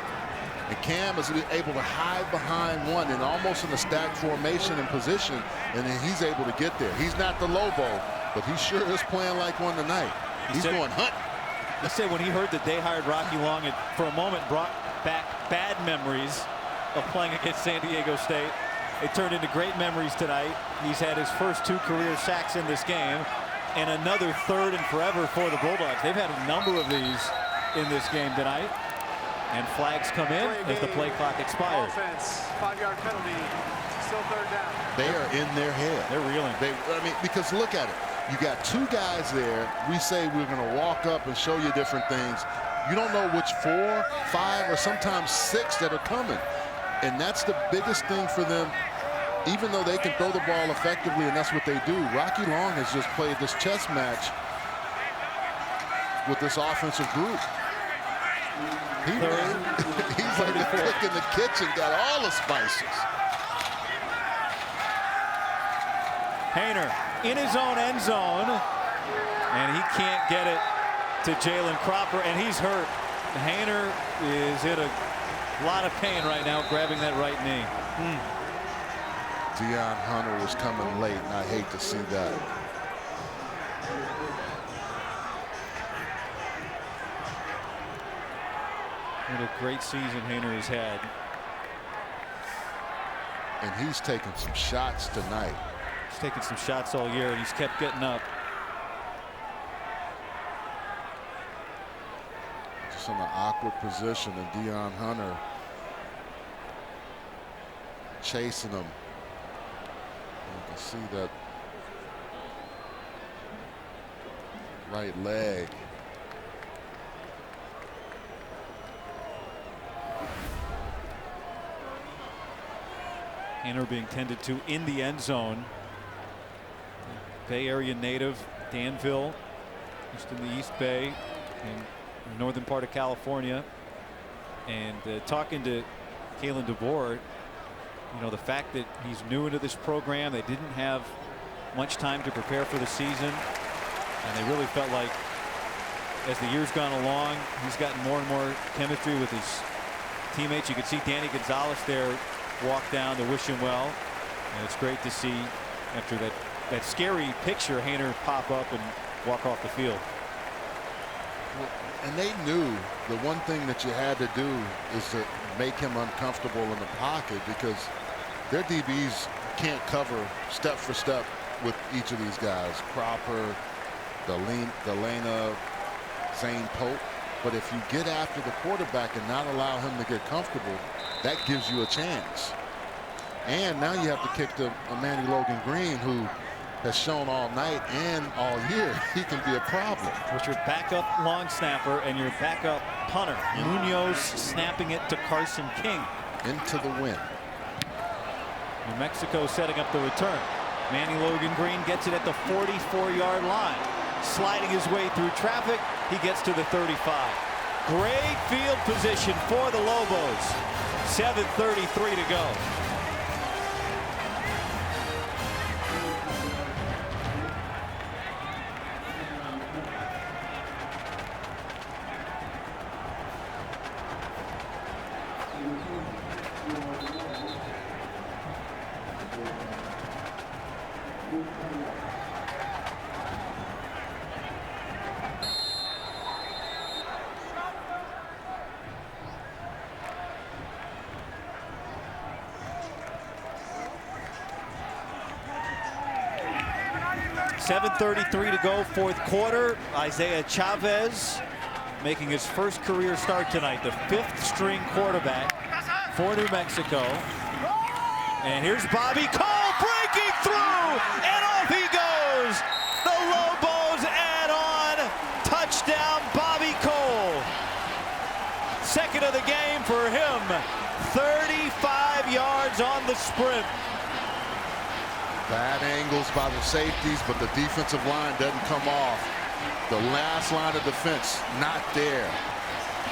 And Cam is able to hide behind one and almost in a stacked formation and position, and then he's able to get there. He's not the Lobo, but he sure is playing like one tonight. He's going hunting. I say when he heard that they hired Rocky Long, it for a moment brought back bad memories of playing against San Diego State. It turned into great memories tonight. He's had his first 2 career sacks in this game, and another 3rd and forever for the Bulldogs. They've had a number of these in this game tonight. And flags come in as the play clock expires. Offense, 5-yard penalty, still 3rd down. They are in their head. They're reeling. I mean, because look at it. You got 2 guys there. We say we're going to walk up and show you different things. You don't know which 4, 5, or sometimes 6 that are coming. And that's the biggest thing for them, even though they can throw the ball effectively, and that's what they do. Rocky Long has just played this chess match with this offensive group. He's like the cook in the kitchen, got all the spices. Haener in his own end zone, and he can't get it to Jalen Cropper, and he's hurt. Haener is in a lot of pain right now, grabbing that right knee. Deion Hunter was coming late, and I hate to see that. What a great season Haener has had. And he's taking some shots tonight. He's taken some shots all year, and he's kept getting up. Just in an awkward position, and Deion Hunter chasing him. You can see that right leg. Haener being tended to in the end zone. Bay Area native, Danville, just in the East Bay, in the northern part of California. And talking to Kalen DeBoer, you know, the fact that he's new into this program, they didn't have much time to prepare for the season, and they really felt like as the years gone along, he's gotten more and more chemistry with his teammates. You could see Danny Gonzalez there walk down to wish him well, and it's great to see after that scary picture Haener pop up and walk off the field. Well, and they knew the one thing that you had to do is to make him uncomfortable in the pocket, because their DBs can't cover step for step with each of these guys. Cropper, Delana, Zane Pope. But if you get after the quarterback and not allow him to get comfortable, that gives you a chance. And now you have to kick to Manny Logan Green, who has shown all night and all year he can be a problem. With your backup long snapper and your backup punter. Munoz snapping it to Carson King. Into the wind. New Mexico setting up the return. Manny Logan Green gets it at the 44-yard line. Sliding his way through traffic, he gets to the 35. Great field position for the Lobos. 7:33 to go. .733 to go, fourth quarter. Isaiah Chavez making his first career start tonight, the 5th string quarterback for New Mexico. And here's Bobby Cole breaking through, and off he goes. The Lobos add on. Touchdown, Bobby Cole. Second of the game for him. 35 yards on the sprint. Bad angles by the safeties, but the defensive line doesn't come off. The last line of defense not there.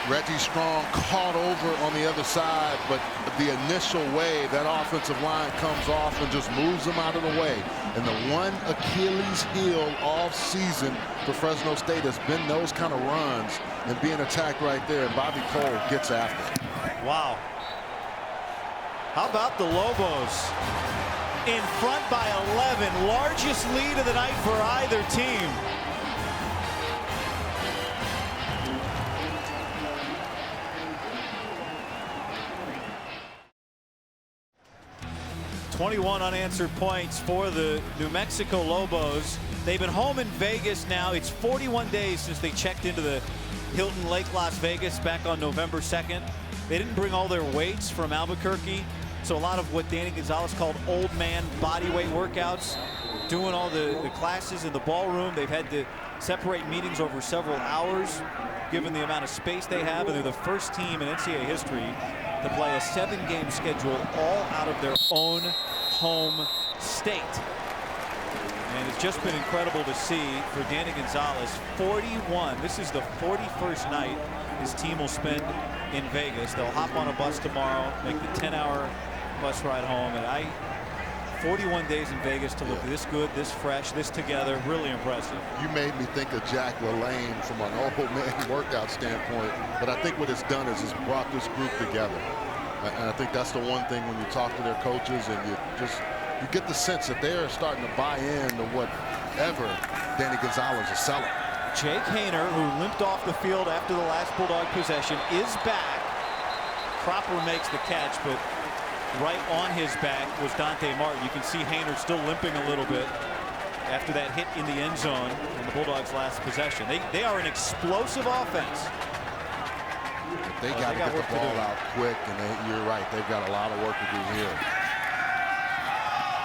Reggie Strong caught over on the other side, but the initial wave, that offensive line comes off and just moves them out of the way. And the one Achilles heel all season for Fresno State has been those kind of runs and being attacked right there. And Bobby Cole gets after it. Wow. How about the Lobos? In front by 11, largest lead of the night for either team. .21 unanswered points for the New Mexico Lobos. They've been home in Vegas now. It's 41 days since they checked into the Hilton Lake Las Vegas back on November 2nd. They didn't bring all their weights from Albuquerque. So a lot of what Danny Gonzalez called old man body weight workouts, doing all the classes in the ballroom. They've had to separate meetings over several hours, given the amount of space they have. And they're the first team in NCAA history to play a 7-game schedule all out of their own home state. And it's just been incredible to see for Danny Gonzalez. 41. This is the 41st night his team will spend in Vegas. They'll hop on a bus tomorrow, make the 10-hour bus ride home, and 41 days in Vegas to look this good, this fresh, this together, really impressive. You made me think of Jack LaLanne from an old man workout standpoint, but I think what it's done is it's brought this group together. And I think that's the one thing when you talk to their coaches and you get the sense that they're starting to buy into whatever Danny Gonzalez is selling. Jake Haener, who limped off the field after the last Bulldog possession, is back. Cropper makes the catch, but right on his back was Dante Martin. You can see Haener still limping a little bit after that hit in the end zone in the Bulldogs' last possession. They are an explosive offense. They got to get the ball out quick, and you're right. They've got a lot of work to do here.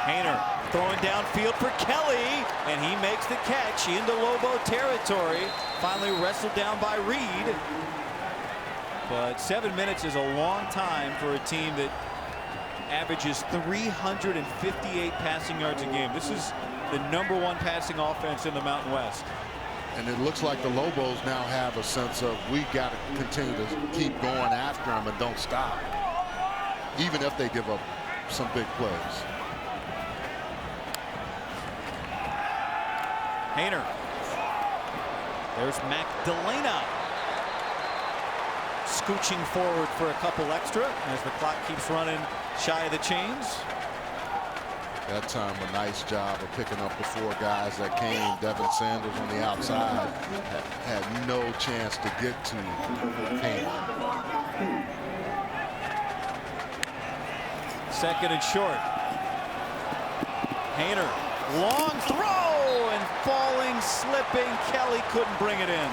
Haener throwing downfield for Kelly, and he makes the catch into Lobo territory. Finally wrestled down by Reed. But 7 minutes is a long time for a team that averages 358 passing yards a game. This is the #1 passing offense in the Mountain West. And it looks like the Lobos now have a sense of we got to continue to keep going after them and don't stop, even if they give up some big plays. Haener. There's Magdalena. Scooching forward for a couple extra as the clock keeps running shy of the chains. That time a nice job of picking up the 4 guys that came. Devin Sanders on the outside had no chance to get to Haener. Second and short. Haener, long throw, and falling, slipping. Kelly couldn't bring it in.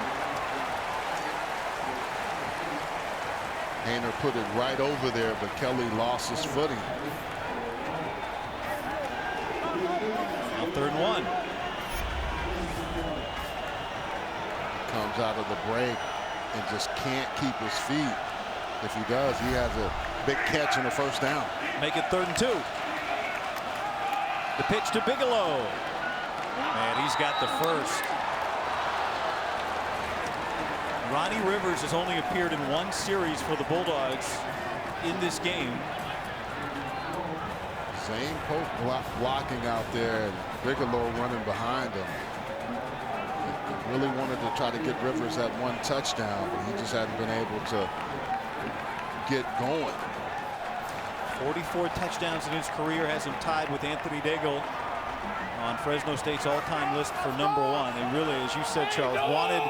Haener put it right over there, but Kelly lost his footing. Now 3rd and 1. Comes out of the break and just can't keep his feet. If he does, he has a big catch and a 1st down. Make it 3rd and 2. The pitch to Bigelow. And he's got the first. Ronnie Rivers has only appeared in 1 series for the Bulldogs in this game. Same post blocking out there, and Bigelow running behind him. He really wanted to try to get Rivers that 1 touchdown, but he just hadn't been able to get going. 44 touchdowns in his career, has him tied with Anthony Daigle on Fresno State's all-time list for #1. They really, as you said, Charles, wanted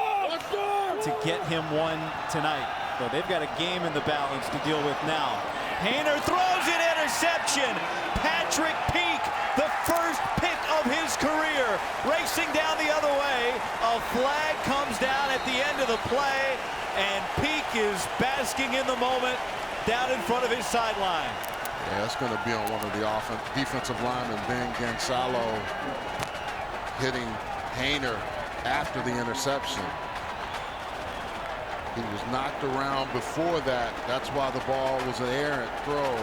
to get him one tonight, but they've got a game in the balance to deal with now. Haener throws an interception. Patrick Peake, the first pick of his career, racing down the other way. A flag comes down at the end of the play, and Peake is basking in the moment down in front of his sideline. Yeah, that's going to be on one of the defensive linemen, Ben Gonzalo, hitting Hayner after the interception. He was knocked around before that. That's why the ball was an errant throw.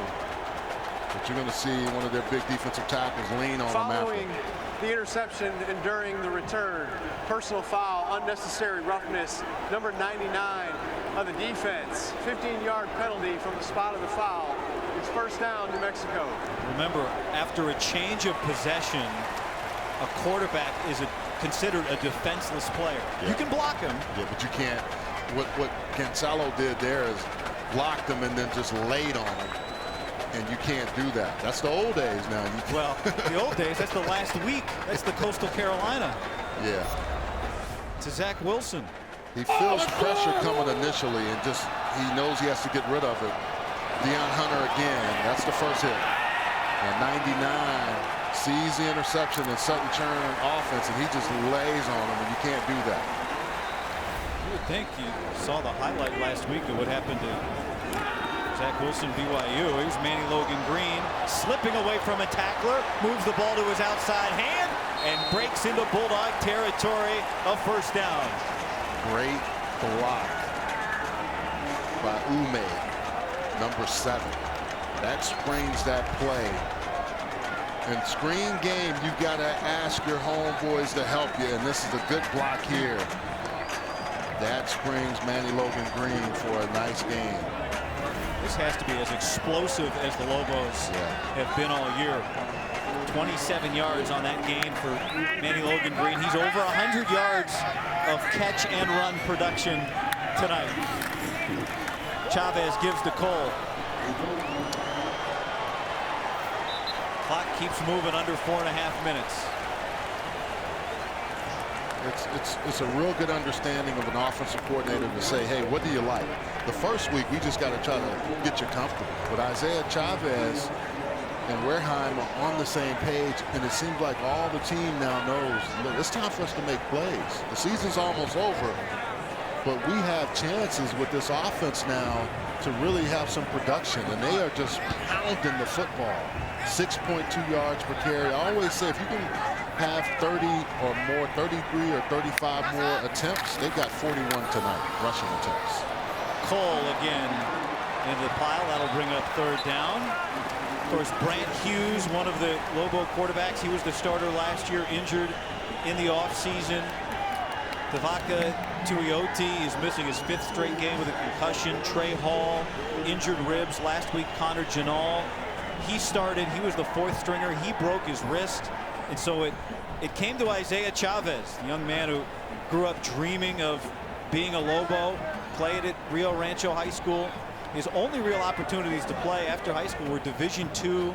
But you're going to see one of their big defensive tackles lean on him after. Following the interception and during the return, personal foul, unnecessary roughness, number 99 of the defense. 15-yard penalty from the spot of the foul. It's first down, New Mexico. Remember, after a change of possession, a quarterback is considered a defenseless player. Yeah. You can block him. Yeah, but you can't. What Gonzalo did there is blocked him and then just laid on him. And you can't do that. That's the old days now. Well, the old days, that's the last week. That's the Coastal Carolina. Yeah. To Zach Wilson. He feels pressure coming initially and just he knows he has to get rid of it. Deion Hunter again. That's the first hit. And 99 sees the interception and Sutton Churn offense, and he just lays on him, and you can't do that. You would think you saw the highlight last week of what happened to Zach Wilson, BYU. Here's Manny Logan Green slipping away from a tackler, moves the ball to his outside hand, and breaks into Bulldog territory. A first down. Great block by Ume, number 7. That springs that play. In screen game, you got to ask your homeboys to help you, and this is a good block here. That springs Manny Logan Green for a nice game. This has to be as explosive as the Lobos have been all year. 27 yards on that gain for Manny Logan Green. He's over 100 yards of catch and run production tonight. Chavez gives to Cole. Clock keeps moving under 4.5 minutes. It's a real good understanding of an offensive coordinator to say, hey, what do you like? The first week, we just got to try to get you comfortable. But Isaiah Chavez and Wareheim are on the same page, and it seems like all the team now knows, look, it's time for us to make plays. The season's almost over, but we have chances with this offense now to really have some production, and they are just pounding the football. 6.2 yards per carry. I always say if you can have 30 or more, 33 or 35 more attempts, they've got 41 tonight, rushing attempts. Cole again into the pile. That'll bring up third down. Of course, Brant Hughes, one of the Lobo quarterbacks, he was the starter last year, injured in the offseason. Tavaka Tuioti is missing his 5th straight game with a concussion. Trey Hall, injured ribs. Last week, Connor Janal, he started. He was the 4th stringer. He broke his wrist. And so it came to Isaiah Chavez, the young man who grew up dreaming of being a Lobo, played at Rio Rancho High School. His only real opportunities to play after high school were Division II,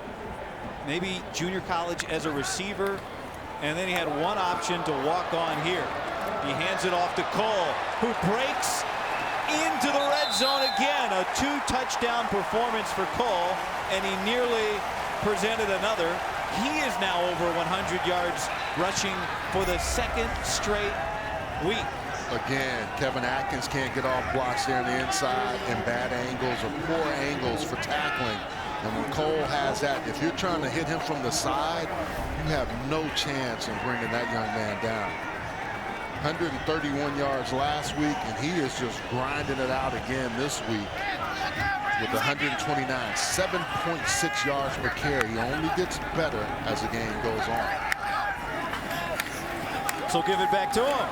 maybe junior college as a receiver, and then he had one option to walk on here. He hands it off to Cole, who breaks into the red zone again. A 2-touchdown performance for Cole, and he nearly presented another. He is now over 100 yards rushing for the 2nd straight week. Again, Kevin Atkins can't get off blocks there on the inside and bad angles or poor angles for tackling. And when Cole has that, if you're trying to hit him from the side, you have no chance in bringing that young man down. 131 yards last week, and he is just grinding it out again this week with 129, 7.6 yards per carry. He only gets better as the game goes on. So give it back to him.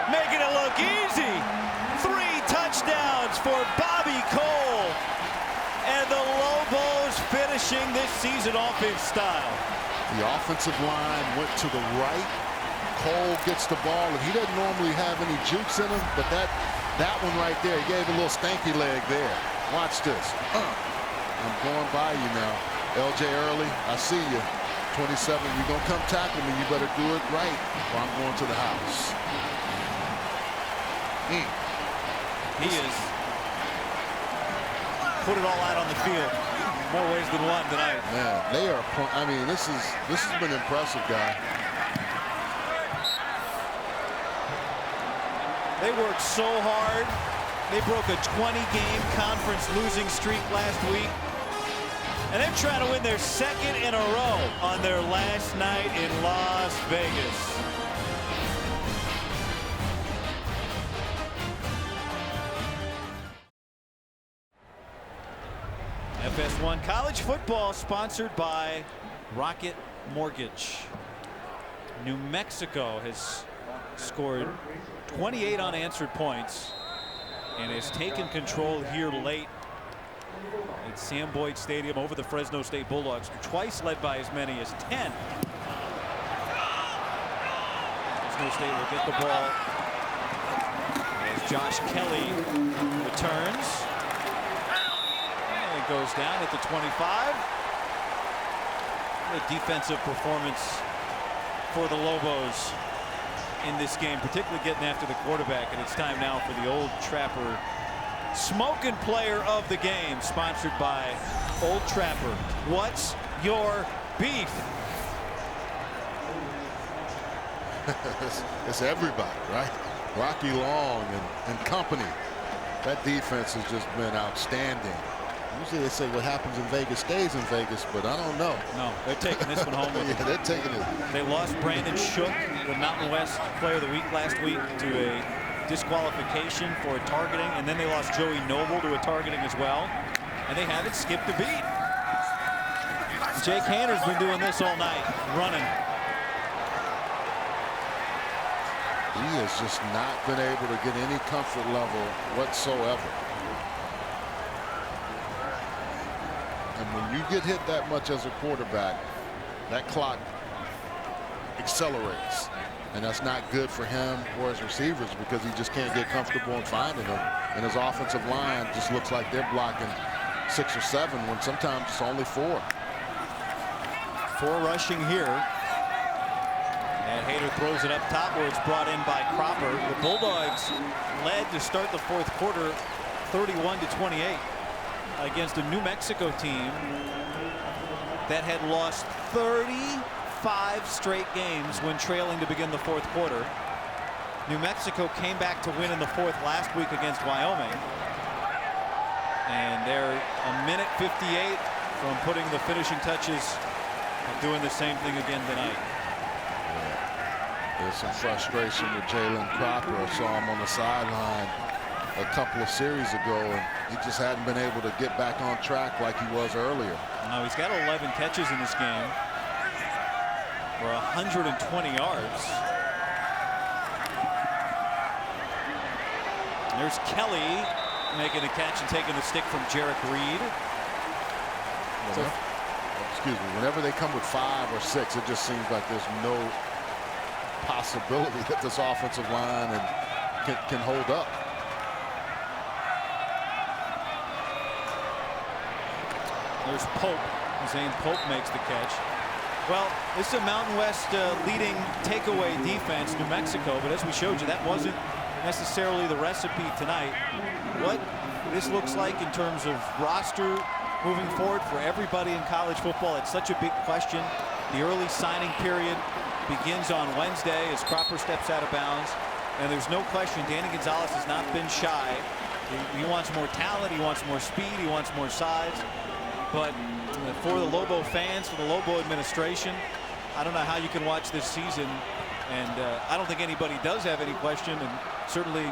Making it look easy. 3 touchdowns for Bobby Cole. And the Lobos finishing this season off in style. The offensive line went to the right. Cole gets the ball, and he doesn't normally have any jukes in him, but that one right there, he gave a little stanky leg there. Watch this. I'm going by you now. LJ Early, I see you. 27, you're going to come tackle me. You better do it right, or I'm going to the house. He is put it all out on the field. More ways than one tonight. Man, they are, I mean, this has been impressive, guy. They worked so hard. They broke a 20-game conference losing streak last week. And they're trying to win their second in a row on their last night in Las Vegas. FS1 college football sponsored by Rocket Mortgage. New Mexico has scored 28 unanswered points and has taken control here late at Sam Boyd Stadium over the Fresno State Bulldogs, twice led by as many as 10. Fresno State will get the ball as Josh Kelly returns. And it goes down at the 25. A defensive performance for the Lobos in this game, particularly getting after the quarterback. And it's time now for the Old Trapper Smoking Player of the Game, sponsored by Old Trapper. What's your beef? It's everybody, right? Rocky Long and company. That defense has just been outstanding. Usually they say what happens in Vegas stays in Vegas, but I don't know. No, they're taking this one home with them. Yeah, they're taking it. They lost Brandon Shook, the Mountain West Player of the Week last week, to a disqualification for targeting, and then they lost Joey Noble to a targeting as well, and they haven't skipped a beat. Jake Hanner's been doing this all night, running. He has just not been able to get any comfort level whatsoever. And when you get hit that much as a quarterback, that clock accelerates. And that's not good for him or his receivers because he just can't get comfortable in finding them. And his offensive line just looks like they're blocking 6 or 7 when sometimes it's only 4. 4 rushing here. And Hader throws it up top where it's brought in by Cropper. The Bulldogs led to start the 4th quarter 31-28 against a New Mexico team that had lost 35 straight games when trailing to begin the 4th quarter. New Mexico came back to win in the 4th last week against Wyoming. And they're a minute 58 from putting the finishing touches and doing the same thing again tonight. There's some frustration with Jalen Cropper. I saw him on the sideline a couple of series ago, and he just hadn't been able to get back on track like he was earlier. No, he's got 11 catches in this game for 120 yards. And there's Kelly making a catch and taking the stick from Jarek Reed. Excuse me. Whenever they come with 5 or 6, it just seems like there's no possibility that this offensive line can hold up. There's Pope. Zane Pope makes the catch. Well, this is a Mountain West leading takeaway defense, New Mexico, but as we showed you, that wasn't necessarily the recipe tonight. What this looks like in terms of roster moving forward for everybody in college football, it's such a big question. The early signing period begins on Wednesday as Cropper steps out of bounds, and there's no question Danny Gonzalez has not been shy. He wants more talent, he wants more speed, he wants more size. But for the Lobo fans, for the Lobo administration, I don't know how you can watch this season, and I don't think anybody does have any question, and certainly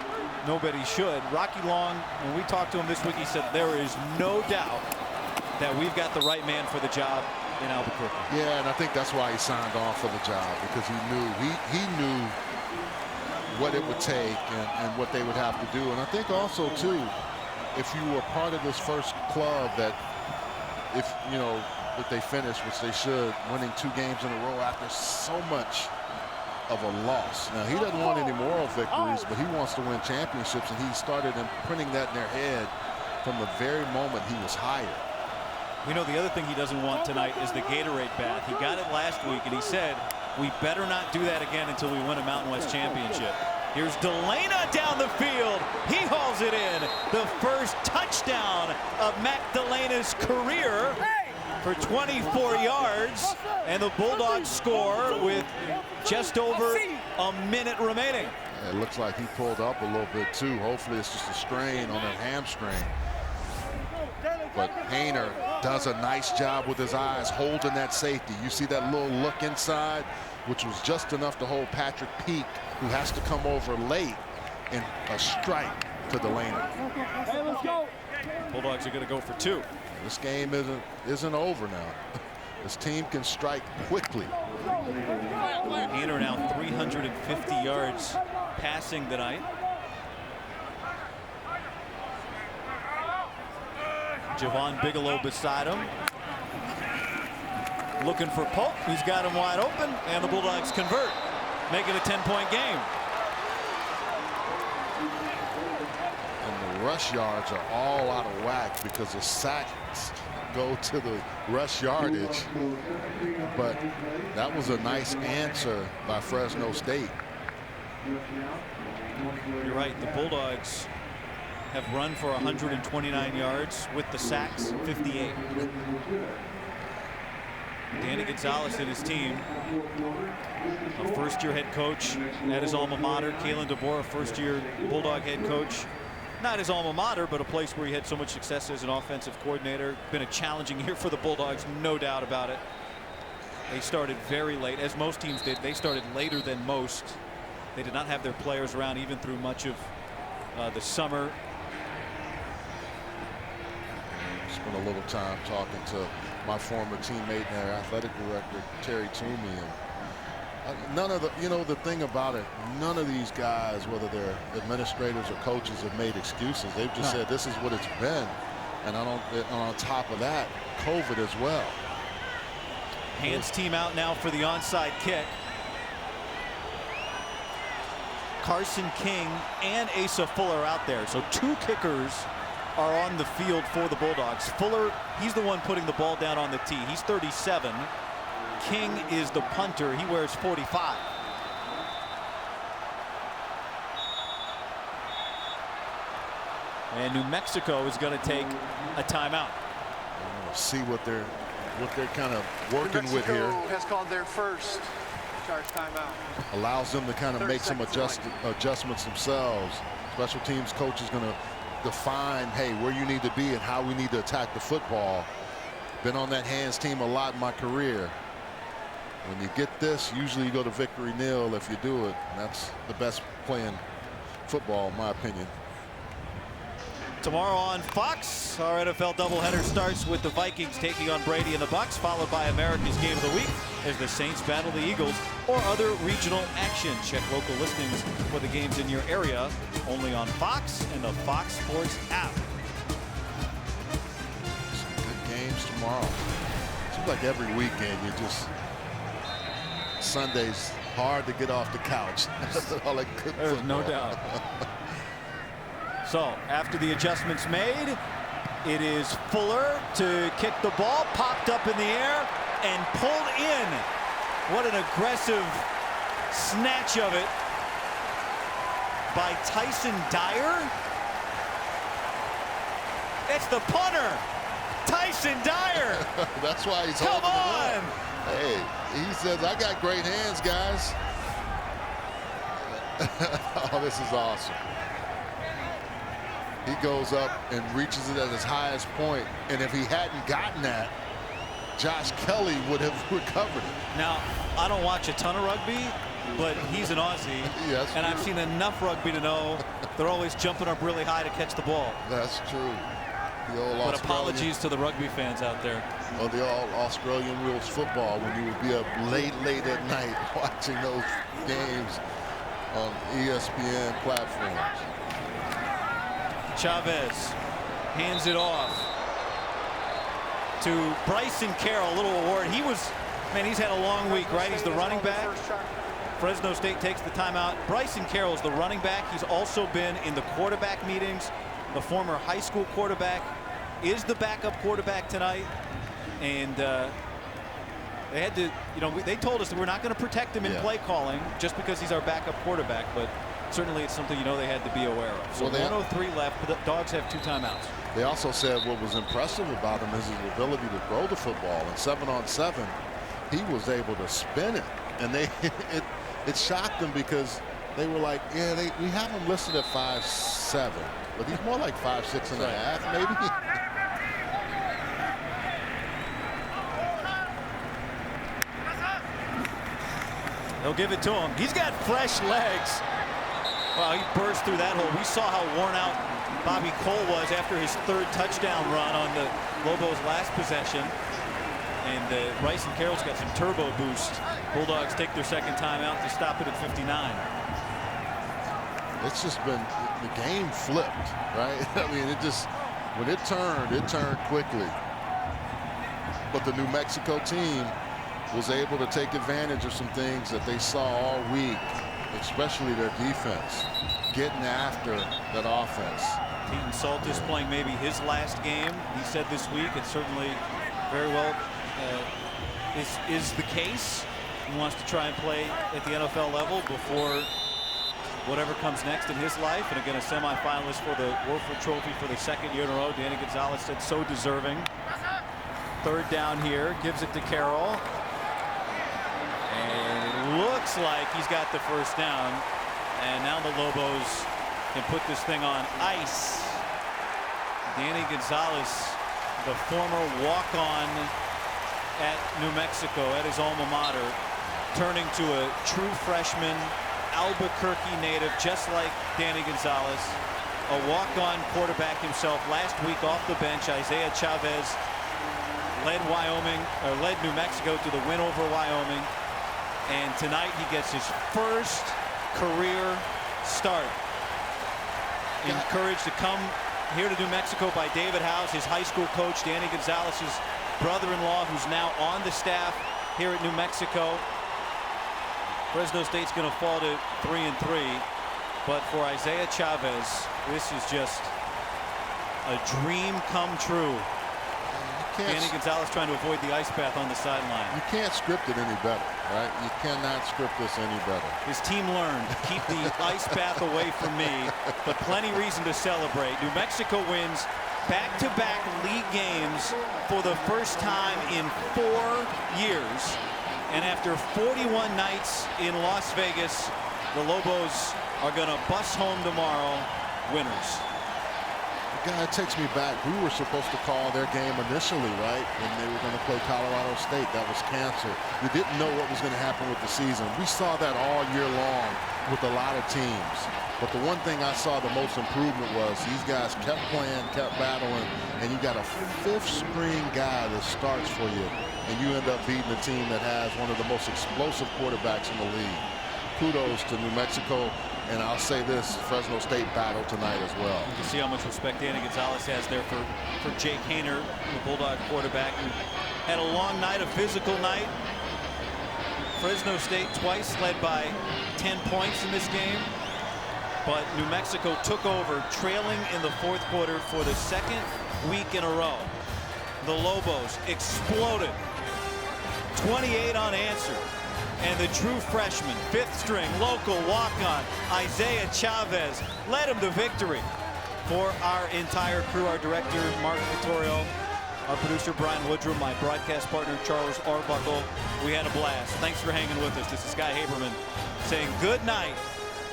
nobody should. Rocky Long, when we talked to him this week, he said there is no doubt that we've got the right man for the job in Albuquerque. Yeah, and I think that's why he signed on for the job, because he knew what it would take and what they would have to do. And I think also too, if you were part of this first club that, if they finish, which they should, winning 2 games in a row after so much of a loss. Now, he doesn't want any moral victories, but he wants to win championships, and he started imprinting that in their head from the very moment he was hired. We know the other thing he doesn't want tonight is the Gatorade bath. He got it last week, and he said, we better not do that again until we win a Mountain West championship. Here's Delana down the field. He hauls it in. The first touchdown of Matt Delana's career for 24 yards. And the Bulldogs score with just over a minute remaining. It looks like he pulled up a little bit too. Hopefully it's just a strain on that hamstring. But Hayner does a nice job with his eyes holding that safety. You see that little look inside, which was just enough to hold Patrick Peake, who has to come over late, and a strike to the laner. Hey, let's go. Bulldogs are going to go for 2. This game isn't over now. This team can strike quickly. Hayner now 350 yards passing tonight. Javon Bigelow beside him. Looking for Pope. He's got him wide open, and the Bulldogs convert, make it a 10-point game. And the rush yards are all out of whack because the sacks go to the rush yardage. But that was a nice answer by Fresno State. You're right. The Bulldogs have run for 129 yards with the sacks, 58. Danny Gonzalez and his team, a first-year head coach at his alma mater. Kalen DeBoer, a first-year Bulldog head coach. Not his alma mater, but a place where he had so much success as an offensive coordinator. Been a challenging year for the Bulldogs, no doubt about it. They started very late, as most teams did. They started later than most. They did not have their players around even through much of the summer. Spent a little time talking to my former teammate and their athletic director, Terry Toomey. And none of the, the thing about it, none of these guys, whether they're administrators or coaches, have made excuses. They've just said this is what it's been. And on top of that, COVID as well. Hands team out now for the onside kick. Carson King and Asa Fuller out there. So 2 kickers are on the field for the Bulldogs. Fuller, he's the one putting the ball down on the tee. He's 37. King is the punter. He wears 45. And New Mexico is going to take a timeout. See what they're kind of working with here. Has called their first charge timeout. Allows them to kind of make some adjustments themselves. Special teams coach is going to define, hey, where you need to be and how we need to attack the football. Been on that hands team a lot in my career. When you get this, usually you go to victory nil if you do it. And that's the best playing football, in my opinion. Tomorrow on Fox, our NFL doubleheader starts with the Vikings taking on Brady and the Bucks, followed by America's Game of the Week as the Saints battle the Eagles, or other regional action. Check local listings for the games in your area, only on Fox and the Fox Sports app. Some good games tomorrow. Seems like every weekend you just, Sunday's hard to get off the couch. All that good There's football. no doubt. So after the adjustments made, it is Fuller to kick the ball, popped up in the air and pulled in. What an aggressive snatch of it by Tyson Dyer. It's the punter, Tyson Dyer. That's why he's Come holding it on. up. Hey, he says, I got great hands, guys. Oh, this is awesome. He goes up and reaches it at his highest point. And if he hadn't gotten that, Josh Kelly would have recovered it. Now, I don't watch a ton of rugby, but he's an Aussie. Yes, and I've seen enough rugby to know they're always jumping up really high to catch the ball. That's true. The old But Australian, apologies to the rugby fans out there. or the old Australian rules football, when you would be up late at night watching those games on ESPN platforms. Chavez hands it off to Bryson Carroll, a little award. He's had a long week, right? He's the running back. Fresno State takes the timeout. Bryson Carroll is the running back. He's also been in the quarterback meetings. The former high school quarterback is the backup quarterback tonight. And they had to, they told us that we're not going to protect him in play calling just because he's our backup quarterback, but certainly it's something they had to be aware of. So 1:03 left, but the Dogs have 2 timeouts. They also said what was impressive about him is his ability to throw the football. And 7-on-7, he was able to spin it. And it shocked them because they were like, yeah, we have him listed at 5'7", but he's more like 5'6 and a half, maybe. They'll give it to him. He's got fresh legs. Well, he burst through that hole. We saw how worn out Bobby Cole was after his 3rd touchdown run on the Lobos' last possession. And Rice and Carroll's got some turbo boost. Bulldogs take their 2nd timeout to stop it at 59. It's just been, the game flipped, right? I mean, when it turned quickly. But the New Mexico team was able to take advantage of some things that they saw all week, especially their defense, getting after that offense. Keaton Saltis playing maybe his last game. He said this week, it certainly very well is the case. He wants to try and play at the NFL level before whatever comes next in his life. And again, a semifinalist for the Warford Trophy for the 2nd year in a row. Danny Gonzalez said so deserving. 3rd down here, gives it to Carroll. And it looks like he's got the 1st down. And now the Lobos can put this thing on ice. Danny Gonzalez, the former walk-on at New Mexico, at his alma mater, turning to a true freshman, Albuquerque native, just like Danny Gonzalez, a walk-on quarterback himself. Last week off the bench, Isaiah Chavez led New Mexico to the win over Wyoming. And tonight he gets his 1st career start. Encouraged to come here to New Mexico by David House, his high school coach, Danny Gonzalez's brother-in-law, who's now on the staff here at New Mexico. Fresno State's going to fall to 3-3, but for Isaiah Chavez, this is just a dream come true. Danny Gonzalez trying to avoid the ice bath on the sideline. You can't script it any better, right? You cannot script this any better. His team learned, keep the ice bath away from me, but plenty reason to celebrate. New Mexico wins back-to-back league games for the first time in 4 years. And after 41 nights in Las Vegas, the Lobos are going to bus home tomorrow winners. God, it takes me back. We were supposed to call their game initially, right? When they were going to play Colorado State. That was canceled. We didn't know what was going to happen with the season. We saw that all year long with a lot of teams. But the one thing I saw the most improvement was these guys kept playing, kept battling, and you got a 5th-string guy that starts for you, and you end up beating a team that has one of the most explosive quarterbacks in the league. Kudos to New Mexico. And I'll say this, Fresno State battle tonight as well. You can see how much respect Danny Gonzalez has there for Jake Haener, the Bulldog quarterback, who had a long night, a physical night. Fresno State twice led by 10 points in this game. But New Mexico took over, trailing in the 4th quarter for the 2nd week in a row. The Lobos exploded, 28 unanswered. And the true freshman, 5th-string, local walk-on, Isaiah Chavez, led him to victory. For our entire crew, our director, Mark Vittorio, our producer, Brian Woodrum, my broadcast partner, Charles Arbuckle, we had a blast. Thanks for hanging with us. This is Guy Haberman saying good night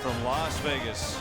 from Las Vegas.